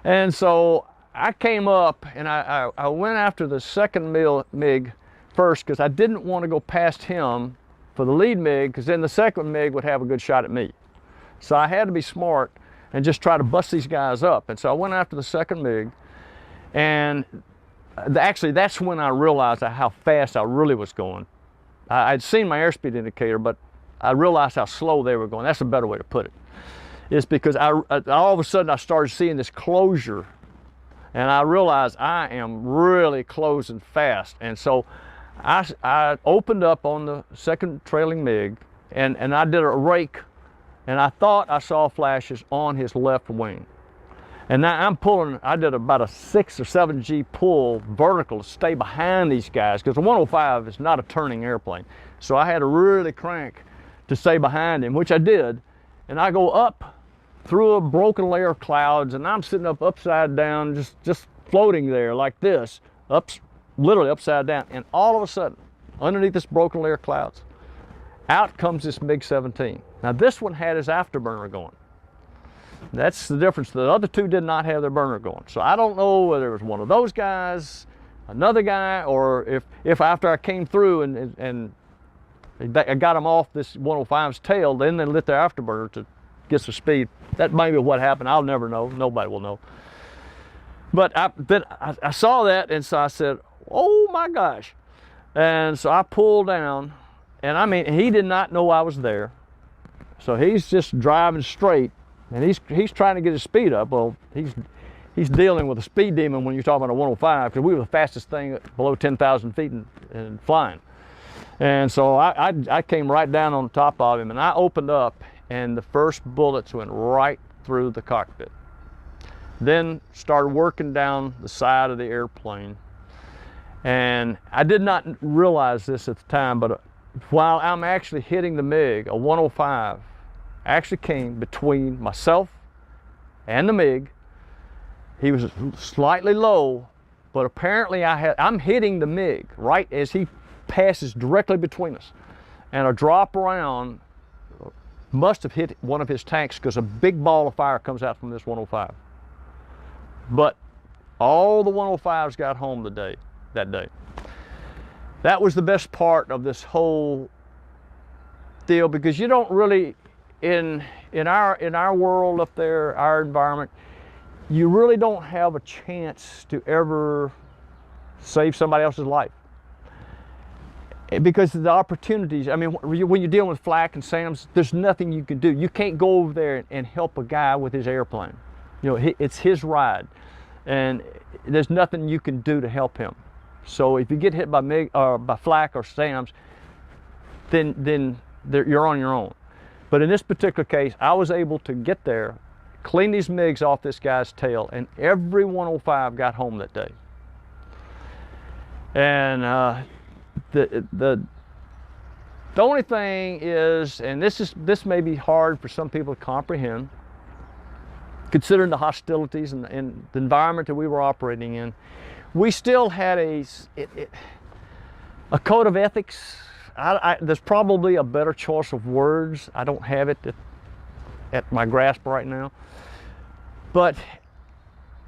And so I came up, and I went after the second MiG first, because I didn't want to go past him for the lead MiG, because then the second MiG would have a good shot at me. So I had to be smart and just try to bust these guys up. And so I went after the second MiG, and actually that's when I realized how fast I really was going. I'd seen my airspeed indicator, but I realized how slow they were going. That's a better way to put it. It's because all of a sudden I started seeing this closure, and I realized I am really closing fast. And so I opened up on the second trailing MiG, and I did a rake, and I thought I saw flashes on his left wing. And now I'm pulling, I did about a 6 or 7 G pull vertical to stay behind these guys, because the 105 is not a turning airplane. So I had to really crank to stay behind him, which I did. And I go up through a broken layer of clouds, and I'm sitting up upside down, just floating there like this, literally upside down. And all of a sudden, underneath this broken layer of clouds, out comes this MiG-17. Now this one had his afterburner going. That's the difference. The other two did not have their burner going. So I don't know whether it was one of those guys, another guy, or if after I came through and I got them off this 105's tail, then they lit their afterburner to get some speed. That may be what happened. I'll never know. Nobody will know. But I saw that, and so I said, oh my gosh. And so I pulled down, and I mean, he did not know I was there. So he's just driving straight. And he's trying to get his speed up. Well, he's dealing with a speed demon when you're talking about a 105, because we were the fastest thing below 10,000 feet and flying. And so I came right down on top of him, and I opened up, and the first bullets went right through the cockpit. Then started working down the side of the airplane. And I did not realize this at the time, but while I'm actually hitting the MiG, a 105 actually came between myself and the MiG. He was slightly low, but apparently I'm hitting the MiG right as he passes directly between us. And a drop around must have hit one of his tanks, because a big ball of fire comes out from this 105. But all the 105s got home that day. That was the best part of this whole deal, because you don't really, in our world up there, our environment, you really don't have a chance to ever save somebody else's life, because the opportunities. I mean, when you're dealing with flak and SAMs, there's nothing you can do. You can't go over there and help a guy with his airplane. You know, it's his ride, and there's nothing you can do to help him. So if you get hit by MiG or by flak or SAMs, then you're on your own. But in this particular case, I was able to get there, clean these MiGs off this guy's tail, and every 105 got home that day. And the only thing is, and this may be hard for some people to comprehend, considering the hostilities and the environment that we were operating in, we still had a code of ethics. There's probably a better choice of words. I don't have it at my grasp right now. But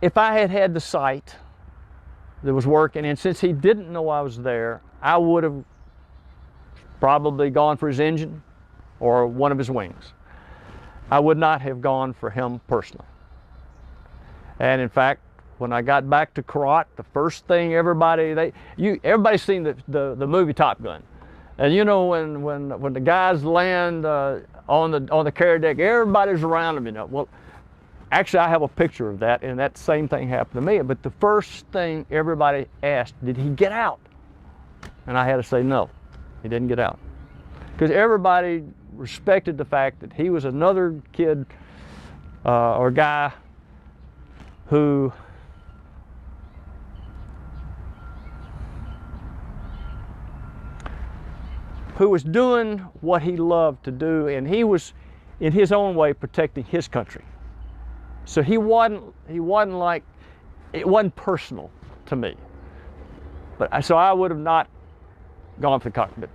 if I had had the sight that was working, and since he didn't know I was there, I would have probably gone for his engine or one of his wings. I would not have gone for him personally. And in fact, when I got back to Korat, the first thing everybody's seen the movie Top Gun. And you know, when the guys land on the carrier deck, everybody's around them, you know. Well, actually, I have a picture of that, and that same thing happened to me. But the first thing everybody asked, did he get out? And I had to say no, he didn't get out, because everybody respected the fact that he was another kid or guy who was doing what he loved to do, and he was, in his own way, protecting his country. So he wasn't like, it wasn't personal to me. But so I would have not gone for the cockpit.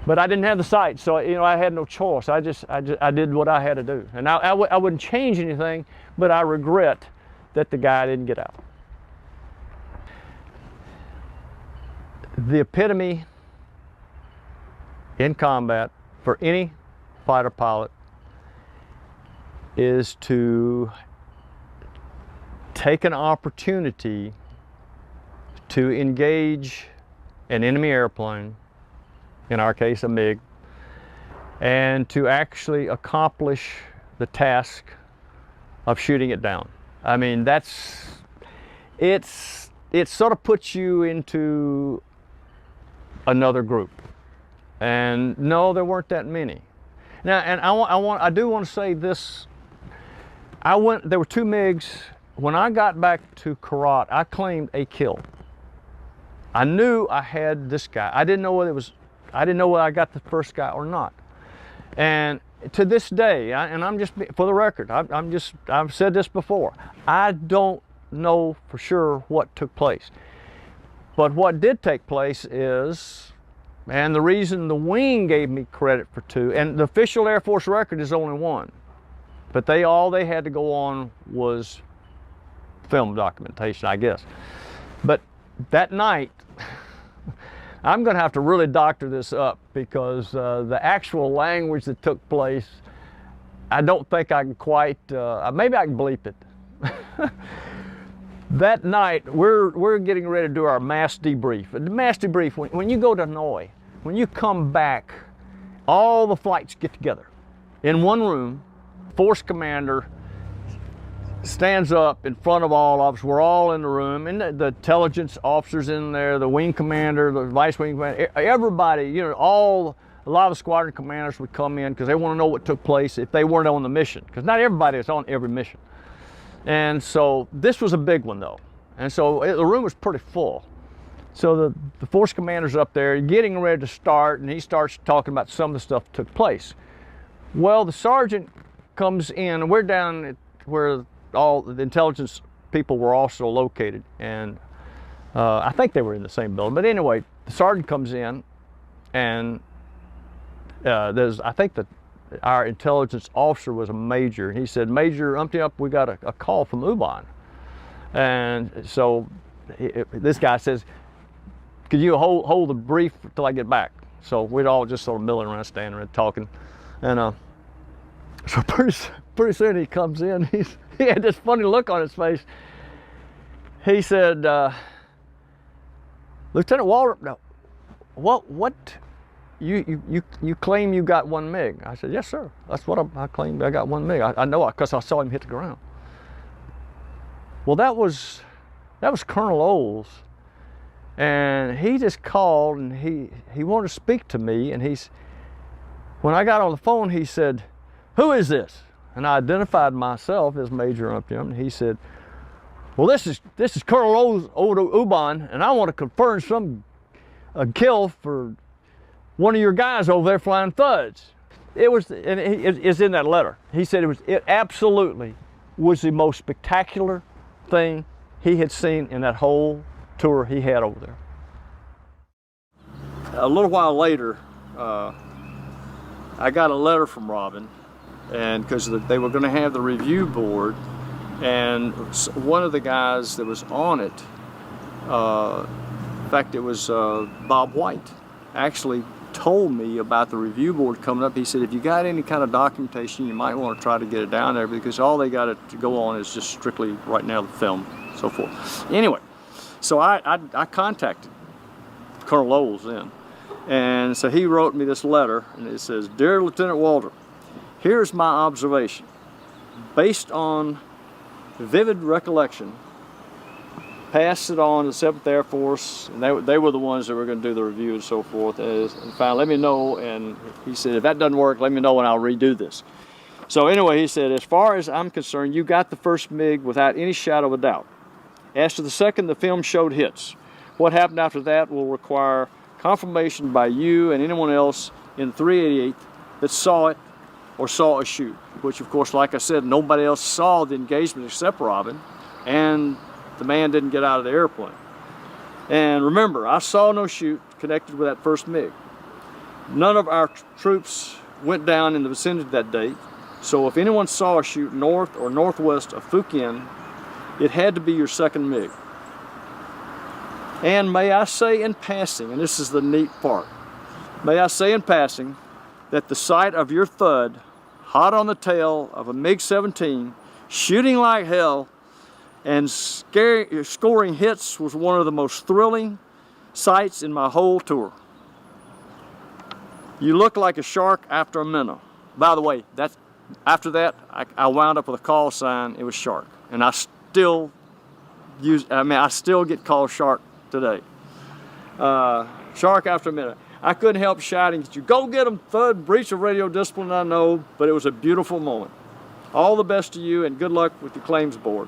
But I didn't have the sight, so you know, I had no choice. I did what I had to do, and I wouldn't change anything, but I regret that the guy didn't get out. The epitome in combat for any fighter pilot is to take an opportunity to engage an enemy airplane, in our case a MiG, and to actually accomplish the task of shooting it down. I mean, it sort of puts you into another group. And no, there weren't that many. Now, and I do want to say this. There were 2 MiGs. When I got back to Korat, I claimed a kill. I knew I had this guy. I didn't know whether I got the first guy or not. And to this day, and I'm just, for the record, I've said this before, I don't know for sure what took place. But what did take place is, and the reason the wing gave me credit for 2, and the official Air Force record is only 1, but all they had to go on was film documentation, I guess. But that night, I'm going to have to really doctor this up, because the actual language that took place, I don't think I can quite, maybe I can bleep it. That night, we're getting ready to do our mass debrief. The mass debrief, when you go to Hanoi, when you come back, all the flights get together in one room. Force commander stands up in front of all of us. We're all in the room, and the intelligence officers in there, the wing commander, the vice wing commander, everybody, you know, a lot of the squadron commanders would come in because they want to know what took place if they weren't on the mission, because not everybody is on every mission. And so this was a big one, though. And so the room was pretty full. So the force commander's up there getting ready to start, and he starts talking about some of the stuff that took place. Well, the sergeant comes in, and we're down at where all the intelligence people were also located, and I think they were in the same building. But anyway, the sergeant comes in, and I think that our intelligence officer was a major, and he said, "Major Umpty-Ump, we got a call from U-Bahn." And so this guy says, "Could you hold the brief till I get back?" So we'd all just sort of milling around, standing around, talking. And so pretty soon he comes in. He had this funny look on his face. He said, "Lieutenant Waldrop, no, what? You claim you got 1 MiG?" I said, "Yes, sir. That's what I claimed. I got 1 MiG. I know it because I saw him hit the ground." Well, that was Colonel Oles, and he just called, and he wanted to speak to me, and when I got on the phone, he said, "Who is this?" And I identified myself as Major Umpty-Ump, and he said, "Well, this is Colonel Oles over to U-Bahn, and I want to confirm a kill for one of your guys over there flying Thuds." It was, and it's in that letter. He said it absolutely was the most spectacular thing he had seen in that whole tour he had over there. A little while later, I got a letter from Robin, and because they were going to have the review board, and one of the guys that was on it, in fact, it was Bob White, actually told me about the review board coming up. He said, "If you got any kind of documentation, you might want to try to get it down there, because all they got it to go on is just strictly right now the film, so forth." Anyway, so I contacted Colonel Oles then, and so he wrote me this letter, and it says, "Dear Lieutenant Waldrop, here's my observation. Based on vivid recollection, passed it on to the 7th Air Force, and they were the ones that were going to do the review and so forth. And finally, let me know." And he said, "If that doesn't work, let me know and I'll redo this." So anyway, he said, "As far as I'm concerned, you got the first MiG without any shadow of a doubt. As to the second, the film showed hits. What happened after that will require confirmation by you and anyone else in the 388th that saw it or saw a shoot," which, of course, like I said, nobody else saw the engagement except Robin, and the man didn't get out of the airplane. And remember, I saw no shoot connected with that first MiG. None of our troops went down in the vicinity that date, so if anyone saw a shoot north or northwest of Phu Quyen, it had to be your second MiG. And may I say in passing, and this is the neat part, may I say in passing that the sight of your Thud hot on the tail of a MiG-17 shooting like hell and scoring hits was one of the most thrilling sights in my whole tour. You look like a shark after a minnow." By the way, after that, I wound up with a call sign. It was Shark, and I still get called Shark today. Shark after a minute. I couldn't help shouting at you, "Go get them, Thud, breach of radio discipline," I know, but it was a beautiful moment. All the best to you and good luck with the claims board.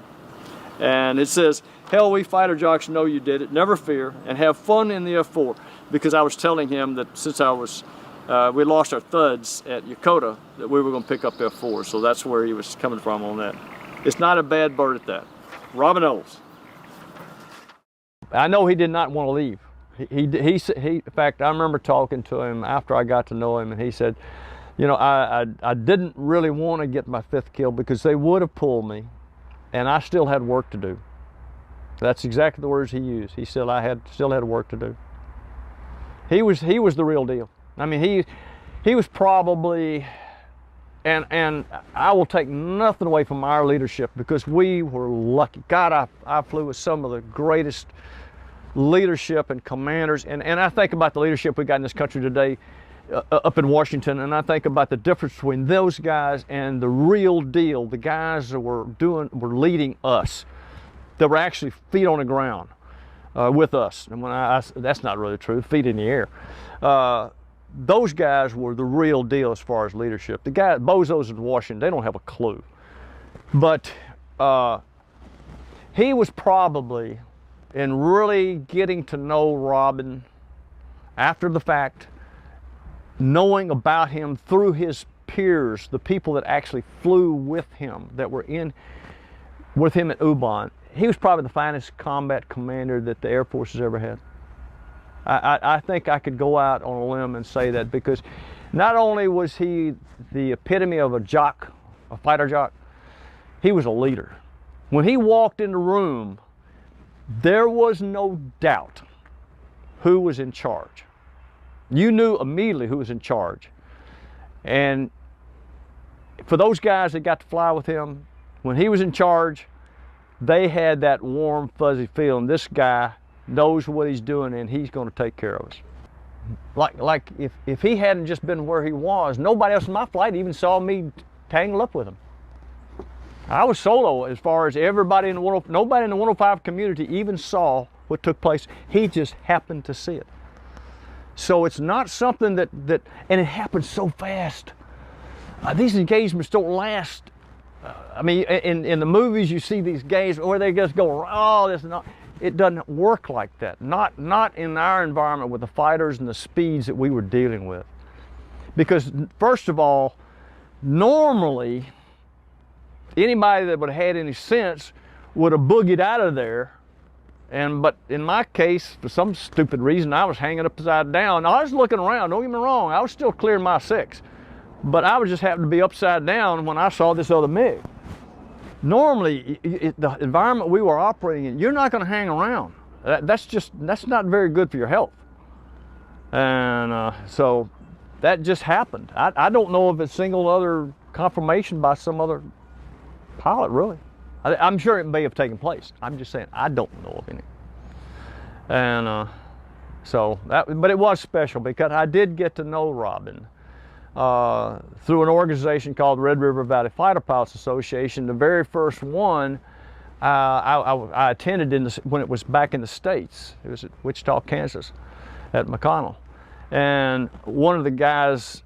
And it says, "Hell, we fighter jocks know you did it. Never fear and have fun in the F4." Because I was telling him that since we lost our Thuds at Yokota, that we were going to pick up F4. So that's where he was coming from on that. It's not a bad bird at that. Robin Ellis. I know he did not want to leave. In fact, I remember talking to him after I got to know him, and he said, "You know, I didn't really want to get my 5th kill because they would have pulled me, and I still had work to do." That's exactly the words he used. He said I still had work to do. He was the real deal. I mean, he was probably, and I will take nothing away from our leadership because we were lucky. God, I flew with some of the greatest leadership and commanders, and I think about the leadership we got in this country today up in Washington, and I think about the difference between those guys and the real deal, the guys that were leading us, that were actually feet on the ground with us. And when that's not really true, feet in the air. Those guys were the real deal as far as leadership. The guys, bozos in Washington, they don't have a clue. But he was probably, in really getting to know Robin after the fact, knowing about him through his peers, the people that actually flew with him, that were with him at Ubon, he was probably the finest combat commander that the Air Force has ever had. I think I could go out on a limb and say that, because not only was he the epitome of a jock, a fighter jock, he was a leader. When he walked in the room, there was no doubt who was in charge. You knew immediately who was in charge. And for those guys that got to fly with him, when he was in charge, they had that warm, fuzzy feeling. This guy knows what he's doing and he's going to take care of us. Like if he hadn't just been where he was, nobody else in my flight even saw me tangle up with him. I was solo as far as everybody in the nobody in the 105 community even saw what took place. He just happened to see it. So it's not something that and it happens so fast. These engagements don't last. I mean, in the movies you see these guys where they just go, "Oh, this is not." It doesn't work like that. Not in our environment with the fighters and the speeds that we were dealing with. Because first of all, normally anybody that would have had any sense would have boogied out of there. But in my case, for some stupid reason, I was hanging upside down. I was looking around, don't get me wrong, I was still clearing my 6. But I was just happened to be upside down when I saw this other MiG. Normally, the environment we were operating in, you're not going to hang around. That's not very good for your health. And so that just happened. I don't know if it's single other confirmation by some other pilot, really. I'm sure it may have taken place. I'm just saying, I don't know of any. And but it was special because I did get to know Robin through an organization called Red River Valley Fighter Pilots Association. The very first one I attended when it was back in the States. It was at Wichita, Kansas, at McConnell. And one of the guys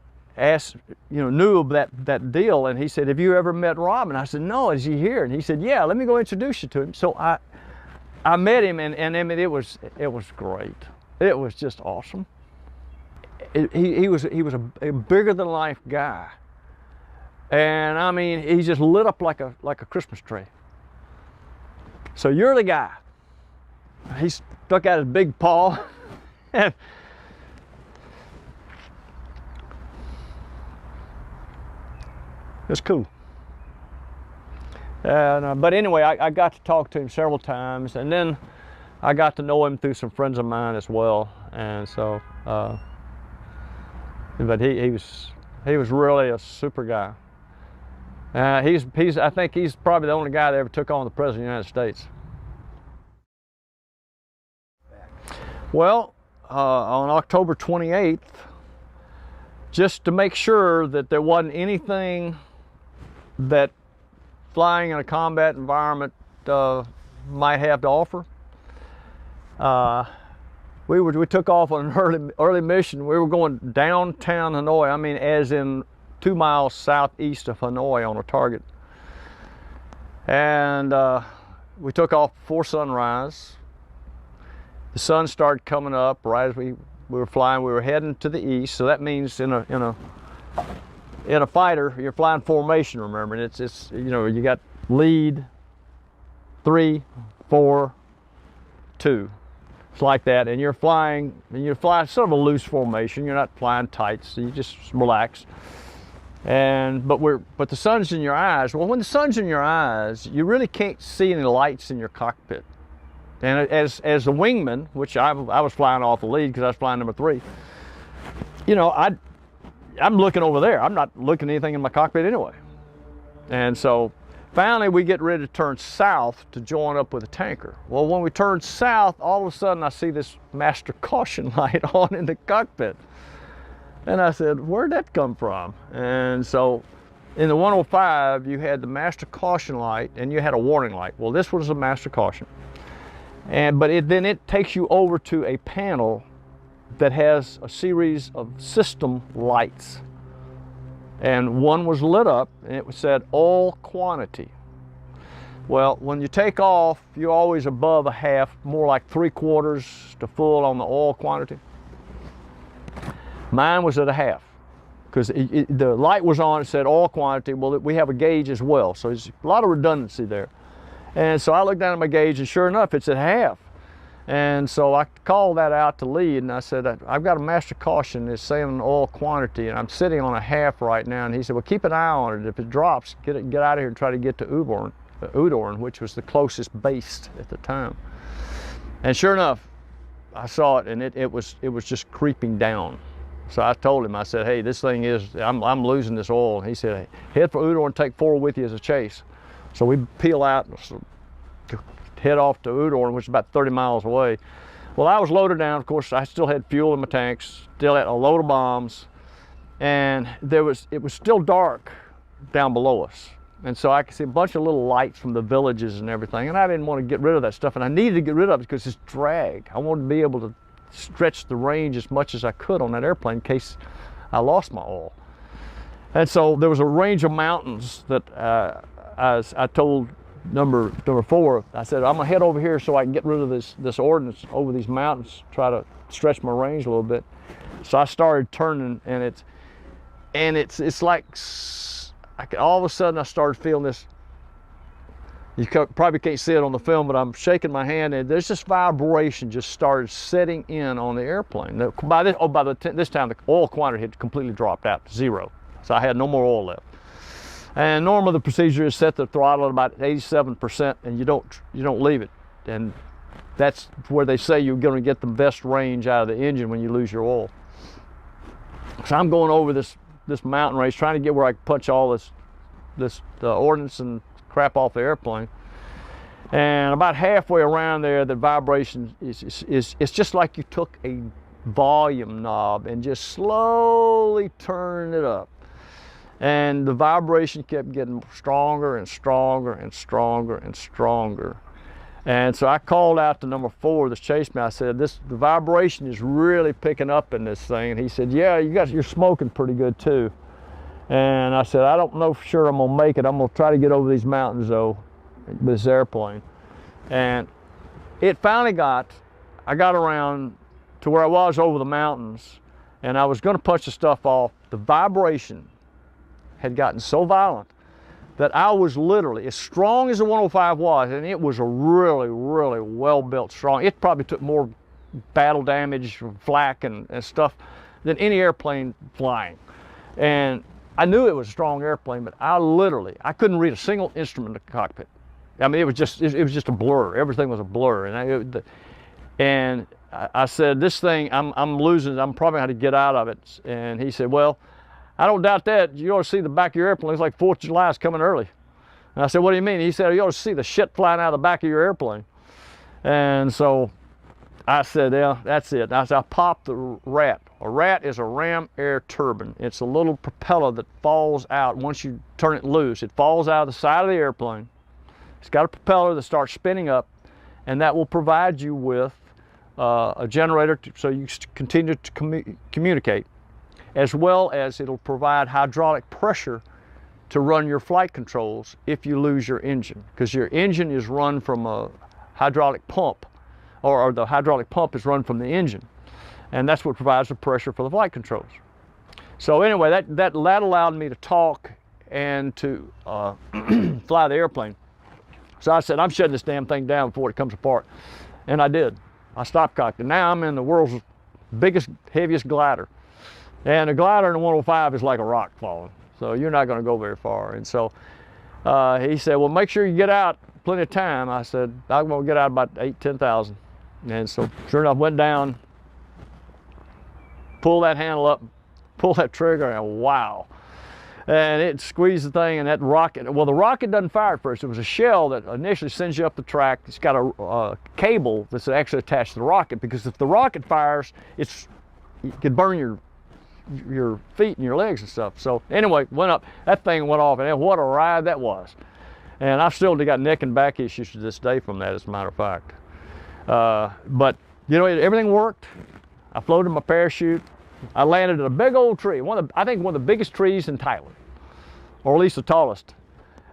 knew of that deal, and he said, "Have you ever met Robin?" I said, "No, is he here?" And he said, "Yeah, let me go introduce you to him." So I met him, and I mean, it was great. It was just awesome. He was a bigger than life guy, and I mean, he just lit up like a Christmas tree. So you're the guy. He stuck out his big paw, and it's cool. And, but anyway, I got to talk to him several times, and then I got to know him through some friends of mine as well. And so, but he was really a super guy. I think he's probably the only guy that ever took on the President of the United States. Well, on October 28th, just to make sure that there wasn't anything that flying in a combat environment might have to offer, we took off on an early mission. We were going downtown Hanoi. I mean, as in 2 miles southeast of Hanoi on a target. And we took off before sunrise. The sun started coming up right as we were flying. We were heading to the east, so that means in a fighter, you're flying formation. Remember, it's you know, you got lead, 3, 4, 2. It's like that, and you're flying sort of a loose formation. You're not flying tight, so you just relax. But the sun's in your eyes. Well, when the sun's in your eyes, you really can't see any lights in your cockpit. And as a wingman, which I was flying off the lead because I was flying number 3, you know, I'm looking over there. I'm not looking at anything in my cockpit anyway. And so finally we get ready to turn south to join up with a tanker. Well, when we turn south, all of a sudden I see this master caution light on in the cockpit. And I said, where'd that come from? And so in the 105, you had the master caution light and you had a warning light. Well, this was a master caution. But then it takes you over to a panel that has a series of system lights. And one was lit up and it said all quantity. Well, when you take off, you're always above a half, more like 3/4 to full on the oil quantity. Mine was at a half because the light was on, it said oil quantity. Well, we have a gauge as well, so there's a lot of redundancy there. And so I looked down at my gauge and sure enough, it's at half. And so I called that out to lead and I said, I've got a master caution, it's saying oil quantity and I'm sitting on a half right now. And he said, well, keep an eye on it. If it drops, get out of here and try to get to Udorn, which was the closest base at the time. And sure enough, I saw it and it was just creeping down. So I told him, I said, hey, this thing I'm losing this oil. He said, hey, head for Udorn, take 4 with you as a chase. So we peel out and head off to Udorn, which is about 30 miles away. Well, I was loaded down. Of course, I still had fuel in my tanks, still had a load of bombs, and it was still dark down below us. And so I could see a bunch of little lights from the villages and everything, and I didn't want to get rid of that stuff, and I needed to get rid of it because it's drag. I wanted to be able to stretch the range as much as I could on that airplane in case I lost my oil. And so there was a range of mountains that I told number 4, I said, I'm gonna head over here so I can get rid of this ordnance over these mountains, try to stretch my range a little bit. So I started turning, and it's like all of a sudden I started feeling this. You probably can't see it on the film, but I'm shaking my hand, and there's this vibration just started setting in on the airplane. By this time, the oil quantity had completely dropped out to 0, so I had no more oil left. And normally the procedure is set the throttle at about 87%, and you don't leave it. And that's where they say you're going to get the best range out of the engine when you lose your oil. So I'm going over this mountain range, trying to get where I can punch all this ordnance and crap off the airplane. And about halfway around there, the vibration it's just like you took a volume knob and just slowly turned it up. And the vibration kept getting stronger and stronger and stronger and stronger. And so I called out to number 4 that's chased me. I said, the vibration is really picking up in this thing. And he said, yeah, you're smoking pretty good too. And I said, I don't know for sure I'm gonna make it. I'm gonna try to get over these mountains though, with this airplane. And it finally I got around to where I was over the mountains, and I was gonna punch the stuff off. The vibration had gotten so violent that I was literally, as strong as the 105 was, and it was a really, really well-built, strong, it probably took more battle damage, flak and stuff than any airplane flying. And I knew it was a strong airplane, but I couldn't read a single instrument in the cockpit. I mean, it was just a blur. Everything was a blur. And I said, this thing, I'm losing, I'm probably going to get out of it. And he said, well, I don't doubt that. You ought to see the back of your airplane. It's like 4th of July is coming early. And I said, what do you mean? He said, you ought to see the shit flying out of the back of your airplane. And so I said, yeah, that's it. I said, I popped the rat. A rat is a ram air turbine. It's a little propeller that falls out once you turn it loose. It falls out of the side of the airplane. It's got a propeller that starts spinning up, and that will provide you with a generator so you continue to communicate, as well as it'll provide hydraulic pressure to run your flight controls if you lose your engine, because your engine is run from a hydraulic pump, or the hydraulic pump is run from the engine, and that's what provides the pressure for the flight controls. So anyway, that allowed me to talk and to fly the airplane. So I said, I'm shutting this damn thing down before it comes apart, and I did. I stop cocked, and now I'm in the world's biggest, heaviest glider, and a glider in the 105 is like a rock falling, so you're not going to go very far. And so he said, well, make sure you get out plenty of time. I said, I'm going to get out about 10,000. And so sure enough, went down, pulled that handle up, pulled that trigger, and wow. And it squeezed the thing, and that rocket, well, the rocket doesn't fire at first. It was a shell that initially sends you up the track. It's got a cable that's actually attached to the rocket, because if the rocket fires, it could burn your feet and your legs and stuff. So anyway, went up, that thing went off, and what a ride that was. And I've still got neck and back issues to this day from that, as a matter of fact. But you know, everything worked. I floated my parachute. I landed at a big old tree, I think one of the biggest trees in Thailand, or at least the tallest.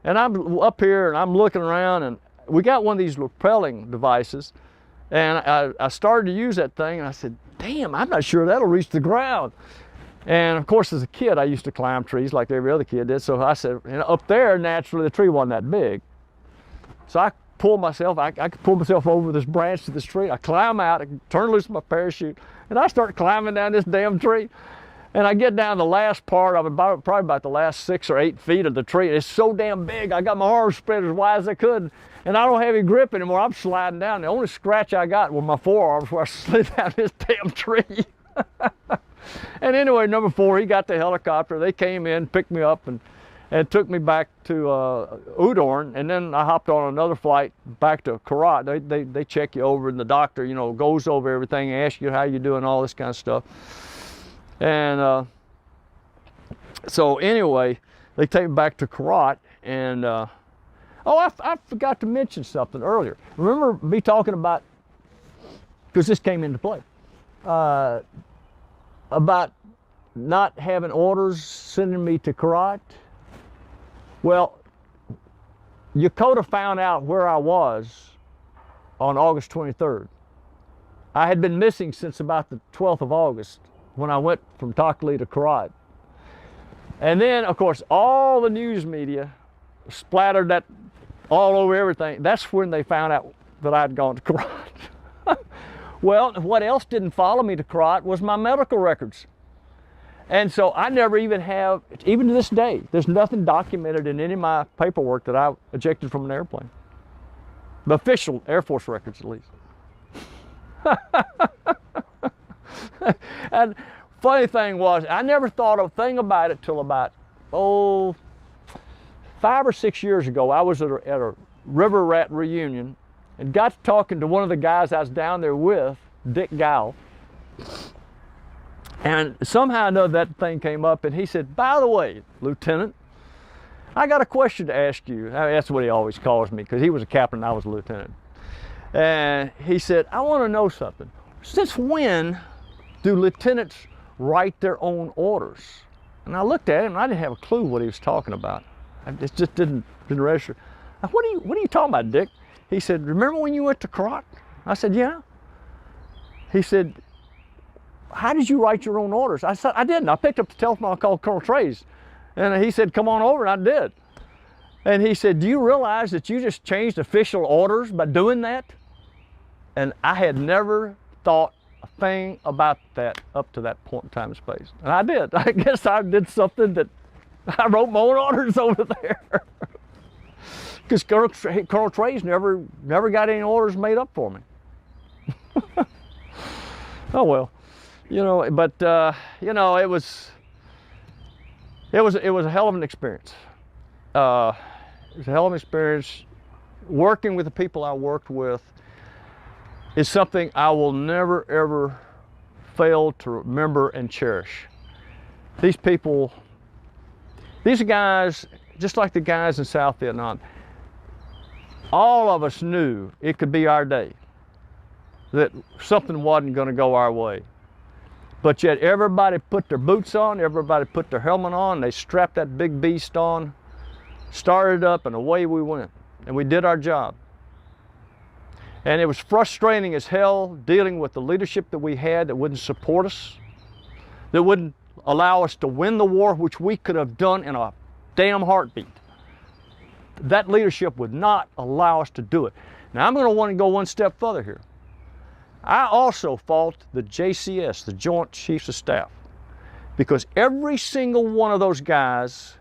And I'm up here and I'm looking around, and we got one of these rappelling devices, and I started to use that thing, and I said, damn, I'm not sure that'll reach the ground. And of course, as a kid, I used to climb trees like every other kid did. So I said, you know, up there, naturally, the tree wasn't that big. So I pulled myself, I could pull myself over this branch to this tree. I climb out, I turn loose my parachute, and I start climbing down this damn tree. And I get down the last part of it, probably about the last 6 or 8 feet of the tree. And it's so damn big, I got my arms spread as wide as I could. And I don't have any grip anymore. I'm sliding down. The only scratch I got were my forearms where I slid down this damn tree. And anyway, number 4, he got the helicopter. They came in, picked me up, and took me back to Udorn. And then I hopped on another flight back to Korat. They check you over, and the doctor, you know, goes over everything, asks you how you doing, all this kind of stuff. And so anyway, they take me back to Korat, and oh, I forgot to mention something earlier. Remember me talking about, because this came into play, about not having orders sending me to Korat? Well, Yokota found out where I was on August 23rd. I had been missing since about the 12th of August when I went from Takhli to Korat. And then, of course, all the news media splattered that all over everything. That's when they found out that I'd gone to Korat. Well, what else didn't follow me to Korat was my medical records. And so I never even have, even to this day, there's nothing documented in any of my paperwork that I ejected from an airplane. The official Air Force records, at least. And funny thing was, I never thought a thing about it till about, 5 or 6 years ago. I was at a river rat reunion and got to talking to one of the guys I was down there with, Dick Gow. And somehow or another that thing came up, and he said, by the way, Lieutenant, I got a question to ask you. That's what he always calls me, because he was a captain and I was a lieutenant. And he said, I want to know something. Since when do lieutenants write their own orders? And I looked at him and I didn't have a clue what he was talking about. It just didn't register. What are you talking about, Dick? He said, remember when you went to Korat? I said, yeah. He said, how did you write your own orders? I said, I didn't. I picked up the telephone, I called Colonel Trays. And he said, come on over, and I did. And he said, do you realize that you just changed official orders by doing that? And I had never thought a thing about that up to that point in time and space. And I did. I guess I did something that I wrote my own orders over there. Because Colonel Trays never got any orders made up for me. Oh well, you know. But you know, it was a hell of an experience. It was a hell of an experience. Working with the people I worked with is something I will never ever fail to remember and cherish. These people, these guys, just like the guys in South Vietnam, all of us knew it could be our day. that something wasn't going to go our way. But yet everybody put their boots on, everybody put their helmet on, they strapped that big beast on, started up, and away we went. And we did our job. And it was frustrating as hell dealing with the leadership that we had that wouldn't support us, that wouldn't allow us to win the war, which we could have done in a damn heartbeat. That leadership would not allow us to do it. Now I'm going to want to go one step further here. I also fault the JCS, the Joint Chiefs of Staff, because every single one of those guys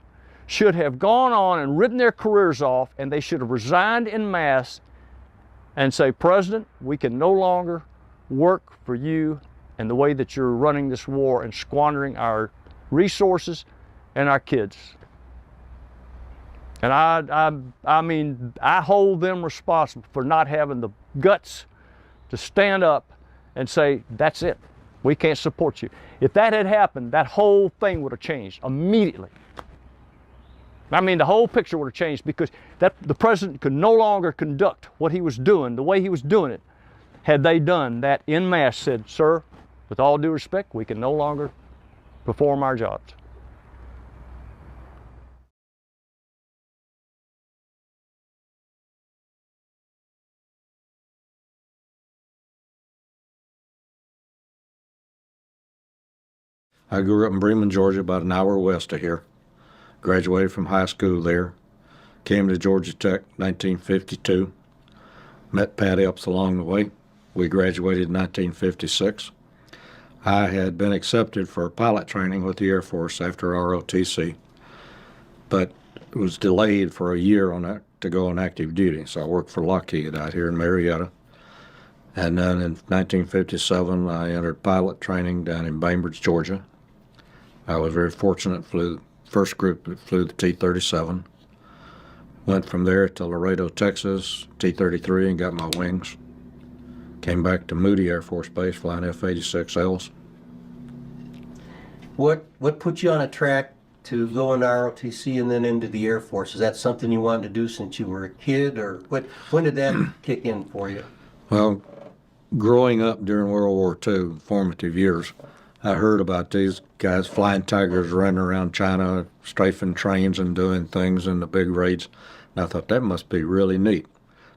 should have gone on and written their careers off, and they should have resigned en masse and say, President, we can no longer work for you and the way that you're running this war and squandering our resources and our kids. And I mean, I hold them responsible for not having the guts to stand up and say, that's it, we can't support you. If that had happened, that whole thing would have changed immediately. I mean, the whole picture would have changed, because the president could no longer conduct what he was doing the way he was doing it had they done that en masse, said, sir, with all due respect, we can no longer perform our jobs. I grew up in Bremen, Georgia, about an hour west of here. Graduated from high school there. Came to Georgia Tech 1952. Met Pat Epps along the way. We graduated in 1956. I had been accepted for pilot training with the Air Force after ROTC, but was delayed for a year on that to go on active duty. So I worked for Lockheed out here in Marietta. And then in 1957, I entered pilot training down in Bainbridge, Georgia. I was very fortunate, flew the first group that flew the T-37. Went from there to Laredo, Texas, T-33, and got my wings. Came back to Moody Air Force Base flying F-86Ls. What put you on a track to go into ROTC and then into the Air Force? Is that something you wanted to do since you were a kid, or when did that kick in for you? Well, growing up during World War II, formative years, I heard about these guys, flying tigers, running around China, strafing trains and doing things in the big raids. And I thought that must be really neat.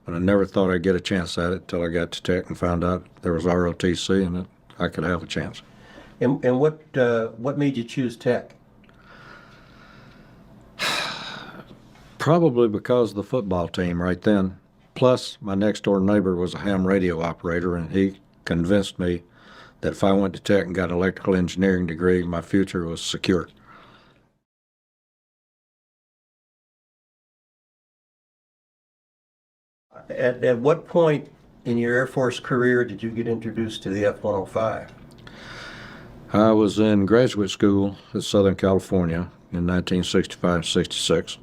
But I never thought I'd get a chance at it until I got to Tech and found out there was ROTC and that I could have a chance. And what made you choose Tech? Probably because of the football team right then. Plus, my next door neighbor was a ham radio operator, and he convinced me that if I went to Tech and got an electrical engineering degree, my future was secure. At what point in your Air Force career did you get introduced to the F-105? I was in graduate school at Southern California in 1965-66.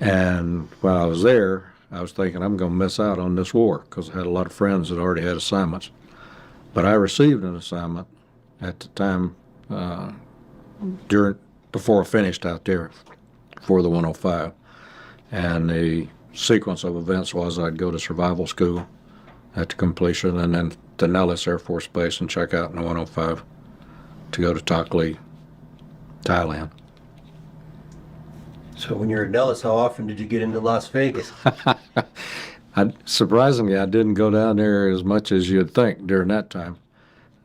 And while I was there, I was thinking I'm going to miss out on this war because I had a lot of friends that already had assignments. But I received an assignment at the time before I finished out there for the 105. And the sequence of events was I'd go to survival school at the completion and then to Nellis Air Force Base and check out in the 105 to go to Takhli, Thailand. So when you were at Nellis, how often did you get into Las Vegas? Surprisingly, I didn't go down there as much as you'd think during that time.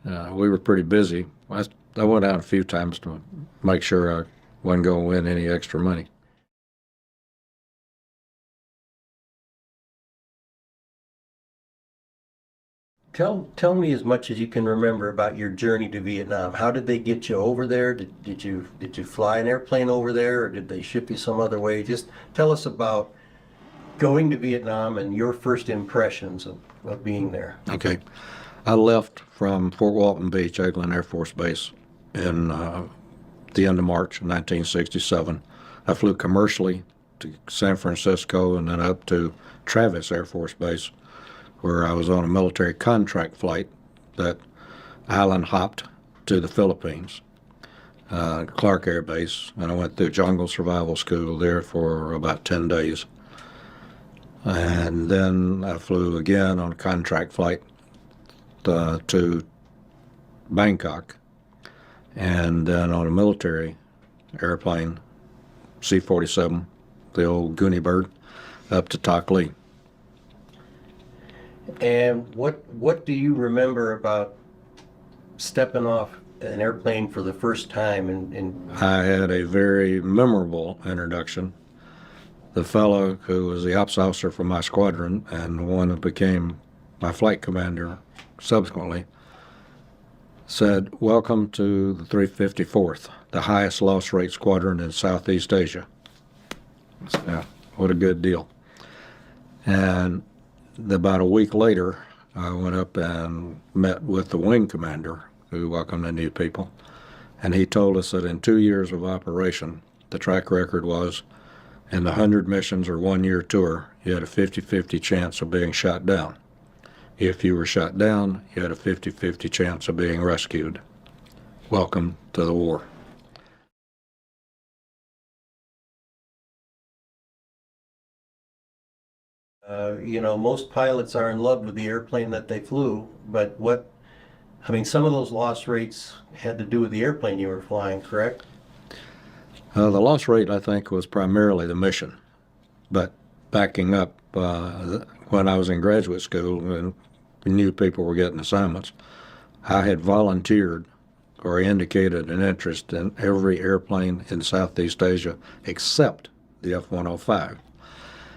We were pretty busy. I went out a few times to make sure I wasn't going to win any extra money. Tell me as much as you can remember about your journey to Vietnam. How did they get you over there? Did you fly an airplane over there, or did they ship you some other way? Just tell us about going to Vietnam and your first impressions of being there. Okay. I left from Fort Walton Beach, Eglin Air Force Base in the end of March of 1967. I flew commercially to San Francisco and then up to Travis Air Force Base, where I was on a military contract flight that island hopped to the Philippines, Clark Air Base, and I went through jungle survival school there for about 10 days. And then I flew again on a contract flight to Bangkok, and then on a military airplane, C-47, the old Goonie bird, up to Takhli. And what do you remember about stepping off an airplane for the first time? And I had a very memorable introduction. The fellow who was the ops officer for my squadron and the one that became my flight commander subsequently said, "Welcome to the 354th, the highest loss rate squadron in Southeast Asia." Yeah, what a good deal. And about a week later, I went up and met with the wing commander who welcomed the new people. And he told us that in 2 years of operation, the track record was in the 100 missions or 1 year tour, you had a 50-50 chance of being shot down. If you were shot down, you had a 50-50 chance of being rescued. Welcome to the war. You know, most pilots are in love with the airplane that they flew, but some of those loss rates had to do with the airplane you were flying, correct? The loss rate, I think, was primarily the mission. But backing up, when I was in graduate school and we knew people were getting assignments, I had volunteered or indicated an interest in every airplane in Southeast Asia except the F-105.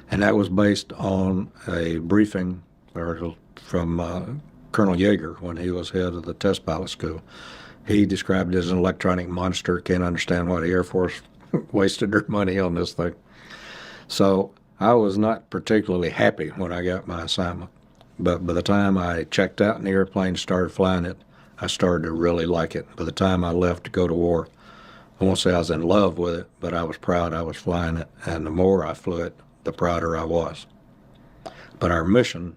And that was based on a briefing from Colonel Yeager when he was head of the test pilot school. He described it as an electronic monster. Can't understand why the Air Force wasted their money on this thing. So I was not particularly happy when I got my assignment. But by the time I checked out in the airplane and started flying it, I started to really like it. By the time I left to go to war, I won't say I was in love with it, but I was proud I was flying it. And the more I flew it, the prouder I was. But our mission,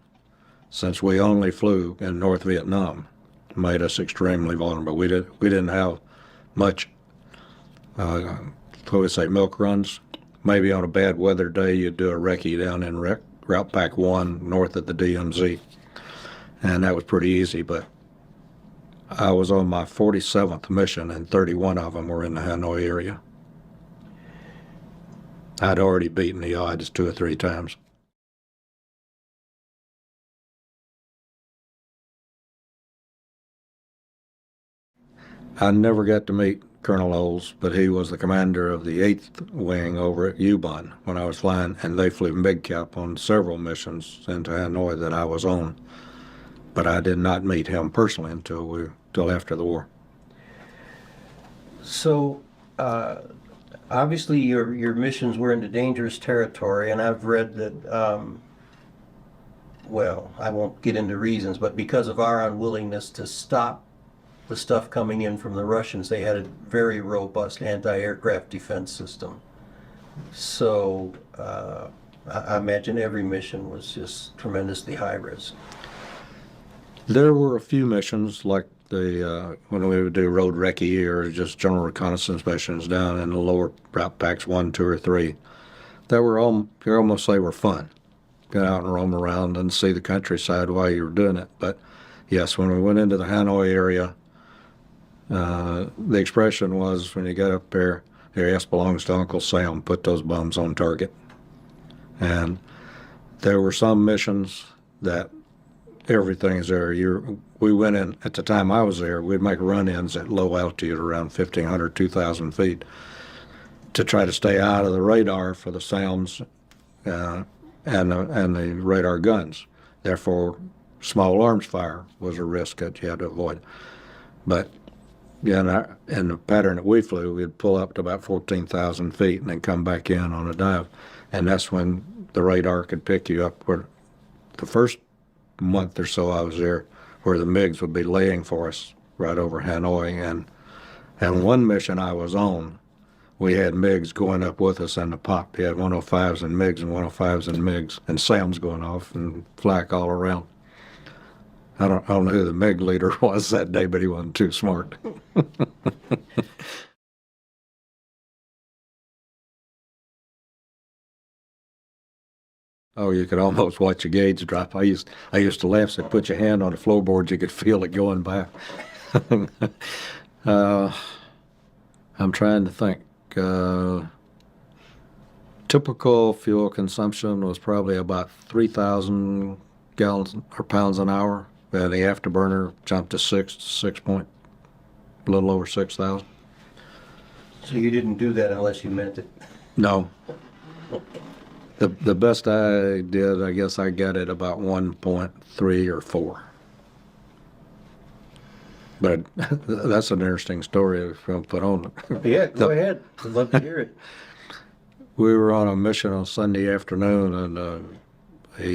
since we only flew in North Vietnam, made us extremely vulnerable. We didn't have much, milk runs. Maybe on a bad weather day, you'd do a recce down in Route Pack 1 north of the DMZ. And that was pretty easy, but I was on my 47th mission and 31 of them were in the Hanoi area. I'd already beaten the odds 2 or 3 times. I never got to meet Colonel Oles, but he was the commander of the 8th Wing over at Ubon when I was flying, and they flew MiG-Cap on several missions into Hanoi that I was on. But I did not meet him personally until after the war. So, obviously your missions were into dangerous territory, and I've read that, well, I won't get into reasons, but because of our unwillingness to stop the stuff coming in from the Russians, they had a very robust anti-aircraft defense system. So I imagine every mission was just tremendously high risk. There were a few missions like when we would do road recce or just general reconnaissance missions down in the lower route packs 1, 2, or 3 that were you almost say were fun. Get out and roam around and see the countryside while you were doing it. But yes, when we went into the Hanoi area, the expression was when you got up there, your ass belongs to Uncle Sam, put those bums on target. And there were some missions that everything's there. We went in, at the time I was there, we'd make run-ins at low altitude around 1,500, 2,000 feet to try to stay out of the radar for the sounds and the radar guns. Therefore, small arms fire was a risk that you had to avoid. But yeah, in the pattern that we flew, we'd pull up to about 14,000 feet and then come back in on a dive. And that's when the radar could pick you up. Where the first month or so I was there, where the MiGs would be laying for us right over Hanoi. And one mission I was on, we had MiGs going up with us in the pop. We had 105s and MiGs and 105s and MiGs and SAMs going off and flak all around. I don't know who the MiG leader was that day, but he wasn't too smart. Oh, you could almost watch a gauge drop. I used to laugh. Said, put your hand on the floorboard, you could feel it going by. I'm trying to think. Typical fuel consumption was probably about 3,000 gallons or pounds an hour. The afterburner jumped to a little over 6,000. So you didn't do that unless you meant it. No. The best I did, I guess I got it about 1.3 or 4. But that's an interesting story if you put on. Yeah, go ahead. I'd love to hear it. We were on a mission on Sunday afternoon in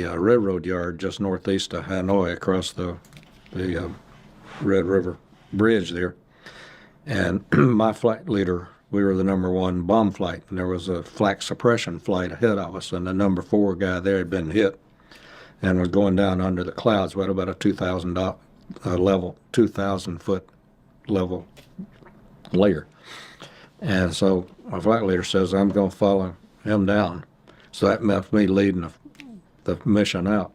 a railroad yard just northeast of Hanoi across the Red River Bridge there. And my flight leader, we were the number 1 bomb flight, and there was a flak suppression flight ahead of us, and the number 4 guy there had been hit and was going down under the clouds. We had about a 2,000 foot level layer. And so my flight leader says, I'm going to follow him down. So that meant me leading the mission out.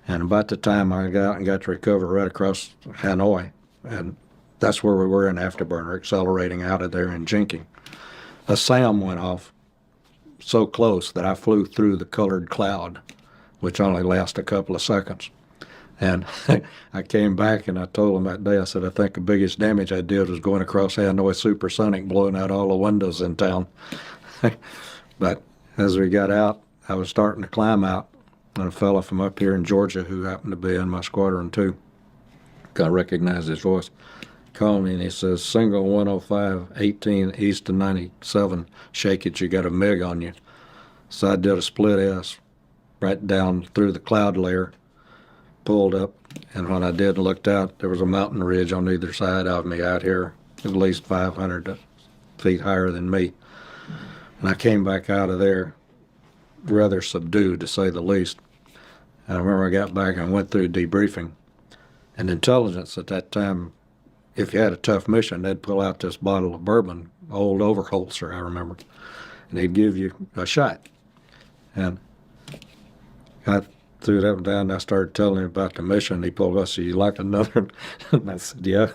And about the time I got out and got to recover right across Hanoi, and that's where we were in afterburner, accelerating out of there and jinking. A SAM went off so close that I flew through the colored cloud, which only lasted a couple of seconds. And I came back and I told him that day, I said, I think the biggest damage I did was going across Hanoi supersonic, blowing out all the windows in town. But as we got out, I was starting to climb out, and a fellow from up here in Georgia who happened to be in my squadron too, I recognized his voice, called me and he says, single 105, 18 east of 97, shake it, you got a MiG on you. So I did a split S right down through the cloud layer, pulled up, and when I did and looked out, there was a mountain ridge on either side of me out here, at least 500 feet higher than me. And I came back out of there rather subdued, to say the least. And I remember I got back and went through debriefing. And intelligence at that time, if you had a tough mission, they'd pull out this bottle of bourbon, old Overholzer, I remember, and they'd give you a shot. And I threw that down, and I started telling him about the mission. He pulled us, "So you like another?" And I said, "Yeah."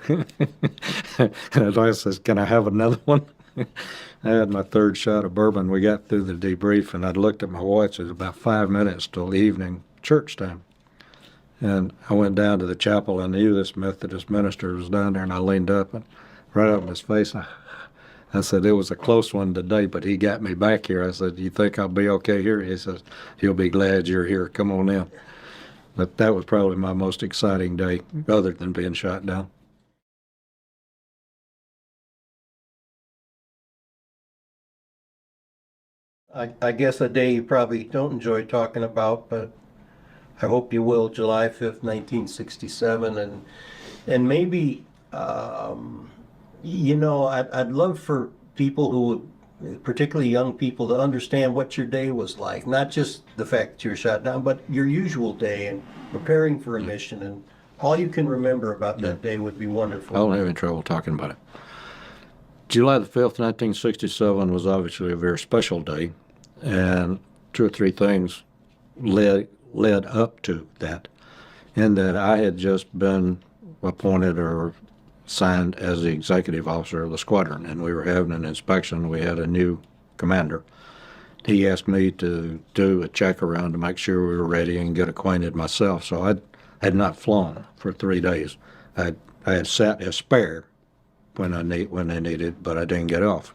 And I says, "Can I have another one?" I had my third shot of bourbon. We got through the debrief, and I looked at my watch. It was about 5 minutes till evening church time. And I went down to the chapel. I knew this Methodist minister was down there, and I leaned up and right up in his face. I said, "It was a close one today, but he got me back here." I said, "Do you think I'll be okay here?" He says, "You'll be glad you're here. Come on in." But that was probably my most exciting day, other than being shot down. I guess a day you probably don't enjoy talking about, but I hope you will, July 5th, 1967. And maybe, you know, I'd love for people who, particularly young people, to understand what your day was like. Not just the fact that you were shot down, but your usual day and preparing for a mission. And all you can remember about that day would be wonderful. I don't have any trouble talking about it. July the 5th, 1967 was obviously a very special day, and 2 or 3 things led up to that, in that I had just been appointed or signed as the executive officer of the squadron, and we were having an inspection. We had a new commander. He asked me to do a check around to make sure we were ready and get acquainted myself, so I had not flown for 3 days. I had sat as spare when they needed, but I didn't get off.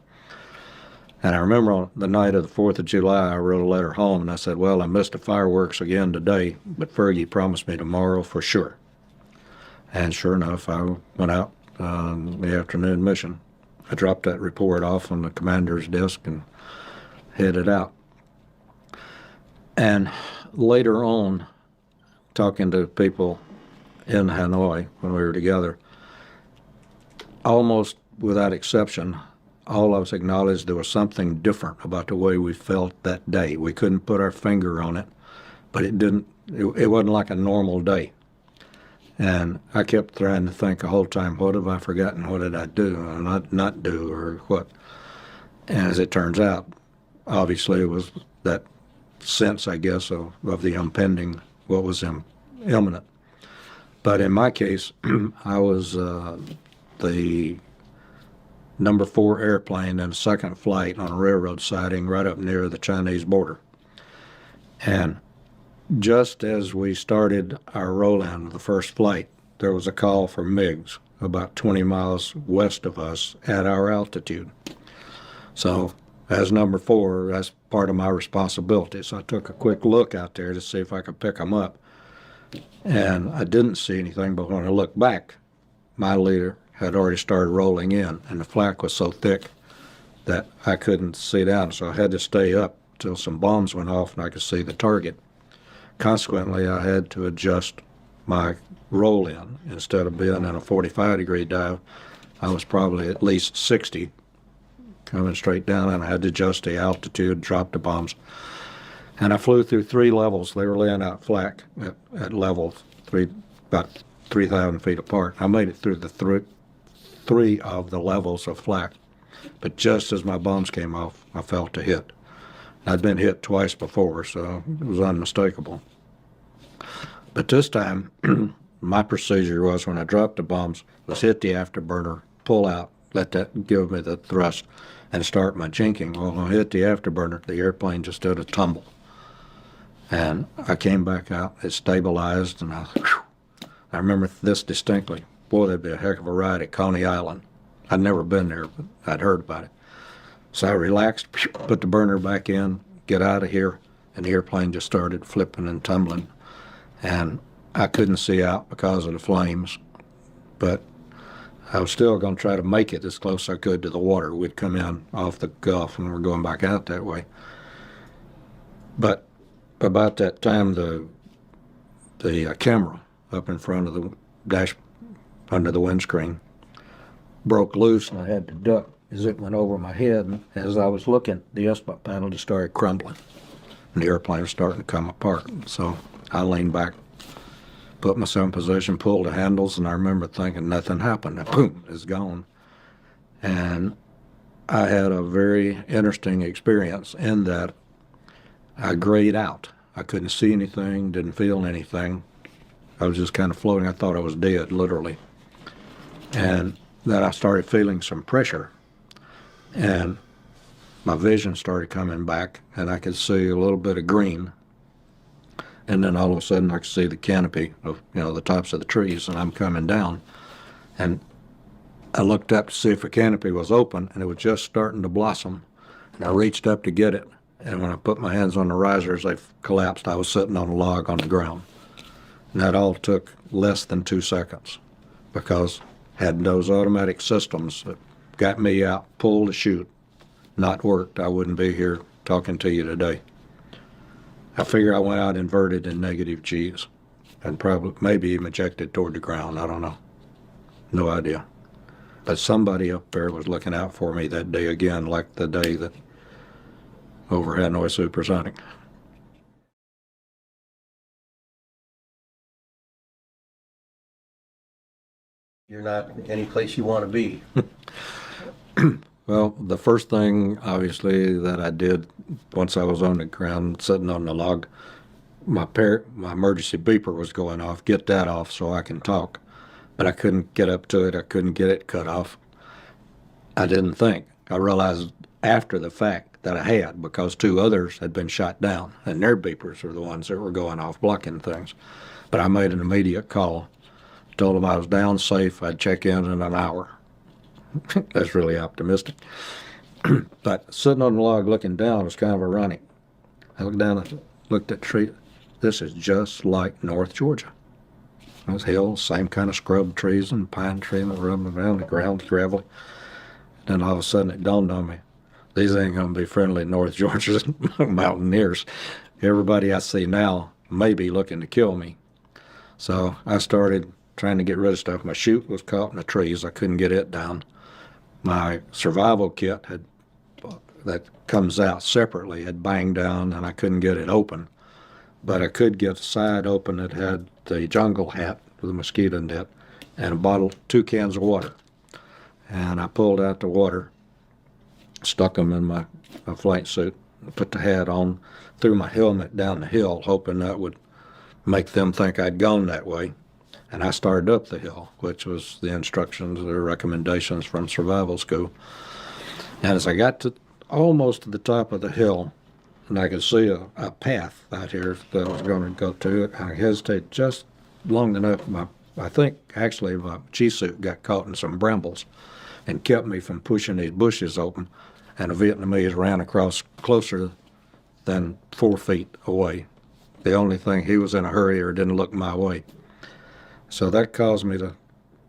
And I remember on the night of the 4th of July, I wrote a letter home, and I said, "Well, I missed the fireworks again today, but Fergie promised me tomorrow for sure." And sure enough, I went out on the afternoon mission. I dropped that report off on the commander's desk and headed out. And later on, talking to people in Hanoi when we were together, almost without exception, all of us acknowledged there was something different about the way we felt that day. We couldn't put our finger on it, but it wasn't like a normal day. And I kept trying to think the whole time, what have I forgotten? What did I do or not do, or what? And as it turns out, obviously it was that sense, I guess, of the impending, what was imminent. But in my case, I was the number 4 airplane in a second flight on a railroad siding right up near the Chinese border. And just as we started our roll-in of the first flight, there was a call for MiGs about 20 miles west of us at our altitude. So as number 4, that's part of my responsibility. So I took a quick look out there to see if I could pick them up. And I didn't see anything, but when I looked back, my leader had already started rolling in, and the flak was so thick that I couldn't see down. So I had to stay up till some bombs went off and I could see the target. Consequently, I had to adjust my roll-in. Instead of being in a 45-degree dive, I was probably at least 60 coming straight down, and I had to adjust the altitude, drop the bombs. And I flew through 3 levels. They were laying out flak at level 3, about 3,000 feet apart. I made it through the 3 of the levels of flak. But just as my bombs came off, I felt a hit. I'd been hit twice before, so it was unmistakable. But this time, my procedure was, when I dropped the bombs, was hit the afterburner, pull out, let that give me the thrust, and start my jinking. Well, when I hit the afterburner, the airplane just did a tumble. And I came back out, it stabilized, and I remember this distinctly. Boy, that'd be a heck of a ride at Coney Island. I'd never been there, but I'd heard about it. So I relaxed, put the burner back in, get out of here, and the airplane just started flipping and tumbling. And I couldn't see out because of the flames, but I was still going to try to make it as close as I could to the water. We'd come in off the Gulf and we're going back out that way. But about that time, the camera up in front of the dash under the windscreen broke loose, and I had to duck as it went over my head. And as I was looking, the SBOT panel just started crumbling, and the airplane was starting to come apart. So I leaned back, put myself in position, pulled the handles, and I remember thinking nothing happened. And boom, it's gone. And I had a very interesting experience in that I grayed out. I couldn't see anything, didn't feel anything. I was just kind of floating. I thought I was dead, literally. And then I started feeling some pressure, and my vision started coming back, and I could see a little bit of green. And then all of a sudden I could see the canopy of, the tops of the trees, and I'm coming down. And I looked up to see if the canopy was open, and it was just starting to blossom. And I reached up to get it, and when I put my hands on the risers, they collapsed. I was sitting on a log on the ground. And that all took less than 2 seconds, because had those automatic systems that got me out, pull to shoot, not worked, I wouldn't be here talking to you today. I figure I went out inverted in negative G's and probably maybe even ejected toward the ground. I don't know. No idea. But somebody up there was looking out for me that day again, like the day that over Hanoi supersonic. You're not any place you want to be. Well, the first thing, obviously, that I did once I was on the ground, sitting on the log, my emergency beeper was going off. Get that off so I can talk. But I couldn't get up to it. I couldn't get it cut off. I didn't think. I realized after the fact that I had, because 2 others had been shot down, and their beepers were the ones that were going off, blocking things. But I made an immediate call. Told them I was down safe. I'd check in an hour. That's really optimistic. But sitting on the log looking down was kind of ironic. I looked down and looked at the tree. This is just like North Georgia. Those hills, same kind of scrub trees and pine tree and running around the ground, gravelly. Then all of a sudden it dawned on me, these ain't going to be friendly North Georgia mountaineers. Everybody I see now may be looking to kill me. So I started trying to get rid of stuff. My chute was caught in the trees. I couldn't get it down. My survival kit that comes out separately had banged down, and I couldn't get it open. But I could get the side open that had the jungle hat with a mosquito net and a bottle, 2 cans of water. And I pulled out the water, stuck them in my flight suit, put the hat on, threw my helmet down the hill, hoping that would make them think I'd gone that way. And I started up the hill, which was the instructions or recommendations from survival school. And as I got to almost to the top of the hill, and I could see a path out here that I was going to go to it, I hesitated just long enough. I think actually my G-suit got caught in some brambles and kept me from pushing these bushes open, and a Vietnamese ran across closer than 4 feet away. The only thing, he was in a hurry or didn't look my way. So that caused me to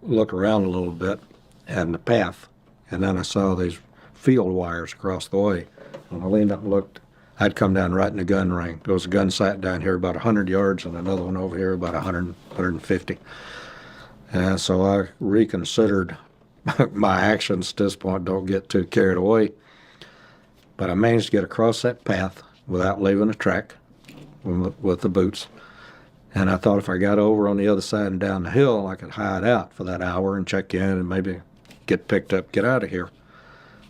look around a little bit and the path, and then I saw these field wires across the way. When I leaned up and looked, I'd come down right in the gun ring. There was a gun sight down here about 100 yards and another one over here about 100, 150. And so I reconsidered my actions at this point, don't get too carried away. But I managed to get across that path without leaving a track with the boots. And I thought if I got over on the other side and down the hill, I could hide out for that hour and check in and maybe get picked up, get out of here.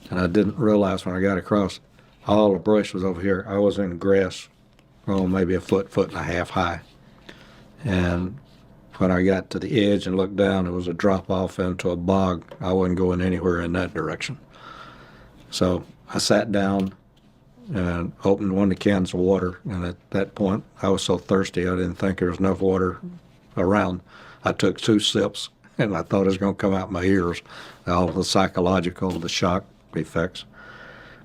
And I didn't realize when I got across, all the brush was over here. I was in grass, maybe a foot, foot and a half high. And when I got to the edge and looked down, it was a drop off into a bog. I wasn't going anywhere in that direction. So I sat down and opened one of the cans of water. And at that point, I was so thirsty, I didn't think there was enough water around. I took 2 sips, and I thought it was going to come out my ears, all the psychological, the shock effects.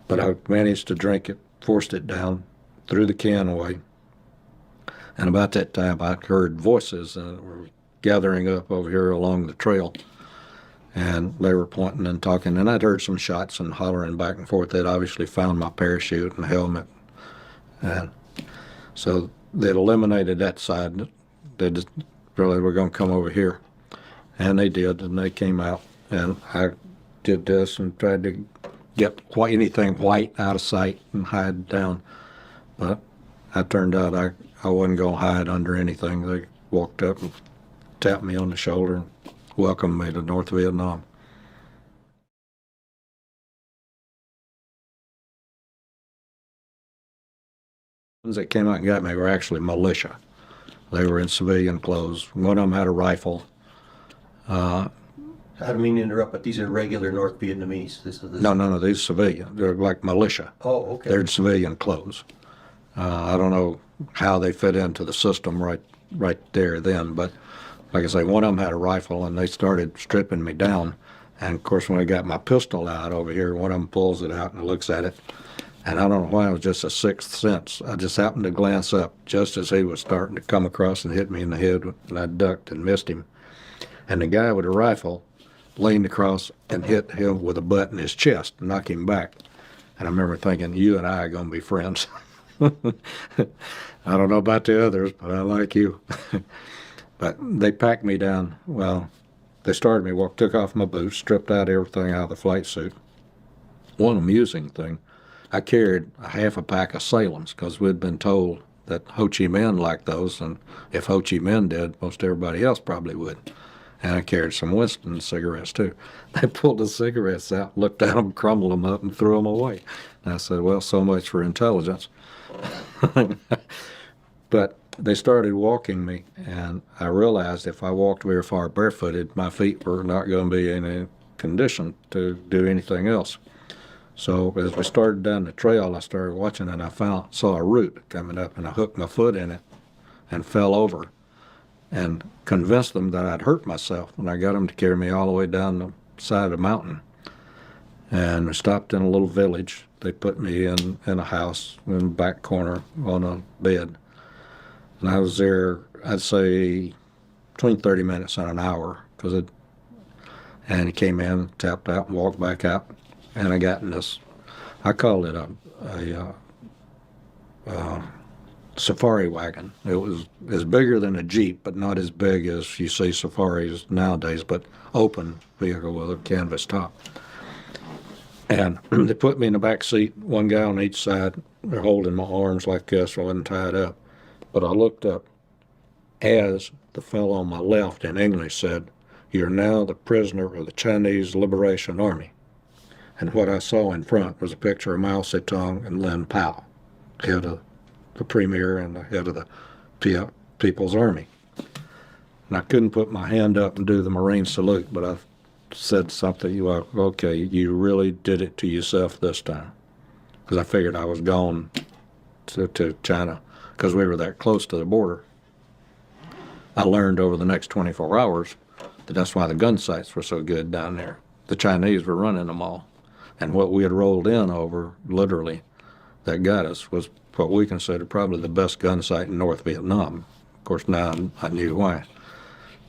But I managed to drink it, forced it down, threw the can away. And about that time, I heard voices were gathering up over here along the trail. And they were pointing and talking. And I'd heard some shots and hollering back and forth. They'd obviously found my parachute and helmet. And so they'd eliminated that side. They just really were going to come over here. And they did, and they came out. And I did this and tried to get anything white out of sight and hide down. But it turned out I wasn't going to hide under anything. They walked up and tapped me on the shoulder and welcomed me to North Vietnam. The ones that came out and got me were actually militia. They were in civilian clothes. One of them had a rifle. I don't mean to interrupt, but these are regular North Vietnamese. No, these are civilian. They're like militia. Oh, okay. They're in civilian clothes. I don't know how they fit into the system right there then, but like I say, one of them had a rifle, and they started stripping me down. And of course, when I got my pistol out over here, one of them pulls it out and looks at it. And I don't know why, it was just a sixth sense. I just happened to glance up just as he was starting to come across and hit me in the head, and I ducked and missed him. And the guy with the rifle leaned across and hit him with a butt in his chest and knocked him back. And I remember thinking, you and I are going to be friends. I don't know about the others, but I like you. But they packed me down. Well, they started me, took off my boots, stripped out everything out of the flight suit. One amusing thing, I carried a half a pack of Salems because we'd been told that Ho Chi Minh liked those, and if Ho Chi Minh did, most everybody else probably would. And I carried some Winston cigarettes too. They pulled the cigarettes out, looked at them, crumbled them up, and threw them away. And I said, well, so much for intelligence. But they started walking me, and I realized if I walked very far barefooted, my feet were not going to be in a condition to do anything else. So as we started down the trail, I started watching, and I saw a root coming up, and I hooked my foot in it and fell over and convinced them that I'd hurt myself. And I got them to carry me all the way down the side of the mountain. And we stopped in a little village. They put me in a house in the back corner on a bed. And I was there, I'd say, between 30 minutes and an hour. And he came in, tapped out, and walked back out. And I got in this, I called it a safari wagon. It was bigger than a Jeep, but not as big as you see safaris nowadays, but open vehicle with a canvas top. And they put me in the back seat, one guy on each side. They're holding my arms like this, so I wasn't tied up. But I looked up as the fellow on my left in English said, "You're now the prisoner of the Chinese Liberation Army." And what I saw in front was a picture of Mao Zedong and Lin Pao. head of the premier and the head of the People's Army. And I couldn't put my hand up and do the Marine salute, but I said something, well, okay, you really did it to yourself this time. Because I figured I was gone to China because we were that close to the border. I learned over the next 24 hours that that's why the gun sights were so good down there. The Chinese were running them all. And what we had rolled in over, literally, that got us was what we considered probably the best gun sight in North Vietnam. Of course, now I knew why.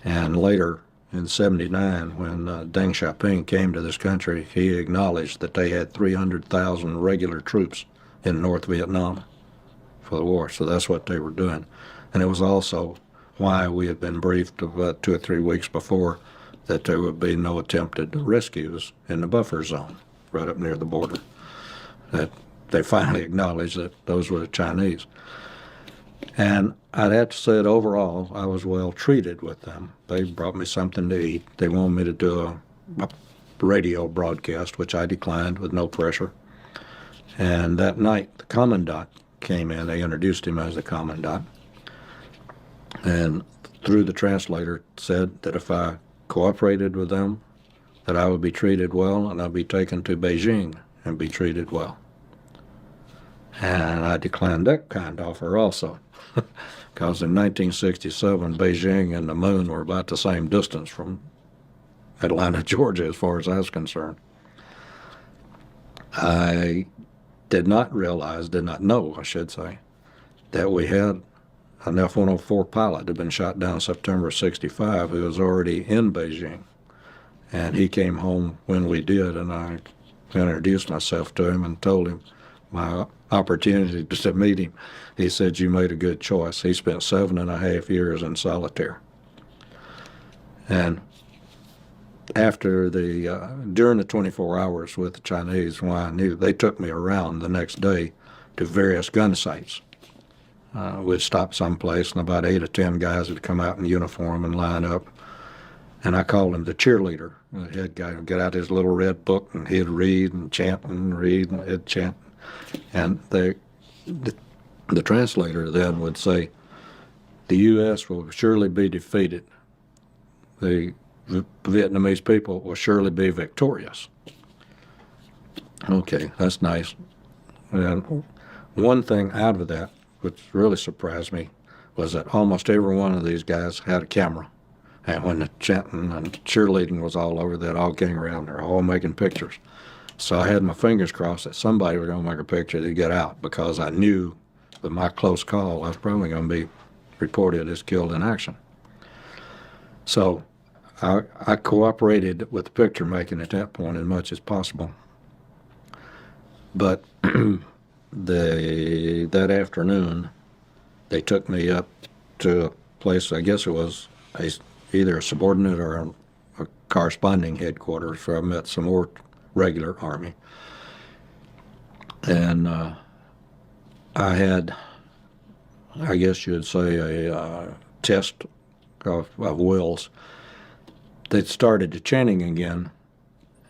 And later, in '79, when Deng Xiaoping came to this country, he acknowledged that they had 300,000 regular troops in North Vietnam for the war. So that's what they were doing. And it was also why we had been briefed about 2 or 3 weeks before that there would be no attempted rescues in the buffer zone right up near the border. That they finally acknowledged that those were the Chinese. And I'd have to say that overall, I was well treated with them. They brought me something to eat. They wanted me to do a radio broadcast, which I declined with no pressure. And that night, the commandant came in. They introduced him as the commandant. And through the translator said that if I cooperated with them, that I would be treated well and I'd be taken to Beijing and be treated well. And I declined that kind offer also, because in 1967, Beijing and the moon were about the same distance from Atlanta, Georgia, as far as I was concerned. I did not know, I should say, that we had an F-104 pilot that had been shot down in September of '65 who was already in Beijing. And he came home when we did, and I introduced myself to him and told him my opportunity to meet him. He said, "You made a good choice." He spent 7.5 years in solitary. And after during the 24 hours with the Chinese, when I knew, they took me around the next day to various gun sites. We'd stop someplace, and about 8 or 10 guys would come out in uniform and line up. And I called him the cheerleader. The head guy would get out his little red book, and he'd read and chant and read, and he'd chant. And the translator then would say, "The U.S. will surely be defeated. The Vietnamese people will surely be victorious." Okay, that's nice. And one thing out of that, which really surprised me, was that almost every one of these guys had a camera. And when the chanting and cheerleading was all over, they'd all gang around there, all making pictures. So I had my fingers crossed that somebody was going to make a picture to get out, because I knew with my close call I was probably going to be reported as killed in action. So I cooperated with the picture making at that point as much as possible. But that afternoon, they took me up to a place, I guess it was either a subordinate or a corresponding headquarters, where I met some more regular Army. And I had, I guess you'd say, a test of wills. They started the chanting again,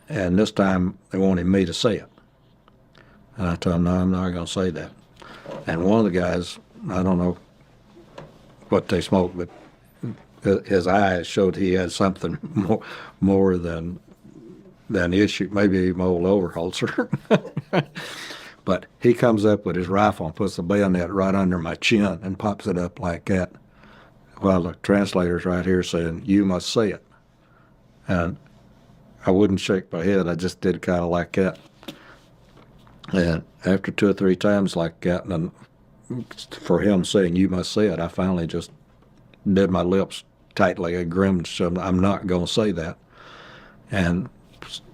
and this time they wanted me to say it. And I told them, "No, I'm not going to say that." And one of the guys, I don't know what they smoked, but his eyes showed he had something more than issue, maybe even old Overholser. But he comes up with his rifle and puts the bayonet right under my chin and pops it up like that, while the translator's right here saying, "You must say it." And I wouldn't shake my head. I just did kind of like that. And after 2 or 3 times like that, and for him saying, "You must say it," I finally just did my lips tightly. I grinned, so I'm not going to say that. And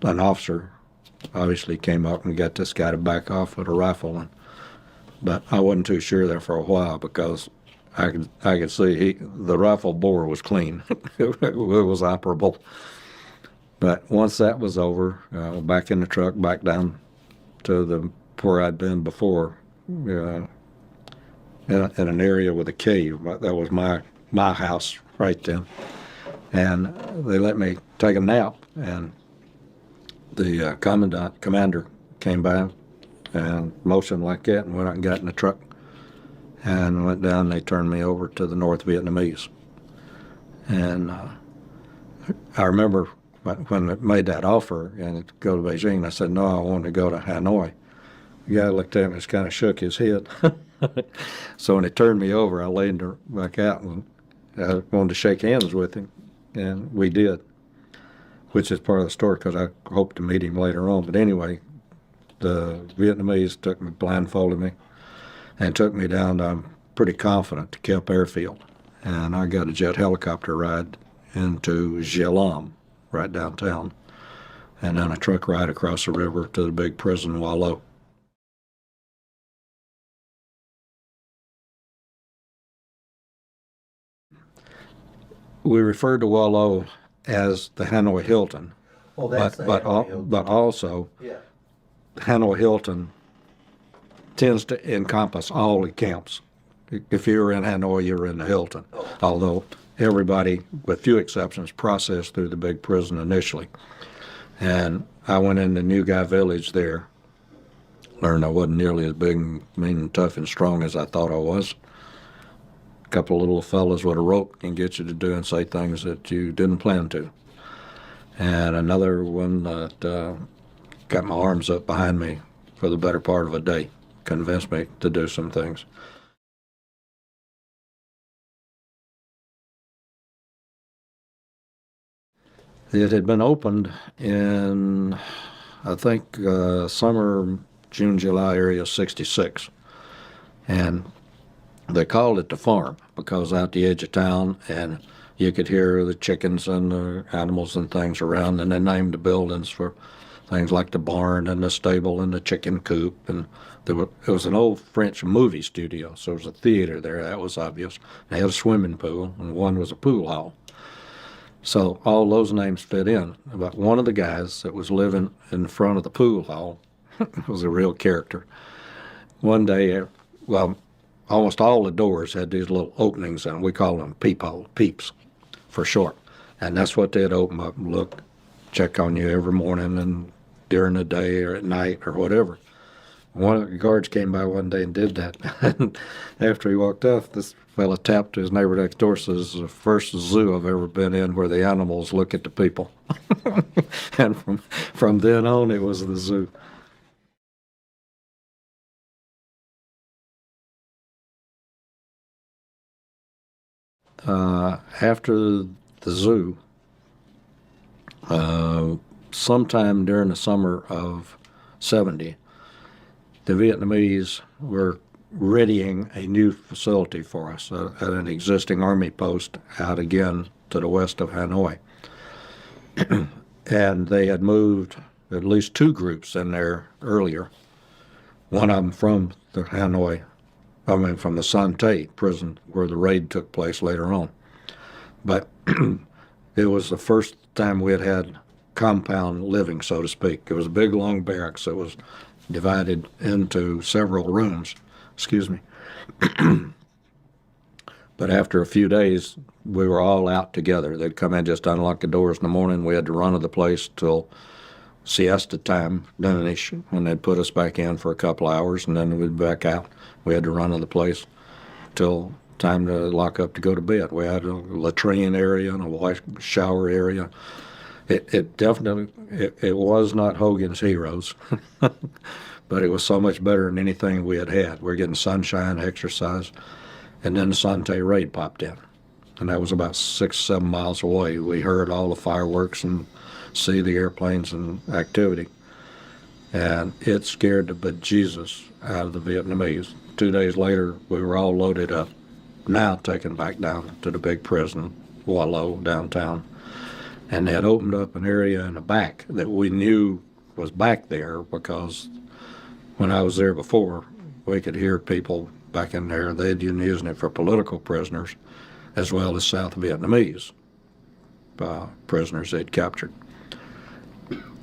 an officer obviously came up and got this guy to back off with a rifle. But I wasn't too sure there for a while, because I could see the rifle bore was clean. It was operable. But once that was over, back in the truck, back down to where I'd been before, in an area with a cave. That was my house right then. And they let me take a nap, and the commander came by and motioned like that, and went out and got in the truck and went down. They turned me over to the North Vietnamese. And I remember when they made that offer and to go to Beijing, I said, no, I want to go to Hanoi. The guy looked at me and just kind of shook his head. So when they turned me over, I laid back out and I wanted to shake hands with him, and we did, which is part of the story because I hope to meet him later on. But anyway, the Vietnamese took me, blindfolded me, and took me down, I'm pretty confident, to Kelp Airfield. And I got a jet helicopter ride into Gia Lam, right downtown, and then a truck ride across the river to the big prison, Wallow. We referred to Wallow as the Hanoi Hilton, Oh, that's but also Yeah. Hanoi Hilton tends to encompass all the camps. If you were in Hanoi, you were in the Hilton, although everybody, with few exceptions, processed through the big prison initially. And I went into New Guy Village there, learned I wasn't nearly as big, mean, and tough and strong as I thought I was. A couple of little fellas with a rope can get you to do and say things that you didn't plan to. And another one that got my arms up behind me for the better part of a day, convinced me to do some things. It had been opened in, I think, summer, June, July area, '66. And they called it the farm because out the edge of town, and you could hear the chickens and the animals and things around, and they named the buildings for things like the barn and the stable and the chicken coop. And it was an old French movie studio, so there was a theater there, that was obvious. They had a swimming pool, and one was a pool hall. So all those names fit in. But one of the guys that was living in front of the pool hall was a real character. One day, well, almost all the doors had these little openings, and we call them peeps for short. And that's what they'd open up and look, check on you every morning and during the day or at night or whatever. One of the guards came by one day and did that. And after he walked off, this fella tapped to his neighbor next door, says, "This is the first zoo I've ever been in where the animals look at the people." And from then on, it was the zoo. After the zoo, sometime during the summer of '70, the Vietnamese were readying a new facility for us at an existing army post out again to the west of Hanoi. And they had moved at least two groups in there earlier. One of them from the Hanoi, from the San Tay prison where the raid took place later on. But it was the first time we had compound living, so to speak. It was a big, long barracks that was divided into several rooms. Excuse me. But after a few days, we were all out together. They'd come in, just unlock the doors in the morning. We had to run to the place till siesta time, when they'd put us back in for a couple hours, and then we'd be back out. We had to run to the place till time to lock up to go to bed. We had a latrine area and a wash shower area. It definitely was not Hogan's Heroes, but it was so much better than anything we had had. We were getting sunshine, exercise, and then the San Tay raid popped in, and that was about 6-7 miles away. We heard all the fireworks and see the airplanes and activity, and it scared the bejesus out of the Vietnamese. 2 days later, we were all loaded up, now taken back down to the big prison, Wallow, downtown. And they had opened up an area in the back that we knew was back there because when I was there before, we could hear people back in there. They'd been using it for political prisoners as well as South Vietnamese prisoners they'd captured.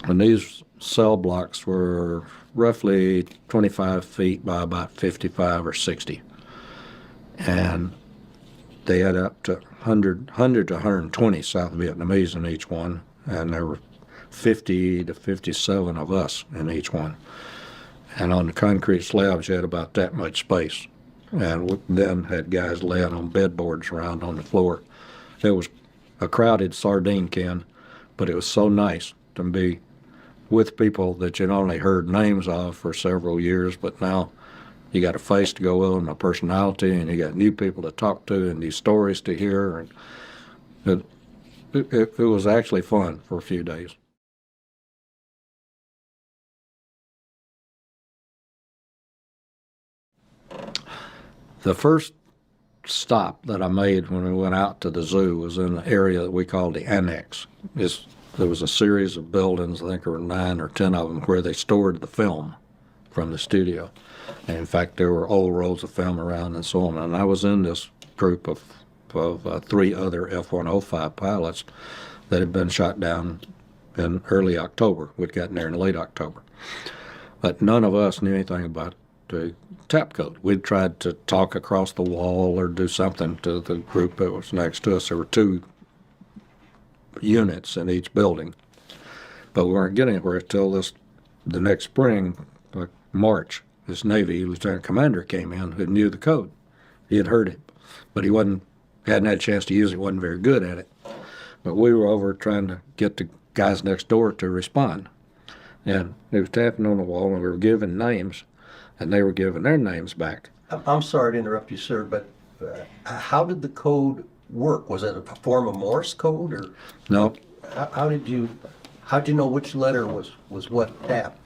And these cell blocks were roughly 25 feet by about 55 or 60. And they had up to 100 to 120 South Vietnamese in each one, and there were 50 to 57 of us in each one. And on the concrete slabs, you had about that much space. And we then had guys laying on bedboards around on the floor. It was a crowded sardine can, but it was so nice to be with people that you'd only heard names of for several years, but now you got a face to go with them, a personality, and you got new people to talk to and these stories to hear. And it was actually fun for a few days. The first stop that I made when we went out to the zoo was in the area that we called the Annex. There was a series of buildings, I think there were 9 or 10 of them, where they stored the film from the studio. And in fact, there were old rolls of film around and so on. And I was in this group of 3 other F-105 pilots that had been shot down in early October. We'd gotten there in late October. But none of us knew anything about the tap code. We'd tried to talk across the wall or do something to the group that was next to us. There were 2 units in each building, but we weren't getting anywhere until the next spring, like March. This Navy lieutenant commander came in who knew the code. He had heard it, but he hadn't had a chance to use it. Wasn't very good at it. But we were over trying to get the guys next door to respond, and they was tapping on the wall, and we were giving names, and they were giving their names back. I'm sorry to interrupt you, sir, but how did the code work? Was it a form of Morse code, or No, how did you know which letter was what tap?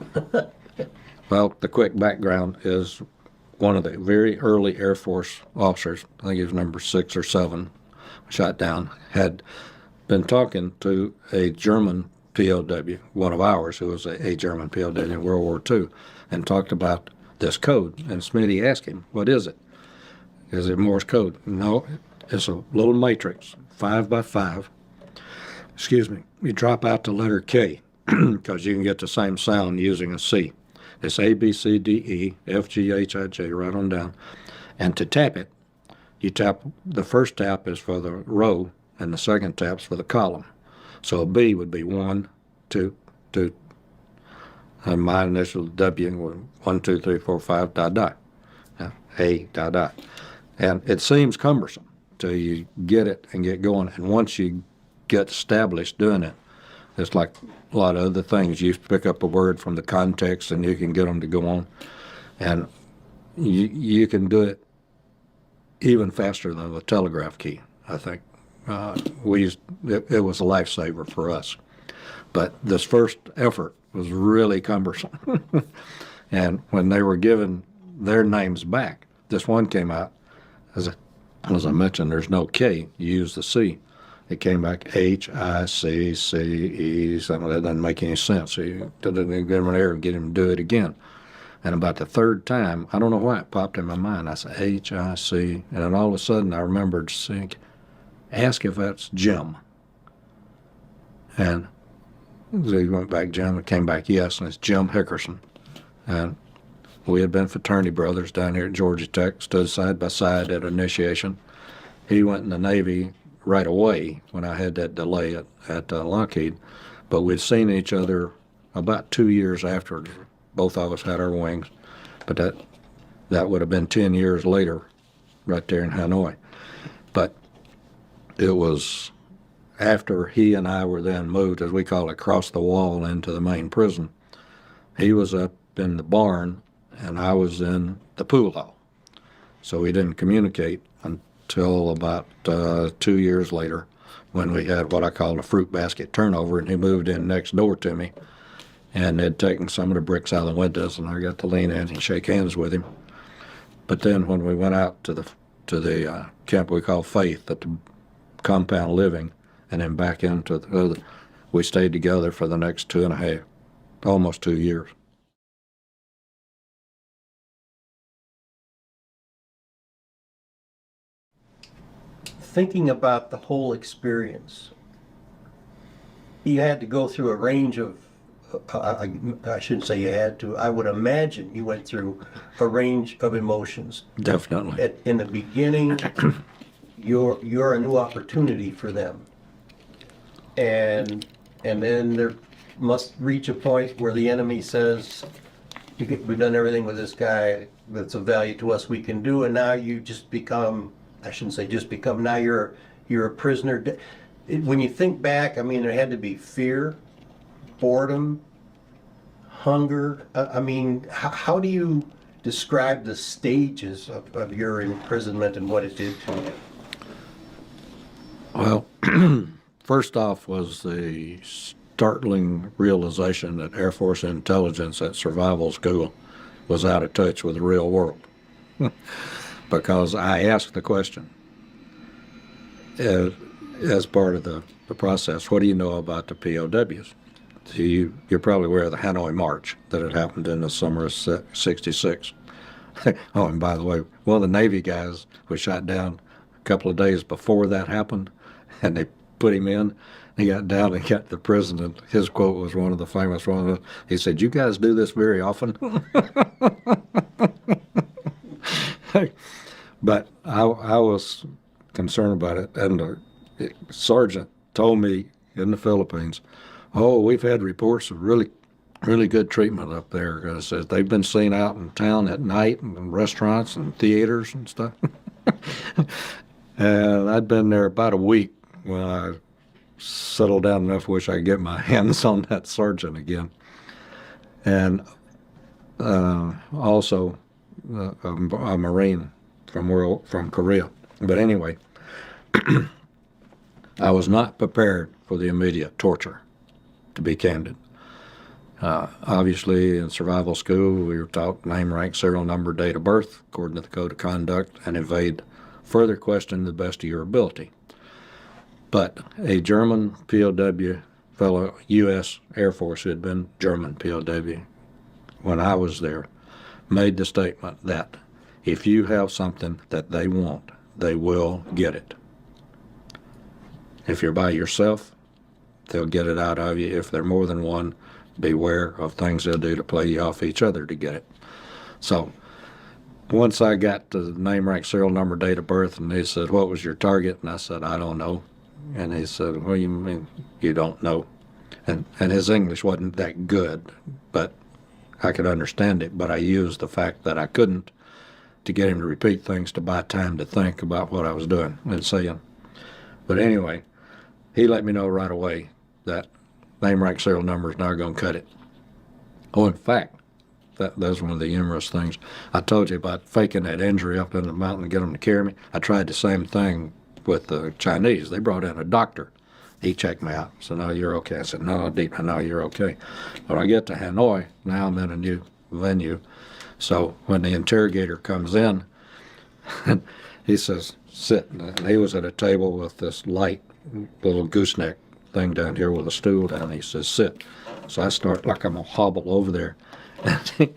well, the quick background is one of the very early Air Force officers, I think he was number 6 or 7, shot down, had been talking to a German POW, one of ours who was a German POW in World War II, and talked about this code. And Smitty asked him, what is it? Is it Morse code? No, it's a little matrix, 5 by 5. Excuse me. You drop out the letter K because you can get the same sound using a C. It's A, B, C, D, E, F, G, H, I, J, right on down. And to tap it, you tap, the first tap is for the row, and the second tap's for the column. So a B would be 1, 2, 2. And my initial W, 1, 2, 3, 4, 5, dot, dot. A, dot, dot. And it seems cumbersome till you get it and get going. And once you get established doing it, it's like a lot of other things. You pick up a word from the context and you can get them to go on. And you can do it even faster than the telegraph key, I think. It was a lifesaver for us. But this first effort was really cumbersome. And when they were given their names back, this one came out, as I mentioned, there's no K, you use the C. It came back H-I-C-C-E, something that doesn't make any sense. So you get him in there and get him to do it again. And about the 3rd time, I don't know why it popped in my mind. I said H-I-C, and then all of a sudden I remembered saying, ask if that's Jim. And so he went back, Jim, and came back, yes, and it's Jim Hickerson. And we had been fraternity brothers down here at Georgia Tech, stood side by side at initiation. He went in the Navy right away when I had that delay at Lockheed, but we'd seen each other about 2 years after both of us had our wings, but that would have been 10 years later right there in Hanoi. But it was after he and I were then moved, as we call it, across the wall into the main prison. He was up in the barn and I was in the pool hall. So we didn't communicate until about 2 years later when we had what I call a fruit basket turnover, and he moved in next door to me and they'd taken some of the bricks out of the windows, and I got to lean in and shake hands with him. But then when we went out to the camp we call Faith at the compound living, and then back into the other, we stayed together for the next 2.5, almost 2 years. Thinking about the whole experience, you had to go through a range of, I shouldn't say you had to, I would imagine you went through a range of emotions. Definitely. In the beginning, you're a new opportunity for them. And then there must reach a point where the enemy says, we've done everything with this guy that's of value to us we can do, and now you just become, I shouldn't say just become, now you're a prisoner. When you think back, I mean, there had to be fear, boredom, hunger. I mean, how do you describe the stages of your imprisonment and what it did to you? Well, first off was the startling realization that Air Force intelligence at survival school was out of touch with the real world. Because I asked the question as part of the process, what do you know about the POWs? So you're probably aware of the Hanoi March that had happened in the summer of '66. Oh, and by the way, one of the Navy guys was shot down a couple of days before that happened, and they put him in. He got down and got the prison, and his quote was one of the famous ones. He said, "You guys do this very often?" But I was concerned about it, and the sergeant told me in the Philippines, "Oh, we've had reports of really good treatment up there." It says they've been seen out in town at night and in restaurants and theaters and stuff. And I'd been there about a week when I settled down enough, wish I could get my hands on that sergeant again. And also a Marine from Korea. But anyway, I was not prepared for the immediate torture, to be candid. Obviously, in survival school, we were taught name, rank, serial number, date of birth, according to the code of conduct, and evade further question to the best of your ability. But a German POW fellow U.S. Air Force who had been German POW when I was there made the statement that if you have something that they want, they will get it. If you're by yourself, they'll get it out of you. If they're more than one, beware of things they'll do to play you off each other to get it. So once I got the name, rank, serial number, date of birth, and they said, "What was your target?" And I said, "I don't know." And he said, "What do you mean you don't know?" And his English wasn't that good, but I could understand it. But I used the fact that I couldn't to get him to repeat things to buy time to think about what I was doing and saying. But anyway, he let me know right away that name, rank, serial number is not going to cut it. Oh, in fact, that's one of the humorous things. I told you about faking that injury up in the mountain to get them to carry me. I tried the same thing with the Chinese. They brought in a doctor. He checked me out. Said, "No, you're okay." I said, "No, Deep, no, you're okay." When I get to Hanoi, now I'm in a new venue. So when the interrogator comes in, he says, "Sit." And he was at a table with this light little gooseneck thing down here with a stool down. He says, "Sit." So I start like I'm going to hobble over there. And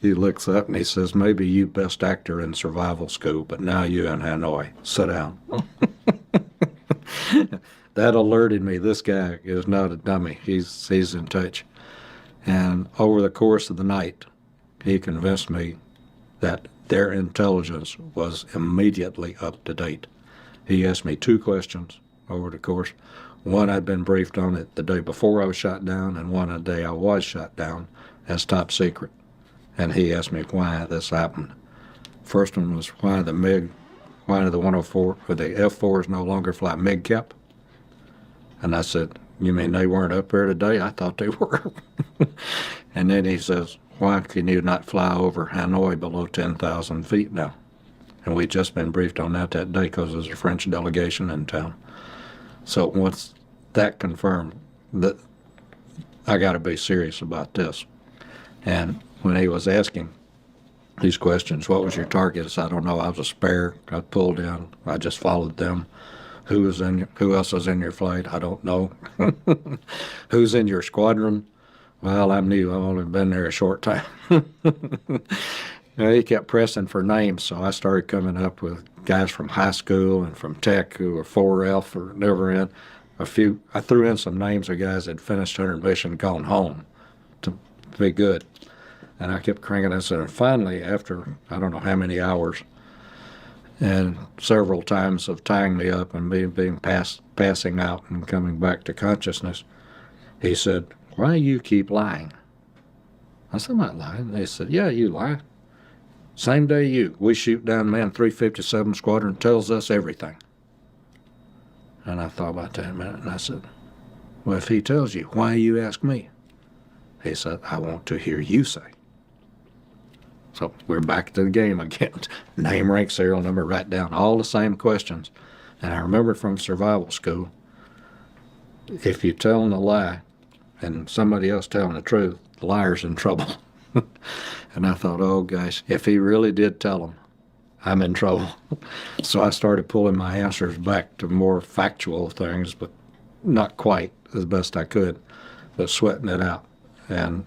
he looks up and he says, "Maybe you best actor in survival school, but now you in Hanoi. Sit down." That alerted me. This guy is not a dummy. He's in touch. And over the course of the night, he convinced me that their intelligence was immediately up to date. He asked me 2 questions over the course. One I'd been briefed on it the day before I was shot down, and one the day I was shot down as top secret. And he asked me why this happened. First one was why the 104 or the F-4s no longer fly MiG cap. And I said, "You mean they weren't up there today? I thought they were." And then he says, "Why can you not fly over Hanoi below 10,000 feet now?" And we'd just been briefed on that day because there's a French delegation in town. So once that confirmed that I got to be serious about this. And when he was asking these questions, "What was your target?" I said, "I don't know. I was a spare. I pulled in. I just followed them." Who else was in your flight? I don't know. Who's in your squadron? Well, I'm new. I've only been there a short time. He kept pressing for names, so I started coming up with guys from high school and from tech who were 4F or never in. I threw in some names of guys that finished their mission and gone home to be good. And I kept cranking this, and finally, after I don't know how many hours, and several times of tying me up and passing out and coming back to consciousness, he said, "Why do you keep lying?" I said, I'm not lying. They said, yeah, you lie. Same day we shoot down man 357 Squadron, tells us everything. And I thought about that a minute, and I said, well, if he tells you, why you ask me? He said, I want to hear you say. So we're back to the game again. Name, rank, serial number, write down all the same questions. And I remember from survival school, if you're telling a lie and somebody else telling the truth, the liar's in trouble. And I thought, oh gosh, if he really did tell them, I'm in trouble. So I started pulling my answers back to more factual things, but not quite as best I could, but sweating it out. And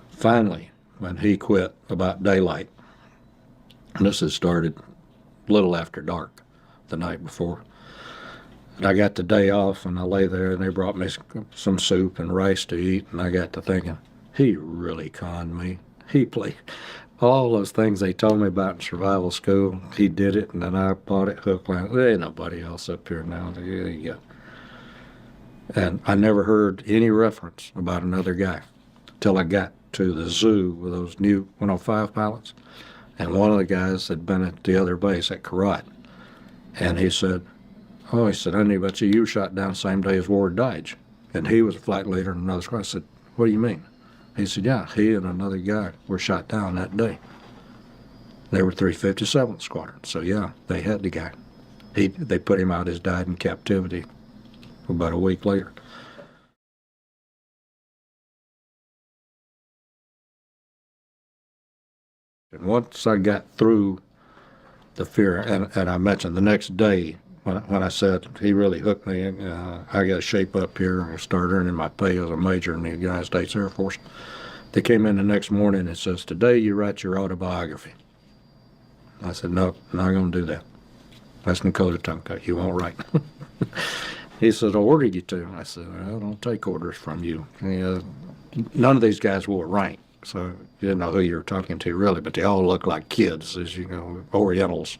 finally, when he quit about daylight, and this had started a little after dark the night before, and I got the day off, and I lay there, and they brought me some soup and rice to eat, and I got to thinking, he really conned me. He played all those things they told me about in survival school. He did it, and then I bought it hook, line. There ain't nobody else up here now. There you go. And I never heard any reference about another guy till I got to the zoo with those new 105 pilots. And one of the guys had been at the other base at Korat. And he said, I knew about you. You were shot down the same day as Ward Dodge. And he was a flight leader in another squad. I said, what do you mean? He said, yeah, he and another guy were shot down that day. They were 357th Squadron. So, yeah, they had the guy. They put him out as died in captivity about a week later. And once I got through the fear, and I mentioned the next day when I said he really hooked me, I got to shape up here and start earning my pay as a major in the United States Air Force. They came in the next morning and says, today you write your autobiography. I said, no, I'm not going to do that. That's Yokota Tunka. You won't write. He said, I ordered you to. I said, I don't take orders from you. None of these guys wore rank, so you didn't know who you were talking to really, but they all look like kids. As you know, Orientals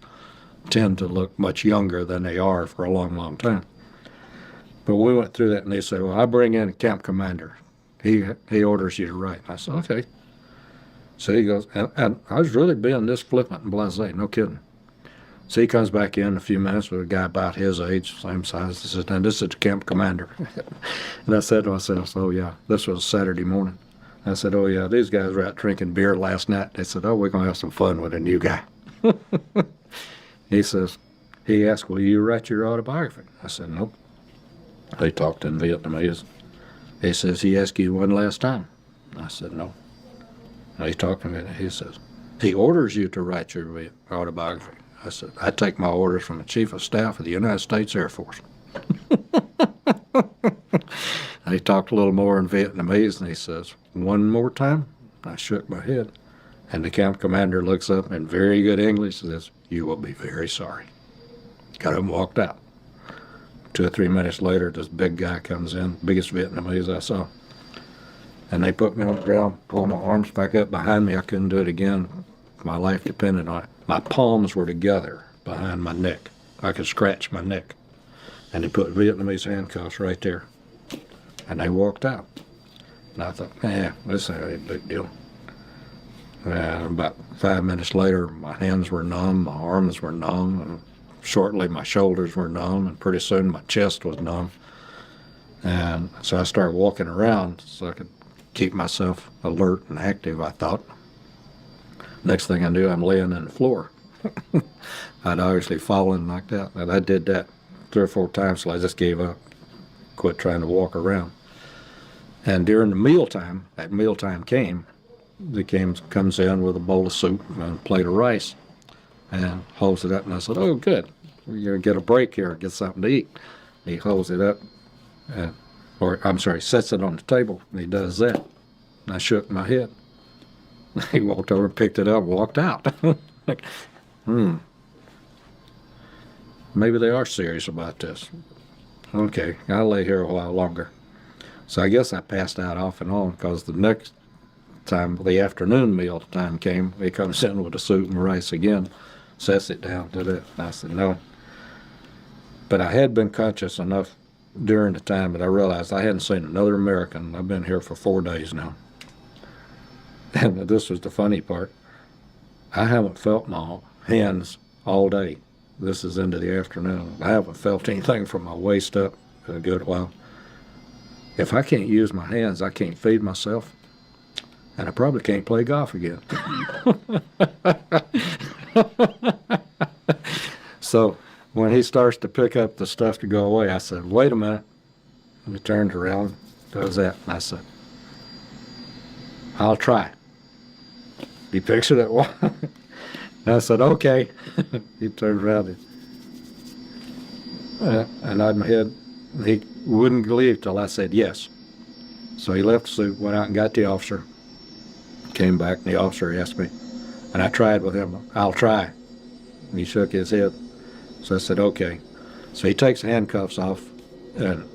tend to look much younger than they are for a long, long time. But we went through that, and they said, well, I bring in a camp commander. He orders you to write. I said, okay. So he goes, and I was really being this flippant and blasé, no kidding. So he comes back in a few minutes with a guy about his age, same size. He says, and this is the camp commander. And I said to myself, oh yeah, this was Saturday morning. I said, oh yeah, these guys were out drinking beer last night. They said, oh, we're going to have some fun with a new guy. He asked, will you write your autobiography? I said, nope. They talked in Vietnamese. He says, he asked you one last time. I said, no. He talked to me, he says, he orders you to write your autobiography. I said, I take my orders from the Chief of Staff of the United States Air Force. He talked a little more in Vietnamese, and he says, one more time? I shook my head. And the camp commander looks up in very good English and says, you will be very sorry. Got up and walked out. 2 or 3 minutes later, this big guy comes in, biggest Vietnamese I saw. And they put me on the ground, pulled my arms back up behind me. I couldn't do it again. My life depended on it. My palms were together behind my neck. I could scratch my neck. And they put Vietnamese handcuffs right there. And they walked out. And I thought, this ain't a big deal. And about 5 minutes later, my hands were numb, my arms were numb, and shortly my shoulders were numb, and pretty soon my chest was numb. And so I started walking around so I could keep myself alert and active, I thought. Next thing I knew, I'm laying on the floor. I'd obviously fallen like that. And I did that 3 or 4 times till I just gave up, quit trying to walk around. And during the mealtime, that mealtime came, comes in with a bowl of soup and a plate of rice and holds it up. And I said, oh, good. We're going to get a break here, get something to eat. He holds it up, sets it on the table, and he does that. And I shook my head. He walked over, picked it up, and walked out. Maybe they are serious about this. Okay, I'll lay here a while longer. So I guess I passed out off and on, because the next time, the afternoon meal time came, he comes in with the soup and rice again, sets it down to that. And I said, no. But I had been conscious enough during the time that I realized I hadn't seen another American. I've been here for 4 days now. And this was the funny part. I haven't felt my hands all day. This is into the afternoon. I haven't felt anything from my waist up in a good while. If I can't use my hands, I can't feed myself, and I probably can't play golf again. So when he starts to pick up the stuff to go away, I said, wait a minute. And he turned around, does that, and I said, I'll try. He picks it up. And I said, okay. He turned around and nodded my head. He wouldn't leave till I said yes. So he left the suit, went out and got the officer, came back, and the officer asked me, and I tried with him, I'll try. And he shook his head. So I said, okay. So he takes the handcuffs off, and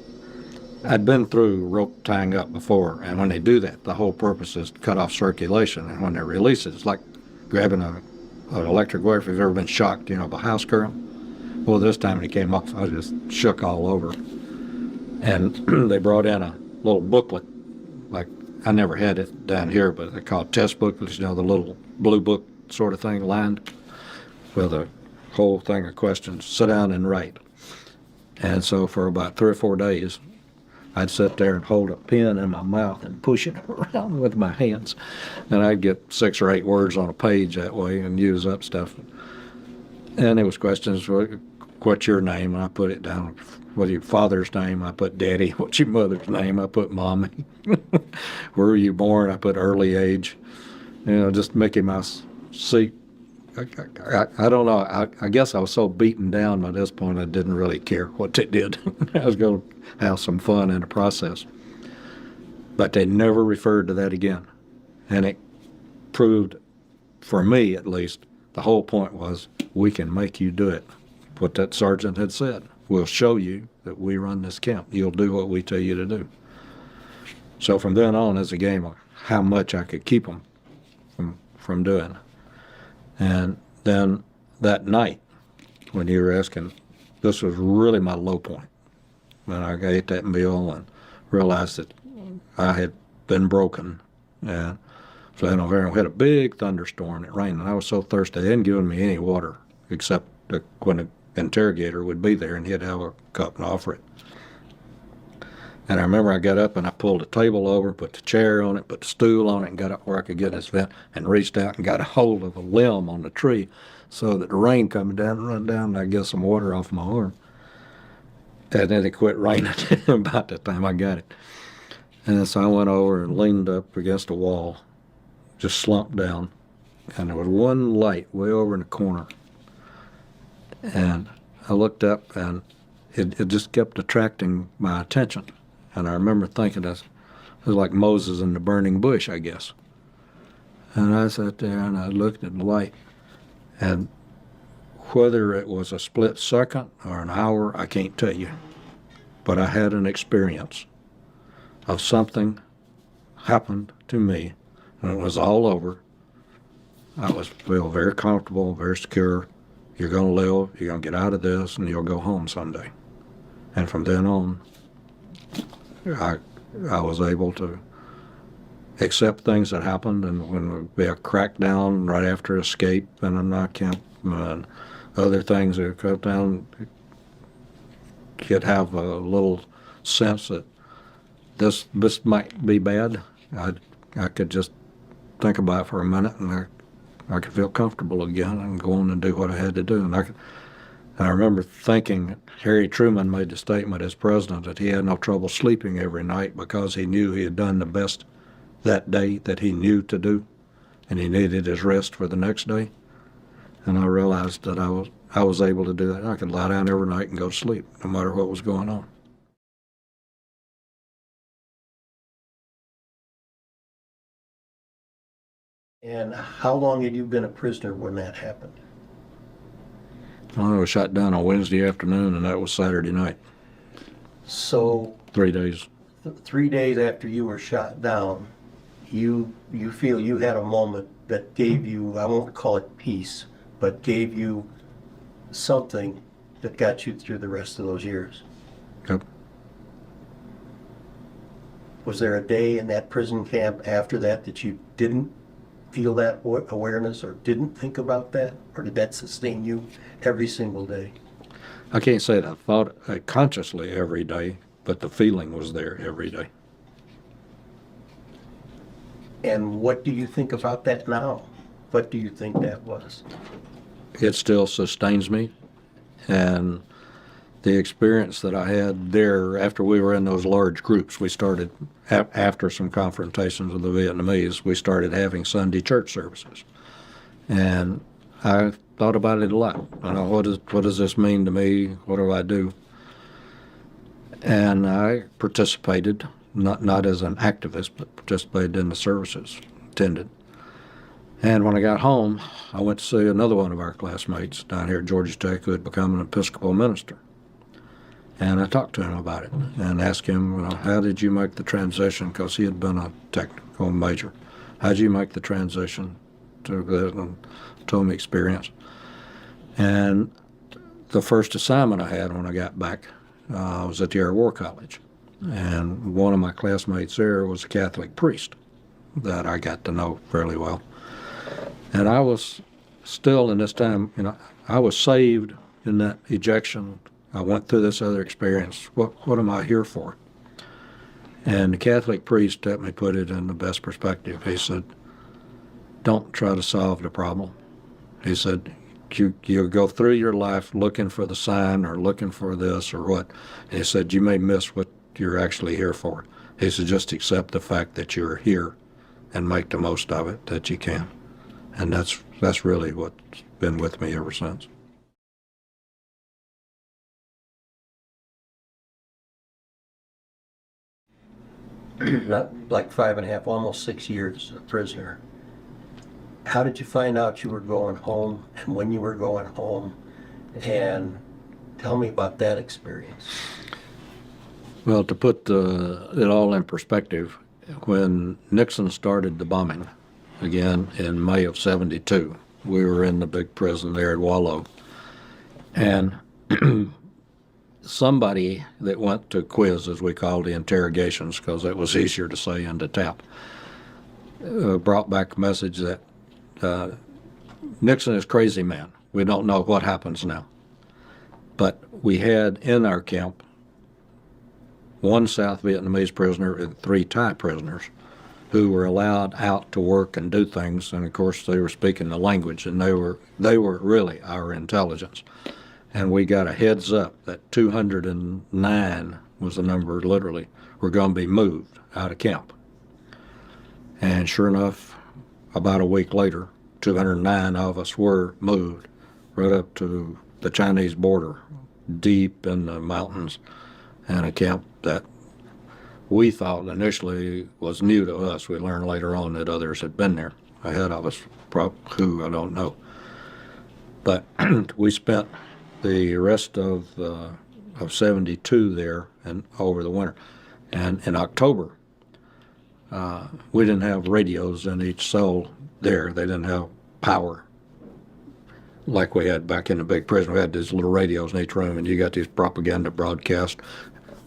I'd been through rope tying up before, and when they do that, the whole purpose is to cut off circulation, and when they release it, it's like grabbing an electric wire. If you've ever been shocked, by house current. Well, this time when he came off, I just shook all over. And they brought in a little booklet, like I never had it down here, but they call it test booklets, the little blue book sort of thing lined with a whole thing of questions. Sit down and write. And so for about 3 or 4 days, I'd sit there and hold a pen in my mouth and push it around with my hands. And I'd get 6 or 8 words on a page that way and use up stuff. And there was questions, what's your name? And I put it down. What's your father's name? I put Daddy. What's your mother's name? I put Mommy. Where were you born? I put early age. Just Mickey Mouse. See, I don't know. I guess I was so beaten down by this point I didn't really care what they did. I was going to have some fun in the process. But they never referred to that again. And it proved, for me at least, the whole point was, we can make you do it. What that sergeant had said. We'll show you that we run this camp. You'll do what we tell you to do. So from then on, it's a game of how much I could keep them from doing. And then that night, when you were asking, this was really my low point. When I ate that meal and realized that I had been broken. And flying over here, we had a big thunderstorm. It rained, and I was so thirsty. They hadn't given me any water except when an interrogator would be there, and he'd have a cup and offer it. And I remember I got up and I pulled the table over, put the chair on it, put the stool on it, and got up where I could get this vent, and reached out and got a hold of a limb on the tree so that the rain coming down and run down, and I'd get some water off my arm. And then it quit raining about the time I got it. And so I went over and leaned up against a wall, just slumped down, and there was one light way over in the corner. And I looked up, and it just kept attracting my attention. And I remember thinking it was like Moses in the burning bush, I guess. And I sat there and I looked at the light, and whether it was a split second or an hour, I can't tell you. But I had an experience of something happened to me, and it was all over. I was feel very comfortable, very secure. You're going to live, you're going to get out of this, and you'll go home someday. And from then on, I was able to accept things that happened, and when there would be a crackdown right after escape in a night camp, and other things that would come down, you'd have a little sense that this might be bad. I could just think about it for a minute, and I could feel comfortable again and go on and do what I had to do. And I remember thinking Harry Truman made the statement as president that he had no trouble sleeping every night because he knew he had done the best that day that he knew to do, and he needed his rest for the next day. And I realized that I was able to do that. I could lie down every night and go to sleep, no matter what was going on. And how long had you been a prisoner when that happened? I was shot down on Wednesday afternoon, and that was Saturday night. So 3 days. 3 days after you were shot down, you feel you had a moment that gave you, I won't call it peace, but gave you something that got you through the rest of those years. Yep. Was there a day in that prison camp after that that you didn't feel that awareness or didn't think about that? Or did that sustain you every single day? I can't say that I thought it consciously every day, but the feeling was there every day. And what do you think about that now? What do you think that was? It still sustains me, and the experience that I had there after we were in those large groups, we started, after some confrontations with the Vietnamese, we started having Sunday church services. And I thought about it a lot. You know, what does this mean to me? What do I do? And I participated, not as an activist, but participated in the services, attended. And when I got home, I went to see another one of our classmates down here at Georgia Tech who had become an Episcopal minister. And I talked to him about it and asked him, how did you make the transition? Because he had been a technical major. How did you make the transition to the him experience? And the first assignment I had when I got back was at the Air War College. And one of my classmates there was a Catholic priest that I got to know fairly well. And I was still in this time, I was saved in that ejection. I went through this other experience. What am I here for? And the Catholic priest let me put it in the best perspective. He said, don't try to solve the problem. He said, you go through your life looking for the sign or looking for this or what. And he said, you may miss what you're actually here for. He said, just accept the fact that you're here and make the most of it that you can. And that's really what's been with me ever since. Not like 5.5, almost 6 years a prisoner. How did you find out you were going home and when you were going home? And tell me about that experience. Well, to put it all in perspective, when Nixon started the bombing, again in May of '72, we were in the big prison there at Wallow. And somebody that went to quiz, as we call the interrogations, because it was easier to say and to tap, brought back a message that Nixon is a crazy man. We don't know what happens now. But we had in our camp 1 South Vietnamese prisoner and 3 Thai prisoners who were allowed out to work and do things, and of course they were speaking the language, and they were really our intelligence. And we got a heads up that 209 was the number, literally, were going to be moved out of camp. And sure enough, about a week later, 209 of us were moved right up to the Chinese border, deep in the mountains, and a camp that we thought initially was new to us. We learned later on that others had been there ahead of us, who I don't know. But we spent the rest of '72 there and over the winter. And in October, we didn't have radios in each cell there. They didn't have power like we had back in the big prison. We had these little radios in each room, and you got these propaganda broadcasts.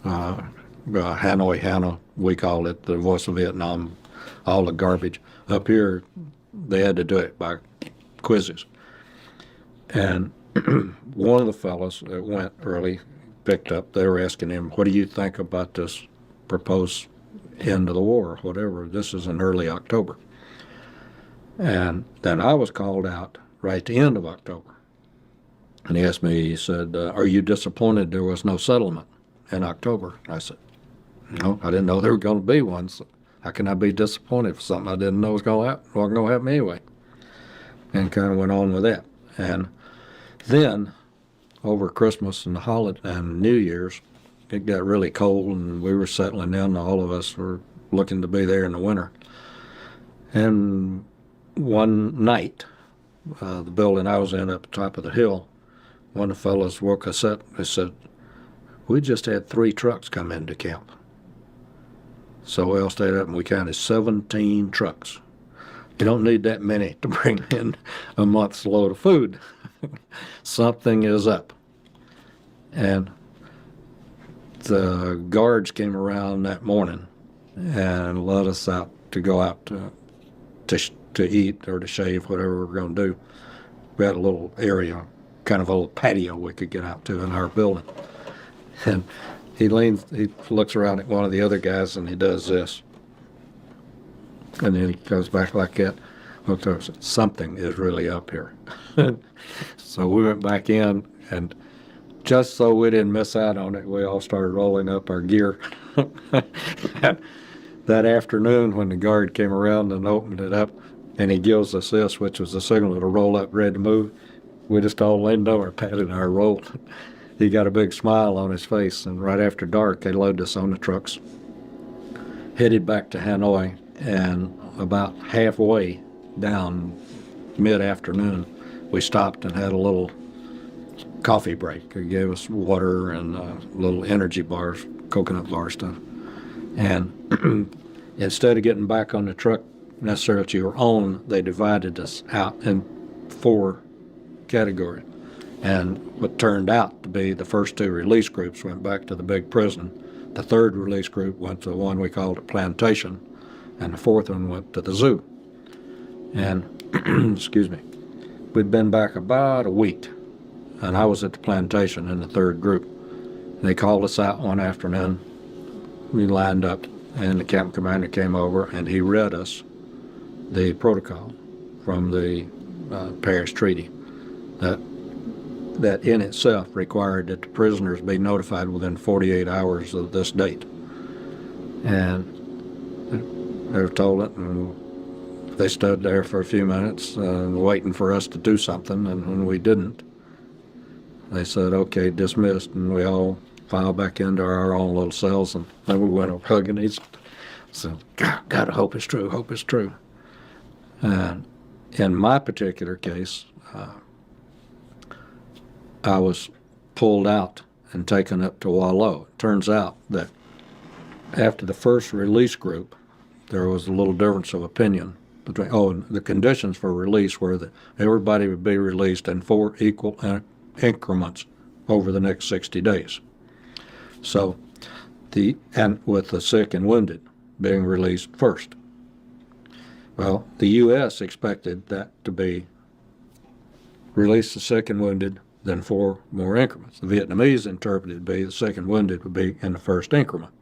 Hanoi, Hanoi, we called it, the voice of Vietnam, all the garbage. Up here, they had to do it by quizzes. And one of the fellows that went early picked up, they were asking him, what do you think about this proposed end of the war, whatever? This is in early October. And then I was called out right at the end of October. And he asked me, he said, are you disappointed there was no settlement in October? I said, no, I didn't know there were going to be one. So how can I be disappointed for something I didn't know was going to happen? Wasn't going to happen anyway. And kind of went on with that. And then over Christmas and the holiday and New Year's, it got really cold and we were settling in. All of us were looking to be there in the winter. And one night, the building I was in up the top of the hill, one of the fellows woke us up and said, we just had 3 trucks come into camp. So we all stayed up and we counted 17 trucks. You don't need that many to bring in a month's load of food. Something is up. And the guards came around that morning and let us out to go out to to eat or to shave, whatever we were going to do. We had a little area, kind of a little patio we could get out to in our building. And he looks around at one of the other guys and he does this. And then he goes back like that. Looked over and said, something is really up here. So we went back in, and just so we didn't miss out on it, we all started rolling up our gear. That afternoon when the guard came around and opened it up, and he gives us this, which was the signal to roll up, ready to move, we just all leaned over, patted our roll. He got a big smile on his face, and right after dark, they loaded us on the trucks, headed back to Hanoi, and about halfway down mid-afternoon, we stopped and had a little coffee break. They gave us water and little energy bars, coconut bar stuff. And instead of getting back on the truck necessarily to your own, they divided us out in 4 categories. And what turned out to be the first 2 release groups went back to the big prison. The 3rd release group went to the one we called a plantation, and the 4th one went to the zoo. And, excuse me, we'd been back about a week, and I was at the plantation in the 3rd group. They called us out one afternoon. We lined up, and the camp commander came over, and he read us the protocol from the Paris Treaty that in itself required that the prisoners be notified within 48 hours of this date. And they were told it, and they stood there for a few minutes waiting for us to do something, and when we didn't, they said, okay, dismissed, and we all filed back into our own little cells, and then we went over hugging each other. So, God, I hope it's true, hope it's true. And in my particular case, I was pulled out and taken up to Wallow. It turns out that after the first release group, there was a little difference of opinion between, and the conditions for release were that everybody would be released in 4 equal increments over the next 60 days. So, and with the sick and wounded being released first. Well, the U.S. expected that to be release the sick and wounded, then 4 more increments. The Vietnamese interpreted it to be the sick and wounded would be in the first increment.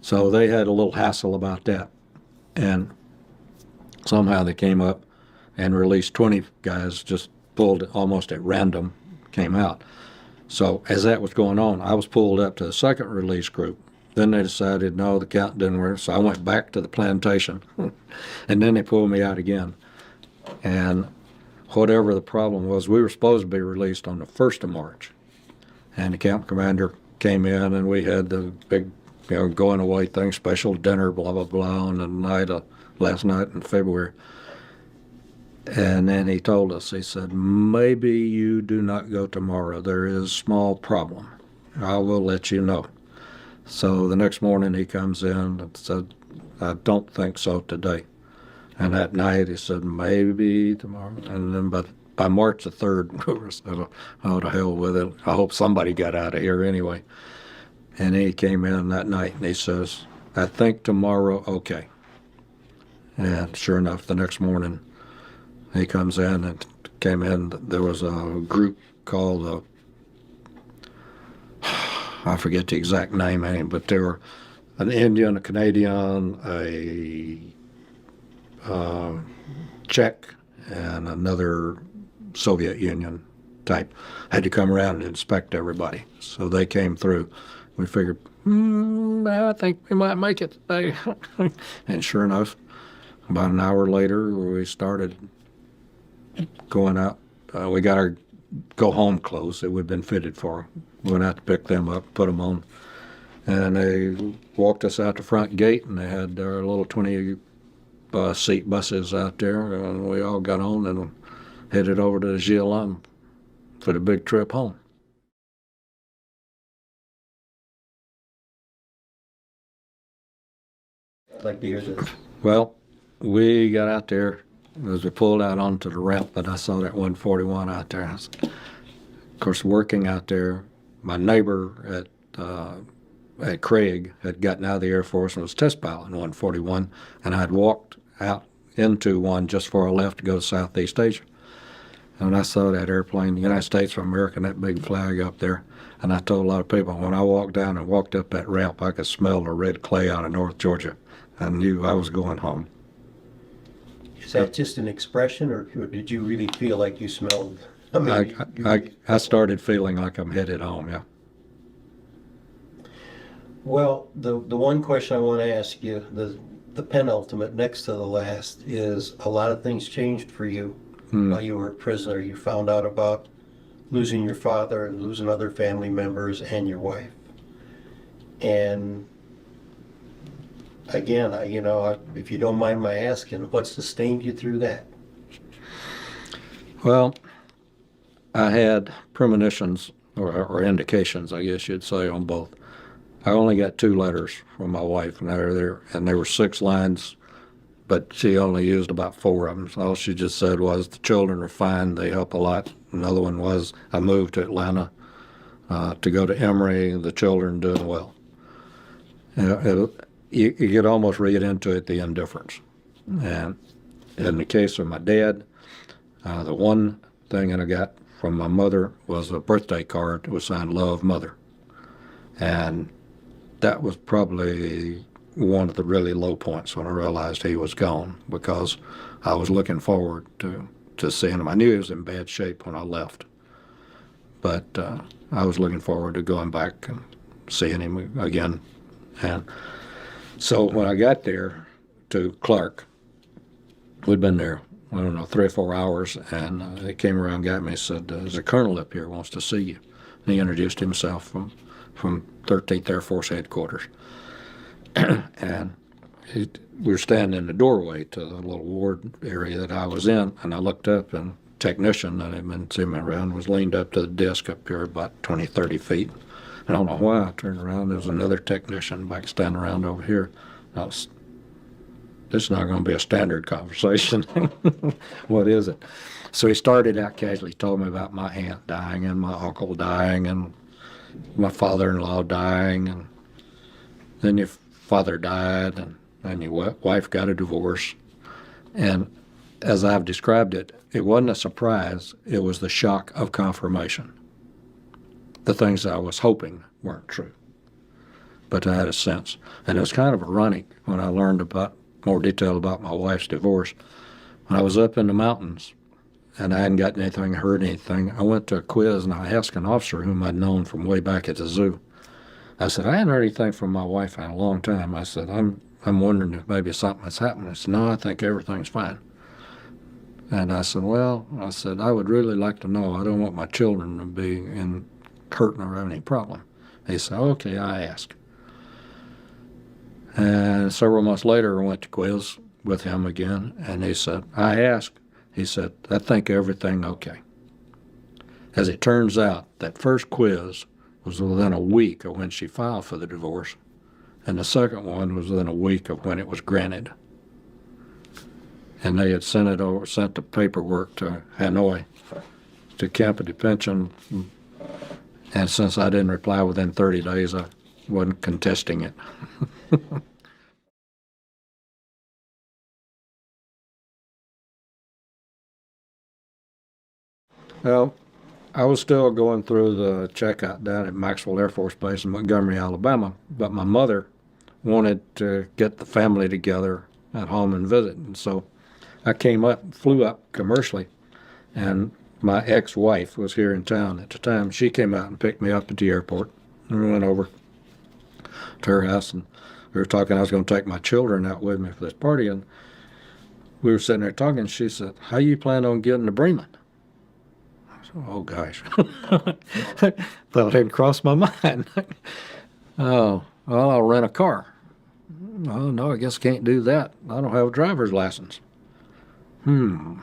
So they had a little hassle about that. And somehow they came up and released 20 guys, just pulled almost at random, came out. So as that was going on, I was pulled up to the 2nd release group. Then they decided, no, the count didn't work, so I went back to the plantation. And then they pulled me out again. And whatever the problem was, we were supposed to be released on the 1st of March. And the camp commander came in, and we had the big, going away thing, special dinner, blah, blah, blah, on the night of last night in February. And then he told us, he said, maybe you do not go tomorrow. There is a small problem. I will let you know. So the next morning he comes in and said, I don't think so today. And that night he said, maybe tomorrow. And then by March the 3rd, we were said, oh, to hell with it. I hope somebody got out of here anyway. And he came in that night and he says, I think tomorrow, okay. And sure enough, the next morning he comes in and came in. There was a group called, I forget the exact name, but there were an Indian, a Canadian, a Czech, and another Soviet Union type had to come around and inspect everybody. So they came through. We figured, I think we might make it today. And sure enough, about an hour later, we started going out. We got our go-home clothes that we'd been fitted for. We went out to pick them up, put them on. And they walked us out the front gate, and they had their little 20-seat buses out there, and we all got on and headed over to Jialam for the big trip home. I'd like to hear this. Well, we got out there as we pulled out onto the ramp, but I saw that 141 out there. Of course, working out there, my neighbor at Craig had gotten out of the Air Force and was test pilot in 141, and I'd walked out into one just before I left to go to Southeast Asia. And when I saw that airplane, the United States of America, and that big flag up there, and I told a lot of people, when I walked down and walked up that ramp, I could smell the red clay out of North Georgia. I knew I was going home. Is that just an expression, or did you really feel like you smelled? I mean, I started feeling like I'm headed home, yeah. Well, the one question I want to ask you, the penultimate, next to the last, is a lot of things changed for you while you were a prisoner. You found out about losing your father and losing other family members and your wife. And again, if you don't mind my asking, what sustained you through that? Well, I had premonitions or indications, I guess you'd say, on both. I only got 2 letters from my wife, and there were 6 lines, but she only used about 4 of them. So all she just said was, the children are fine, they help a lot. Another one was, I moved to Atlanta to go to Emory, the children doing well. You could almost read into it the indifference. And in the case of my dad, the one thing that I got from my mother was a birthday card that was signed Love, Mother. And that was probably one of the really low points when I realized he was gone, because I was looking forward to seeing him. I knew he was in bad shape when I left, but I was looking forward to going back and seeing him again. And so when I got there to Clark, we'd been there, I don't know, 3 or 4 hours, and they came around and got me and said, there's a colonel up here who wants to see you. And he introduced himself from 13th Air Force Headquarters. And we were standing in the doorway to the little ward area that I was in, and I looked up, and a technician that had been zooming around was leaned up to the desk up here about 20, 30 feet. And I don't know why I turned around. There was another technician back standing around over here. This is not going to be a standard conversation. What is it? So he started out casually, told me about my aunt dying and my uncle dying and my father-in-law dying, and then your father died, and then your wife got a divorce. And as I've described it, it wasn't a surprise. It was the shock of confirmation. The things I was hoping weren't true, but I had a sense. And it was kind of ironic when I learned about more detail about my wife's divorce. When I was up in the mountains and I hadn't gotten anything, heard anything, I went to a quiz and I asked an officer whom I'd known from way back at the zoo. I said, I hadn't heard anything from my wife in a long time. I said, I'm wondering if maybe something's happened. I said, no, I think everything's fine. And I said, I would really like to know. I don't want my children to be in hurting or having any problem. He said, okay, I ask. And several months later, I went to quiz with him again, and he said, I asked. He said, I think everything okay. As it turns out, that first quiz was within a week of when she filed for the divorce, and the second one was within a week of when it was granted. And they had sent the paperwork to Hanoi to camp a detention, and since I didn't reply within 30 days, I wasn't contesting it. Well, I was still going through the checkout down at Maxwell Air Force Base in Montgomery, Alabama, but my mother wanted to get the family together at home and visit. And so I flew up commercially, and my ex-wife was here in town at the time. She came out and picked me up at the airport, and we went over to her house, and we were talking. I was going to take my children out with me for this party, and we were sitting there talking, and she said, how you plan on getting to Bremen? Oh, gosh. That didn't cross my mind. Oh, well, I'll rent a car. Oh, no, I guess I can't do that. I don't have a driver's license. Why?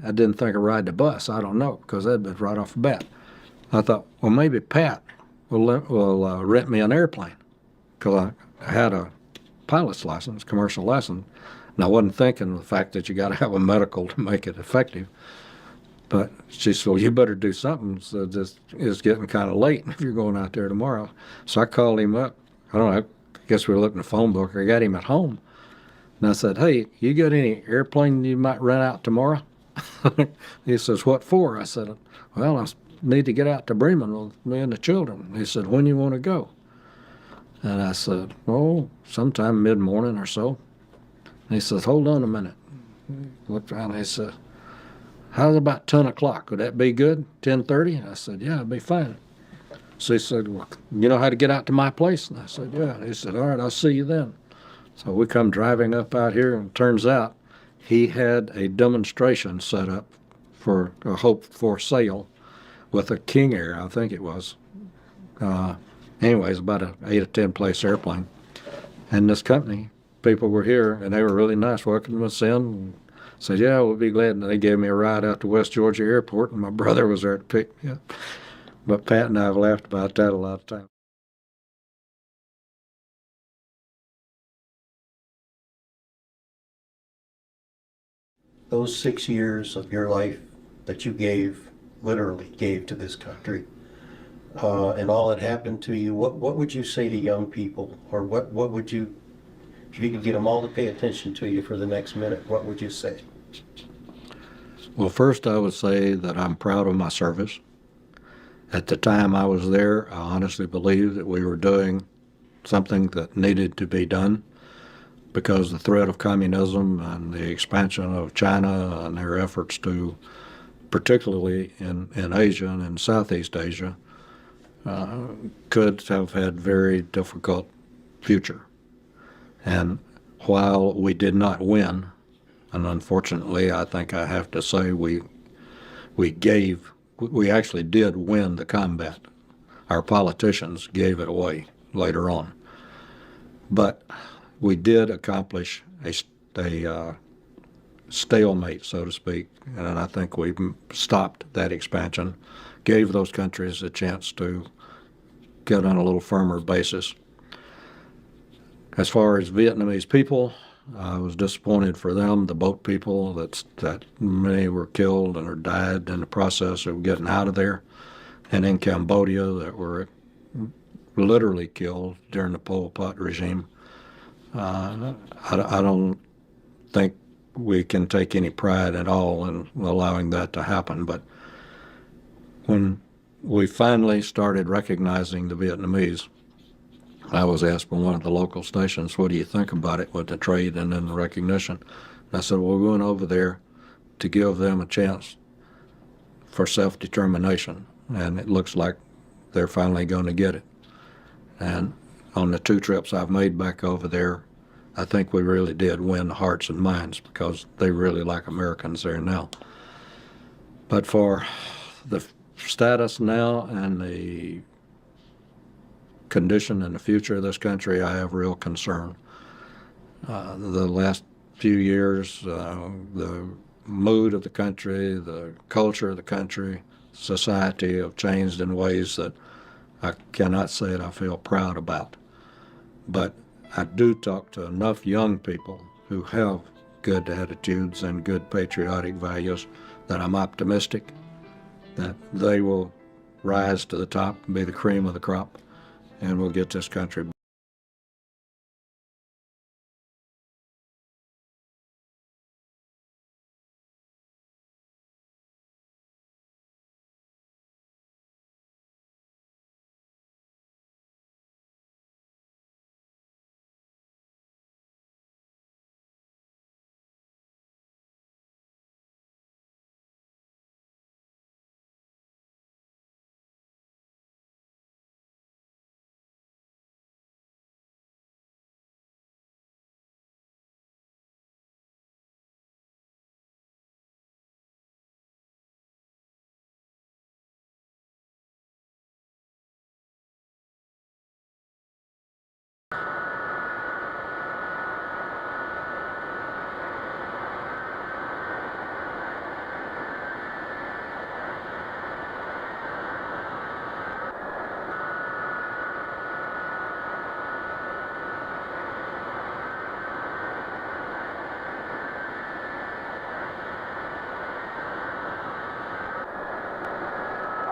I didn't think of riding the bus. I don't know, because that'd been right off the bat. I thought, well, maybe Pat will rent me an airplane, because I had a pilot's license, commercial license. And I wasn't thinking of the fact that you got to have a medical to make it effective. But she said, well, you better do something. So this is getting kind of late if you're going out there tomorrow. So I called him up. I don't know, I guess we were looking at the phone book. I got him at home. And I said, hey, you got any airplane you might rent out tomorrow? He says, what for? I said, well, I need to get out to Bremen with me and the children. He said, when you want to go? And I said, oh, sometime mid-morning or so. And he says, hold on a minute. Looked around and he said, how's about 10 o'clock? Would that be good? 10:30? I said, yeah, it'd be fine. So he said, well, you know how to get out to my place? And I said, yeah. And he said, all right, I'll see you then. So we come driving up out here, and it turns out he had a demonstration set up for a hoped-for sale with a King Air, I think it was. Anyways, about an 8 or 10 place airplane. And this company, people were here, and they were really nice, welcoming us in. And said, yeah, we'll be glad. And they gave me a ride out to West Georgia Airport, and my brother was there to pick me up. But Pat and I have laughed about that a lot of times. Those 6 years of your life that you gave, literally gave to this country, and all that happened to you, what would you say to young people? Or what would you, if you could get them all to pay attention to you for the next minute, what would you say? Well, first I would say that I'm proud of my service. At the time I was there, I honestly believed that we were doing something that needed to be done, because the threat of communism and the expansion of China and their efforts to, particularly in Asia and in Southeast Asia, could have had very difficult future. And while we did not win, and unfortunately I think I have to say we actually did win the combat. Our politicians gave it away later on. But we did accomplish a stalemate, so to speak, and I think we stopped that expansion, gave those countries a chance to get on a little firmer basis. As far as Vietnamese people, I was disappointed for them, the boat people, that many were killed or died in the process of getting out of there, and in Cambodia that were literally killed during the Pol Pot regime. I don't think we can take any pride at all in allowing that to happen, but when we finally started recognizing the Vietnamese, I was asked by one of the local stations, what do you think about it with the trade and then the recognition? And I said, well, we're going over there to give them a chance for self-determination, and it looks like they're finally going to get it. And on the 2 trips I've made back over there, I think we really did win the hearts and minds, because they really like Americans there now. But for the status now and the condition and the future of this country, I have real concern. The last few years, the mood of the country, the culture of the country, society have changed in ways that I cannot say that I feel proud about. But I do talk to enough young people who have good attitudes and good patriotic values that I'm optimistic that they will rise to the top and be the cream of the crop, and we'll get this country.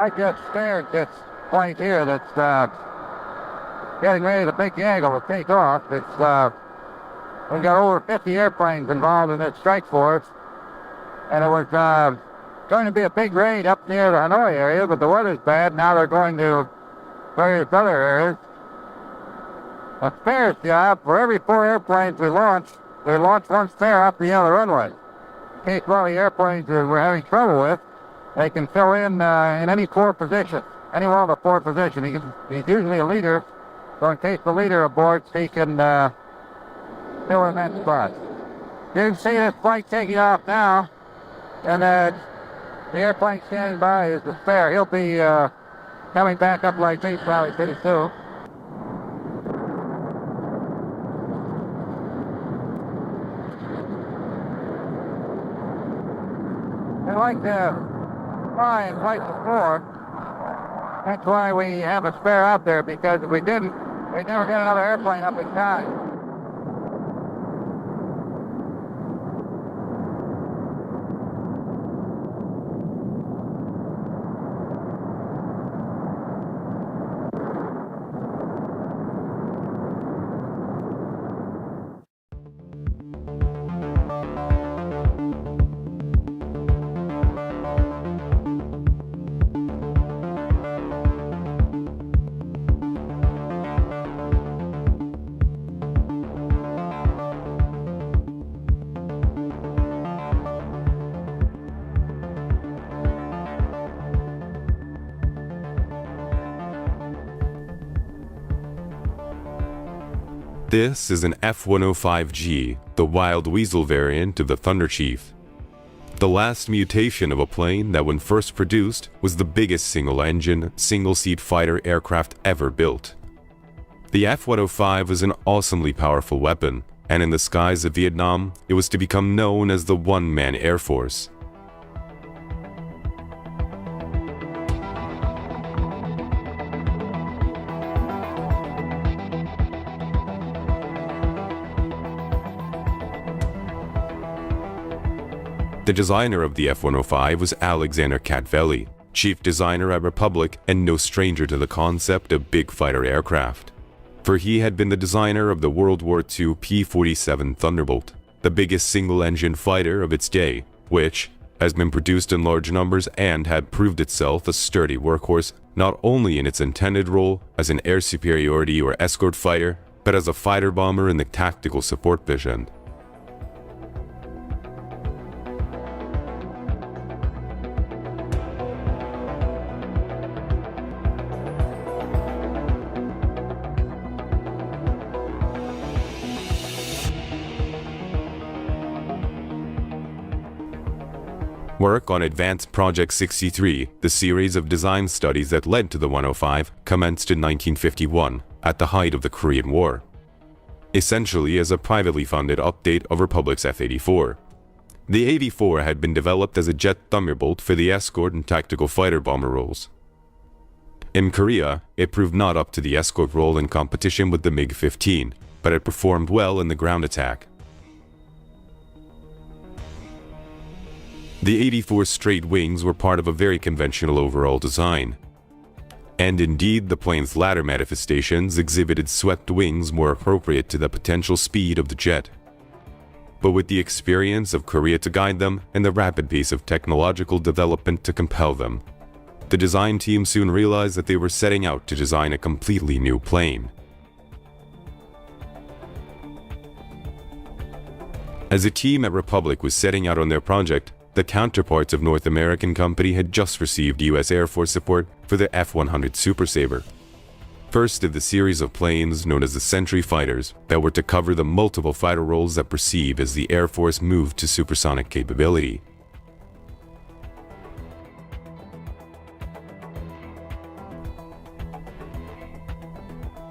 I just stared this point here that's getting ready, the big eagle will take off. It's we got over 50 airplanes involved in this strike force, and it was going to be a big raid up near the Hanoi area, but the weather's bad. Now they're going to various other areas. A spares job, for every 4 airplanes we launch one spare off the other runway. In case one of the airplanes that we're having trouble with, they can fill in any 4 positions, any one of the 4 positions. He's usually a leader, so in case the leader aborts, he can fill in that spot. You can see this flight taking off now, and the airplane standing by is the spare. He'll be coming back up like me probably pretty soon. They like to fly in flight before. That's why we have a spare out there, because if we didn't, we'd never get another airplane up in time. This is an F-105G, the Wild Weasel variant of the Thunderchief. The last mutation of a plane that when first produced was the biggest single-engine, single-seat fighter aircraft ever built. The F-105 was an awesomely powerful weapon, and in the skies of Vietnam, it was to become known as the one-man Air Force. The designer of the F-105 was Alexander Katvelli, chief designer at Republic and no stranger to the concept of big fighter aircraft. For he had been the designer of the World War II P-47 Thunderbolt, the biggest single-engine fighter of its day, which has been produced in large numbers and had proved itself a sturdy workhorse not only in its intended role as an air superiority or escort fighter, but as a fighter bomber in the tactical support mission. Work on Advanced Project 63, the series of design studies that led to the 105, commenced in 1951, at the height of the Korean War. Essentially as a privately funded update of Republic's F-84. The 84 had been developed as a jet Thunderbolt for the escort and tactical fighter bomber roles. In Korea, it proved not up to the escort role in competition with the MiG-15, but it performed well in the ground attack. The 84's straight wings were part of a very conventional overall design. And indeed, the plane's latter manifestations exhibited swept wings more appropriate to the potential speed of the jet. But with the experience of Korea to guide them and the rapid pace of technological development to compel them, the design team soon realized that they were setting out to design a completely new plane. As a team at Republic was setting out on their project, the counterparts of North American company had just received U.S. Air Force support for the F-100 Super Sabre. First of the series of planes known as the Sentry Fighters that were to cover the multiple fighter roles that perceive as the Air Force moved to supersonic capability.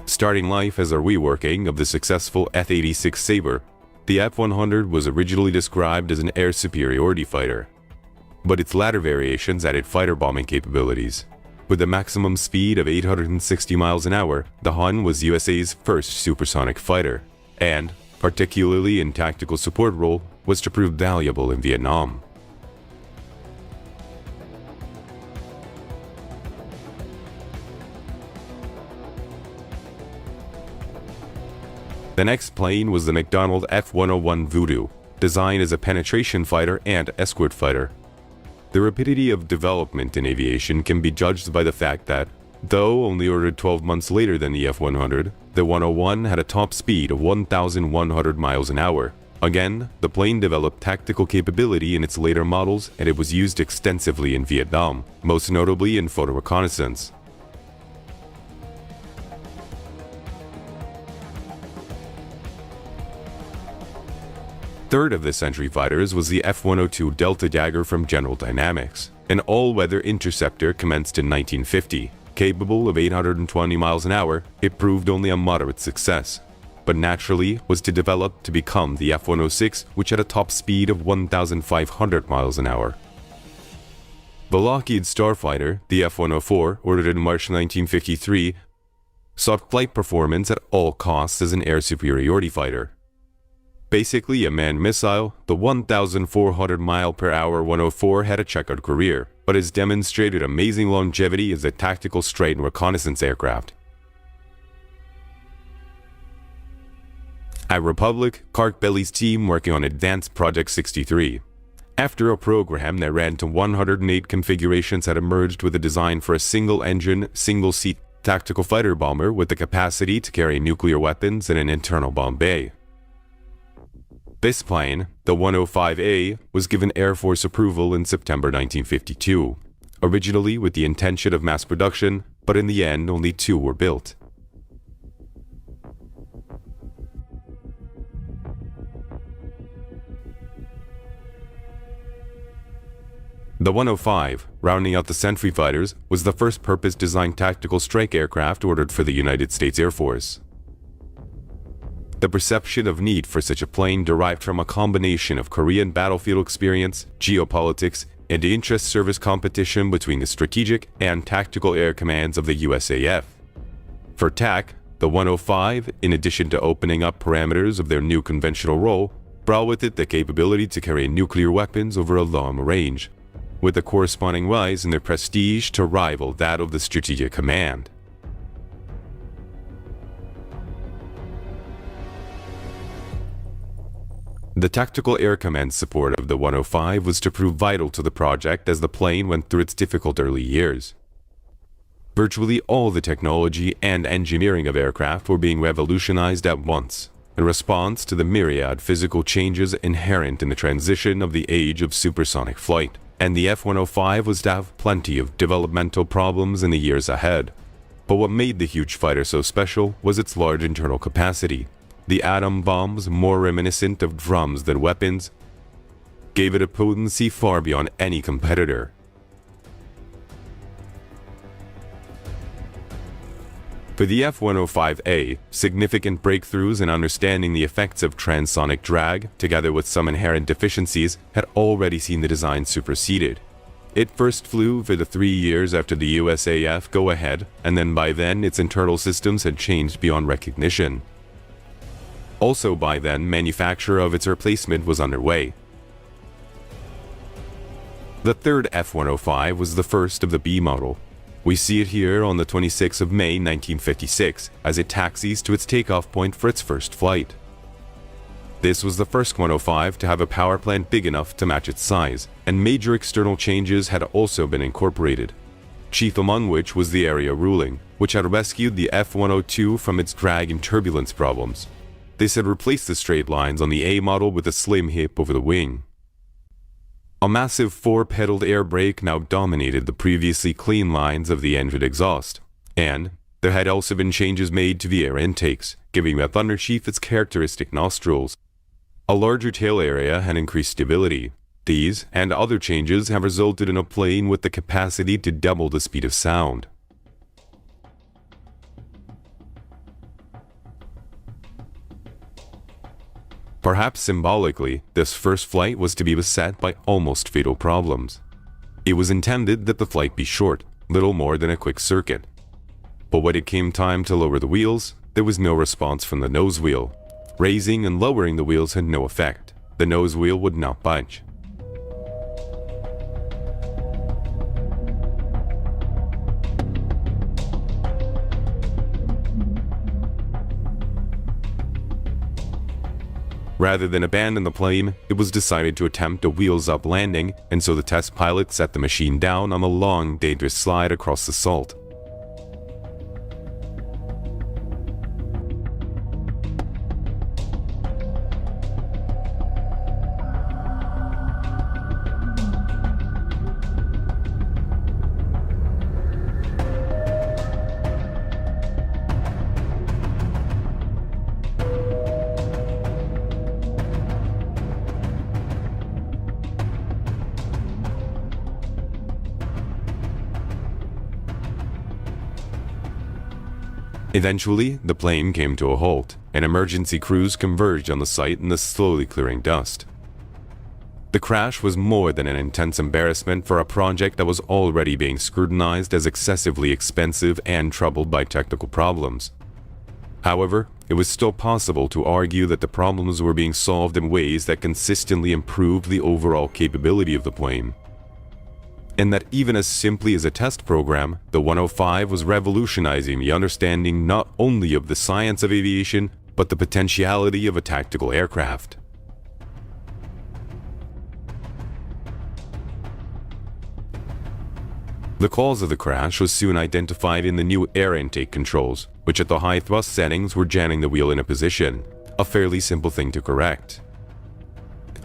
Starting life as a reworking of the successful F-86 Sabre, the F-100 was originally described as an air superiority fighter, but its latter variations added fighter bombing capabilities. With a maximum speed of 860 miles an hour, the Hun was USA's first supersonic fighter, and, particularly in tactical support role, was to prove valuable in Vietnam. The next plane was the McDonnell F-101 Voodoo, designed as a penetration fighter and escort fighter. The rapidity of development in aviation can be judged by the fact that, though only ordered 12 months later than the F-100, the 101 had a top speed of 1,100 miles an hour. Again, the plane developed tactical capability in its later models, and it was used extensively in Vietnam, most notably in photo reconnaissance. Third of the Century fighters was the F-102 Delta Dagger from General Dynamics, an all-weather interceptor commenced in 1950. Capable of 820 miles an hour, it proved only a moderate success, but naturally was to develop to become the F-106, which had a top speed of 1,500 miles an hour. The Lockheed Starfighter, the F-104, ordered in March 1953, sought flight performance at all costs as an air superiority fighter. Basically a manned missile, the 1,400 mile per hour 104 had a checkered career, but has demonstrated amazing longevity as a tactical strike and reconnaissance aircraft. At Republic, Clark Belley's team working on Advanced Project 63. After a program that ran to 108 configurations had emerged with a design for a single-engine, single-seat tactical fighter bomber with the capacity to carry nuclear weapons in an internal bomb bay. This plane, the 105A, was given Air Force approval in September 1952, originally with the intention of mass production, but in the end only 2 were built. The 105, rounding out the Century fighters, was the first purpose-designed tactical strike aircraft ordered for the United States Air Force. The perception of need for such a plane derived from a combination of Korean battlefield experience, geopolitics, and the interest-service competition between the strategic and tactical air commands of the USAF. For TAC, the 105, in addition to opening up parameters of their new conventional role, brought with it the capability to carry nuclear weapons over a long range, with a corresponding rise in their prestige to rival that of the Strategic Command. The Tactical Air Command support of the 105 was to prove vital to the project as the plane went through its difficult early years. Virtually all the technology and engineering of aircraft were being revolutionized at once, in response to the myriad physical changes inherent in the transition of the age of supersonic flight, and the F-105 was to have plenty of developmental problems in the years ahead. But what made the huge fighter so special was its large internal capacity. The atom bombs, more reminiscent of drums than weapons, gave it a potency far beyond any competitor. For the F-105A, significant breakthroughs in understanding the effects of transonic drag, together with some inherent deficiencies, had already seen the design superseded. It first flew for the 3 years after the USAF go-ahead, and then by then its internal systems had changed beyond recognition. Also by then, manufacture of its replacement was underway. The third F-105 was the first of the B model. We see it here on the 26th of May 1956 as it taxis to its takeoff point for its first flight. This was the first 105 to have a power plant big enough to match its size, and major external changes had also been incorporated, chief among which was the area ruling, which had rescued the F-102 from its drag and turbulence problems. This had replaced the straight lines on the A model with a slim hip over the wing. A massive 4-pedaled air brake now dominated the previously clean lines of the engine exhaust, and there had also been changes made to the air intakes, giving the Thunderchief its characteristic nostrils. A larger tail area had increased stability. These and other changes have resulted in a plane with the capacity to double the speed of sound. Perhaps symbolically, this first flight was to be beset by almost fatal problems. It was intended that the flight be short, little more than a quick circuit. But when it came time to lower the wheels, there was no response from the nose wheel. Raising and lowering the wheels had no effect. The nose wheel would not budge. Rather than abandon the plane, it was decided to attempt a wheels-up landing, and so the test pilot set the machine down on a long, dangerous slide across the salt. Eventually, the plane came to a halt, and emergency crews converged on the site in the slowly clearing dust. The crash was more than an intense embarrassment for a project that was already being scrutinized as excessively expensive and troubled by technical problems. However, it was still possible to argue that the problems were being solved in ways that consistently improved the overall capability of the plane. And that even as simply as a test program, the 105 was revolutionizing the understanding not only of the science of aviation, but the potentiality of a tactical aircraft. The cause of the crash was soon identified in the new air intake controls, which at the high thrust settings were jamming the wheel in a position, a fairly simple thing to correct.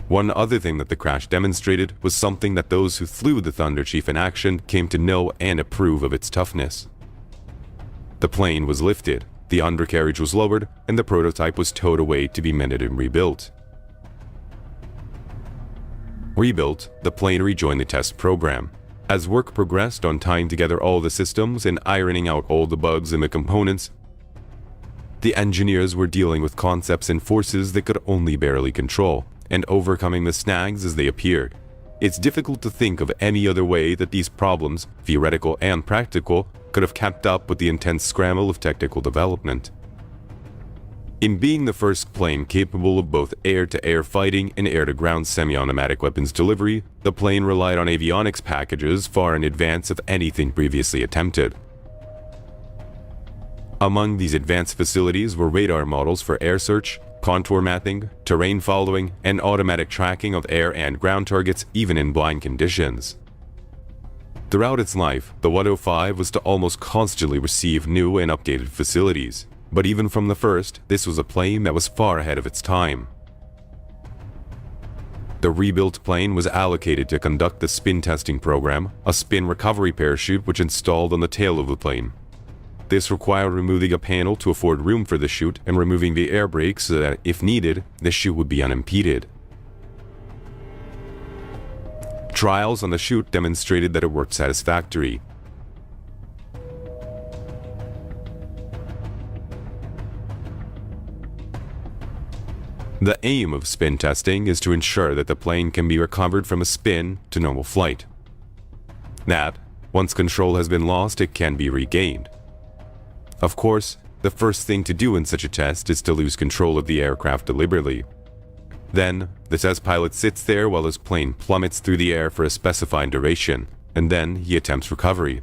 One other thing that the crash demonstrated was something that those who flew the Thunderchief in action came to know and approve of its toughness. The plane was lifted, the undercarriage was lowered, and the prototype was towed away to be mended and rebuilt. Rebuilt, the plane rejoined the test program. As work progressed on tying together all the systems and ironing out all the bugs in the components, the engineers were dealing with concepts and forces they could only barely control, and overcoming the snags as they appeared. It's difficult to think of any other way that these problems, theoretical and practical, could have kept up with the intense scramble of technical development. In being the first plane capable of both air-to-air fighting and air-to-ground semi-automatic weapons delivery, the plane relied on avionics packages far in advance of anything previously attempted. Among these advanced facilities were radar models for air search, contour mapping, terrain following, and automatic tracking of air and ground targets even in blind conditions. Throughout its life, the 105 was to almost constantly receive new and updated facilities, but even from the first, this was a plane that was far ahead of its time. The rebuilt plane was allocated to conduct the spin testing program, a spin recovery parachute which installed on the tail of the plane. This required removing a panel to afford room for the chute and removing the air brake so that, if needed, the chute would be unimpeded. Trials on the chute demonstrated that it worked satisfactorily. The aim of spin testing is to ensure that the plane can be recovered from a spin to normal flight. That, once control has been lost, it can be regained. Of course, the first thing to do in such a test is to lose control of the aircraft deliberately. Then, the test pilot sits there while his plane plummets through the air for a specified duration, and then he attempts recovery.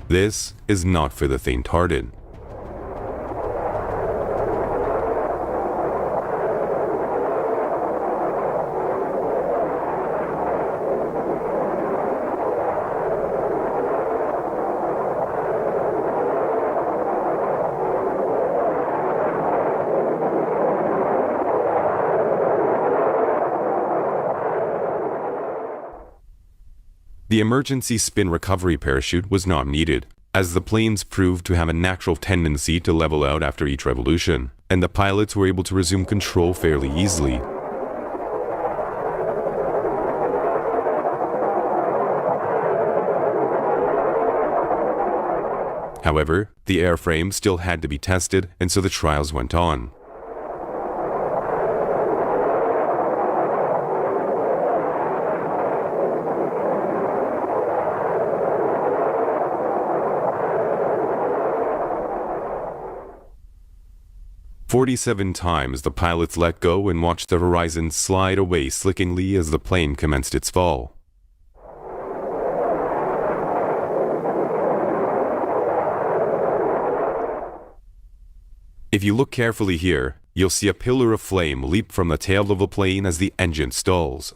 This is not for the faint-hearted. The emergency spin recovery parachute was not needed, as the planes proved to have a natural tendency to level out after each revolution, and the pilots were able to resume control fairly easily. However, the airframe still had to be tested, and so the trials went on. "47 times the pilots let go and watched the horizon slide away slickingly as the plane commenced its fall. If you look carefully here, you'll see a pillar of flame leap from the tail of the plane as the engine stalls.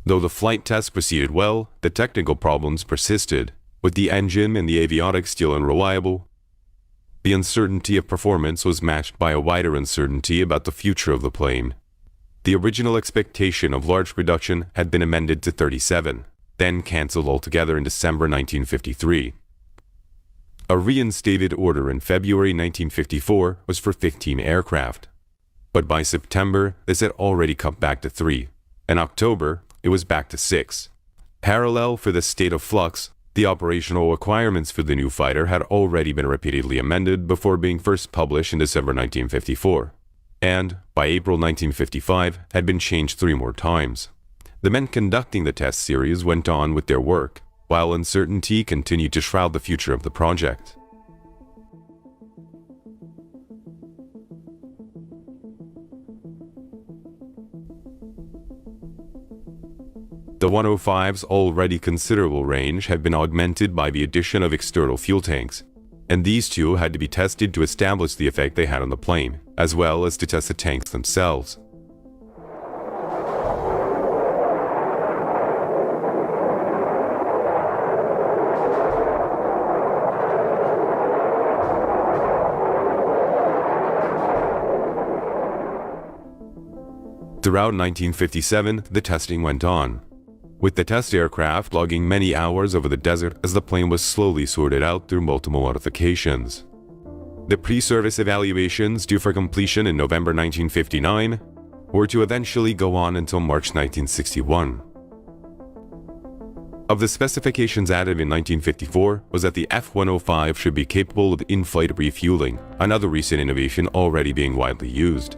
Though the flight test proceeded well, the technical problems persisted, with the engine and the avionics still unreliable. The uncertainty of performance was matched by a wider uncertainty about the future of the plane. The original expectation of large production had been amended to 37, then cancelled altogether in December 1953. A reinstated order in February 1954 was for 15 aircraft, but by September this had already come back to 3. In October, it was back to 6. Parallel for this state of flux, the operational requirements for the new fighter had already been repeatedly amended before being first published in December 1954, and, by April 1955, had been changed 3 more times. The men conducting the test series went on with their work, while uncertainty continued to shroud the future of the project. The 105's already considerable range had been augmented by the addition of external fuel tanks, and these two had to be tested to establish the effect they had on the plane, as well as to test the tanks themselves. Throughout 1957, the testing went on, with the test aircraft logging many hours over the desert as the plane was slowly sorted out through multiple modifications. The pre-service evaluations due for completion in November 1959 were to eventually go on until March 1961. Of the specifications added in 1954 was that the F-105 should be capable of in-flight refueling, another recent innovation already being widely used.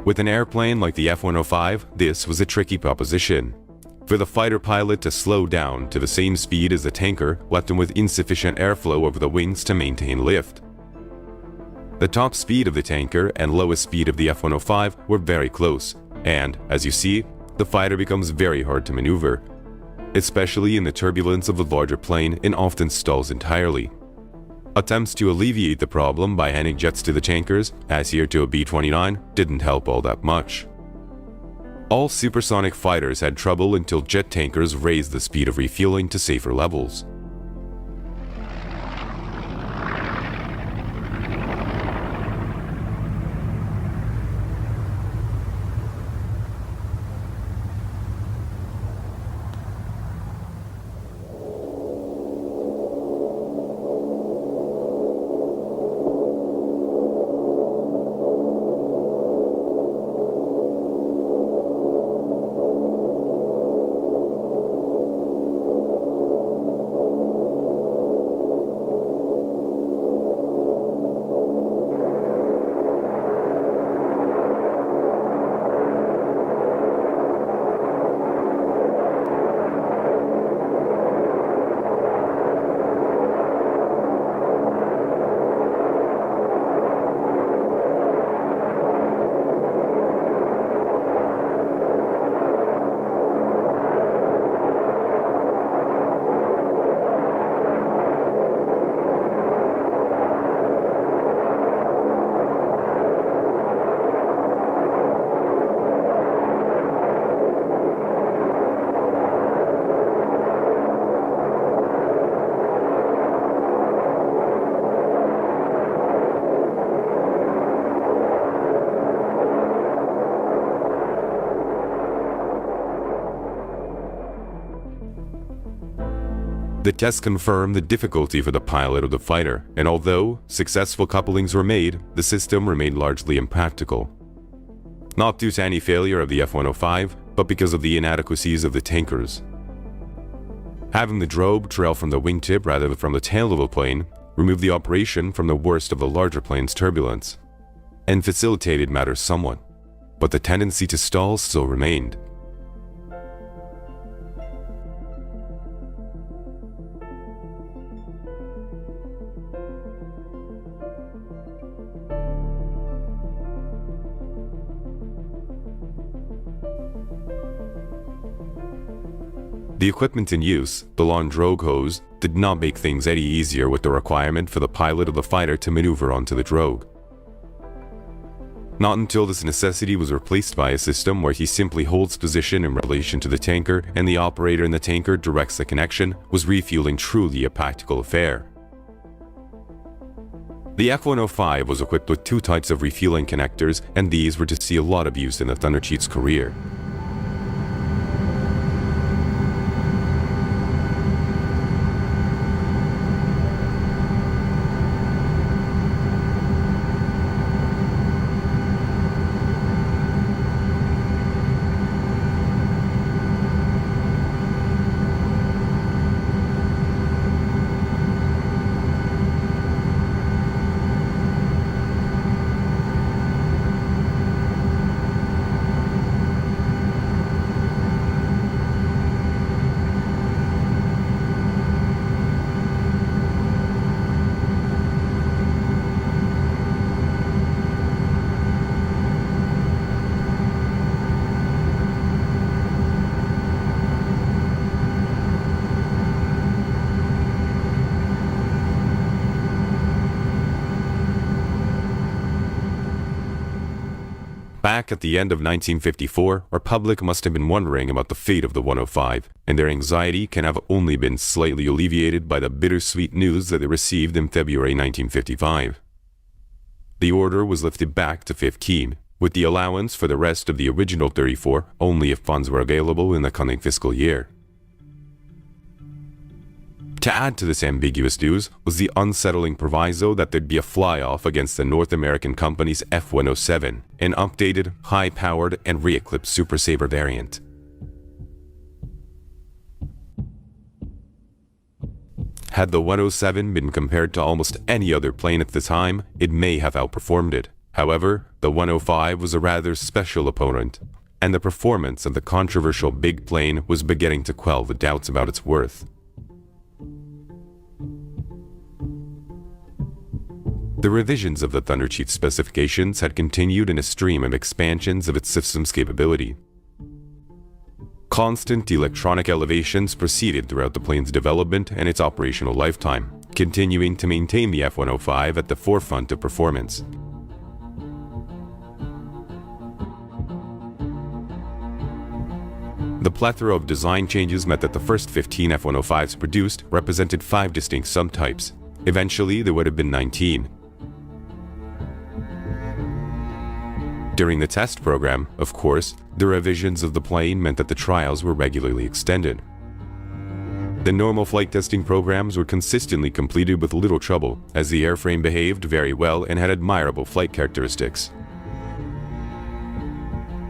With an airplane like the F-105, this was a tricky proposition. For the fighter pilot to slow down to the same speed as the tanker left him with insufficient airflow over the wings to maintain lift. The top speed of the tanker and lowest speed of the F-105 were very close, and, as you see, the fighter becomes very hard to maneuver, especially in the turbulence of the larger plane and often stalls entirely. Attempts to alleviate the problem by handing jets to the tankers, as here to a B-29, didn't help all that much. All supersonic fighters had trouble until jet tankers raised the speed of refueling to safer levels. The tests confirmed the difficulty for the pilot of the fighter, and although successful couplings were made, the system remained largely impractical. Not due to any failure of the F-105, but because of the inadequacies of the tankers. Having the drobe trail from the wingtip rather than from the tail of the plane removed the operation from the worst of the larger plane's turbulence, and facilitated matters somewhat. but the tendency to stall still remained. The equipment in use, the long drogue hose, did not make things any easier with the requirement for the pilot of the fighter to maneuver onto the drogue. Not until this necessity was replaced by a system where he simply holds position in relation to the tanker and the operator in the tanker directs the connection was refueling truly a practical affair. The F-105 was equipped with two types of refueling connectors, and these were to see a lot of use in the Thunderchief's career. Back at the end of 1954, Republic must have been wondering about the fate of the 105, and their anxiety can have only been slightly alleviated by the bittersweet news that they received in February 1955. The order was lifted back to 15, with the allowance for the rest of the original 34 only if funds were available in the coming fiscal year. To add to this ambiguous news was the unsettling proviso that there'd be a fly-off against the North American company's F-107, an updated, high-powered, and re-eclipsed Super Sabre variant. Had the 107 been compared to almost any other plane at the time, it may have outperformed it. However, the 105 was a rather special opponent, and the performance of the controversial big plane was beginning to quell the doubts about its worth. The revisions of the Thunderchief specifications had continued in a stream of expansions of its system's capability. Constant electronic elevations proceeded throughout the plane's development and its operational lifetime, continuing to maintain the F-105 at the forefront of performance. The plethora of design changes meant that the first 15 F-105s produced represented 5 distinct subtypes. Eventually, there would have been 19. During the test program, of course, the revisions of the plane meant that the trials were regularly extended. The normal flight testing programs were consistently completed with little trouble, as the airframe behaved very well and had admirable flight characteristics.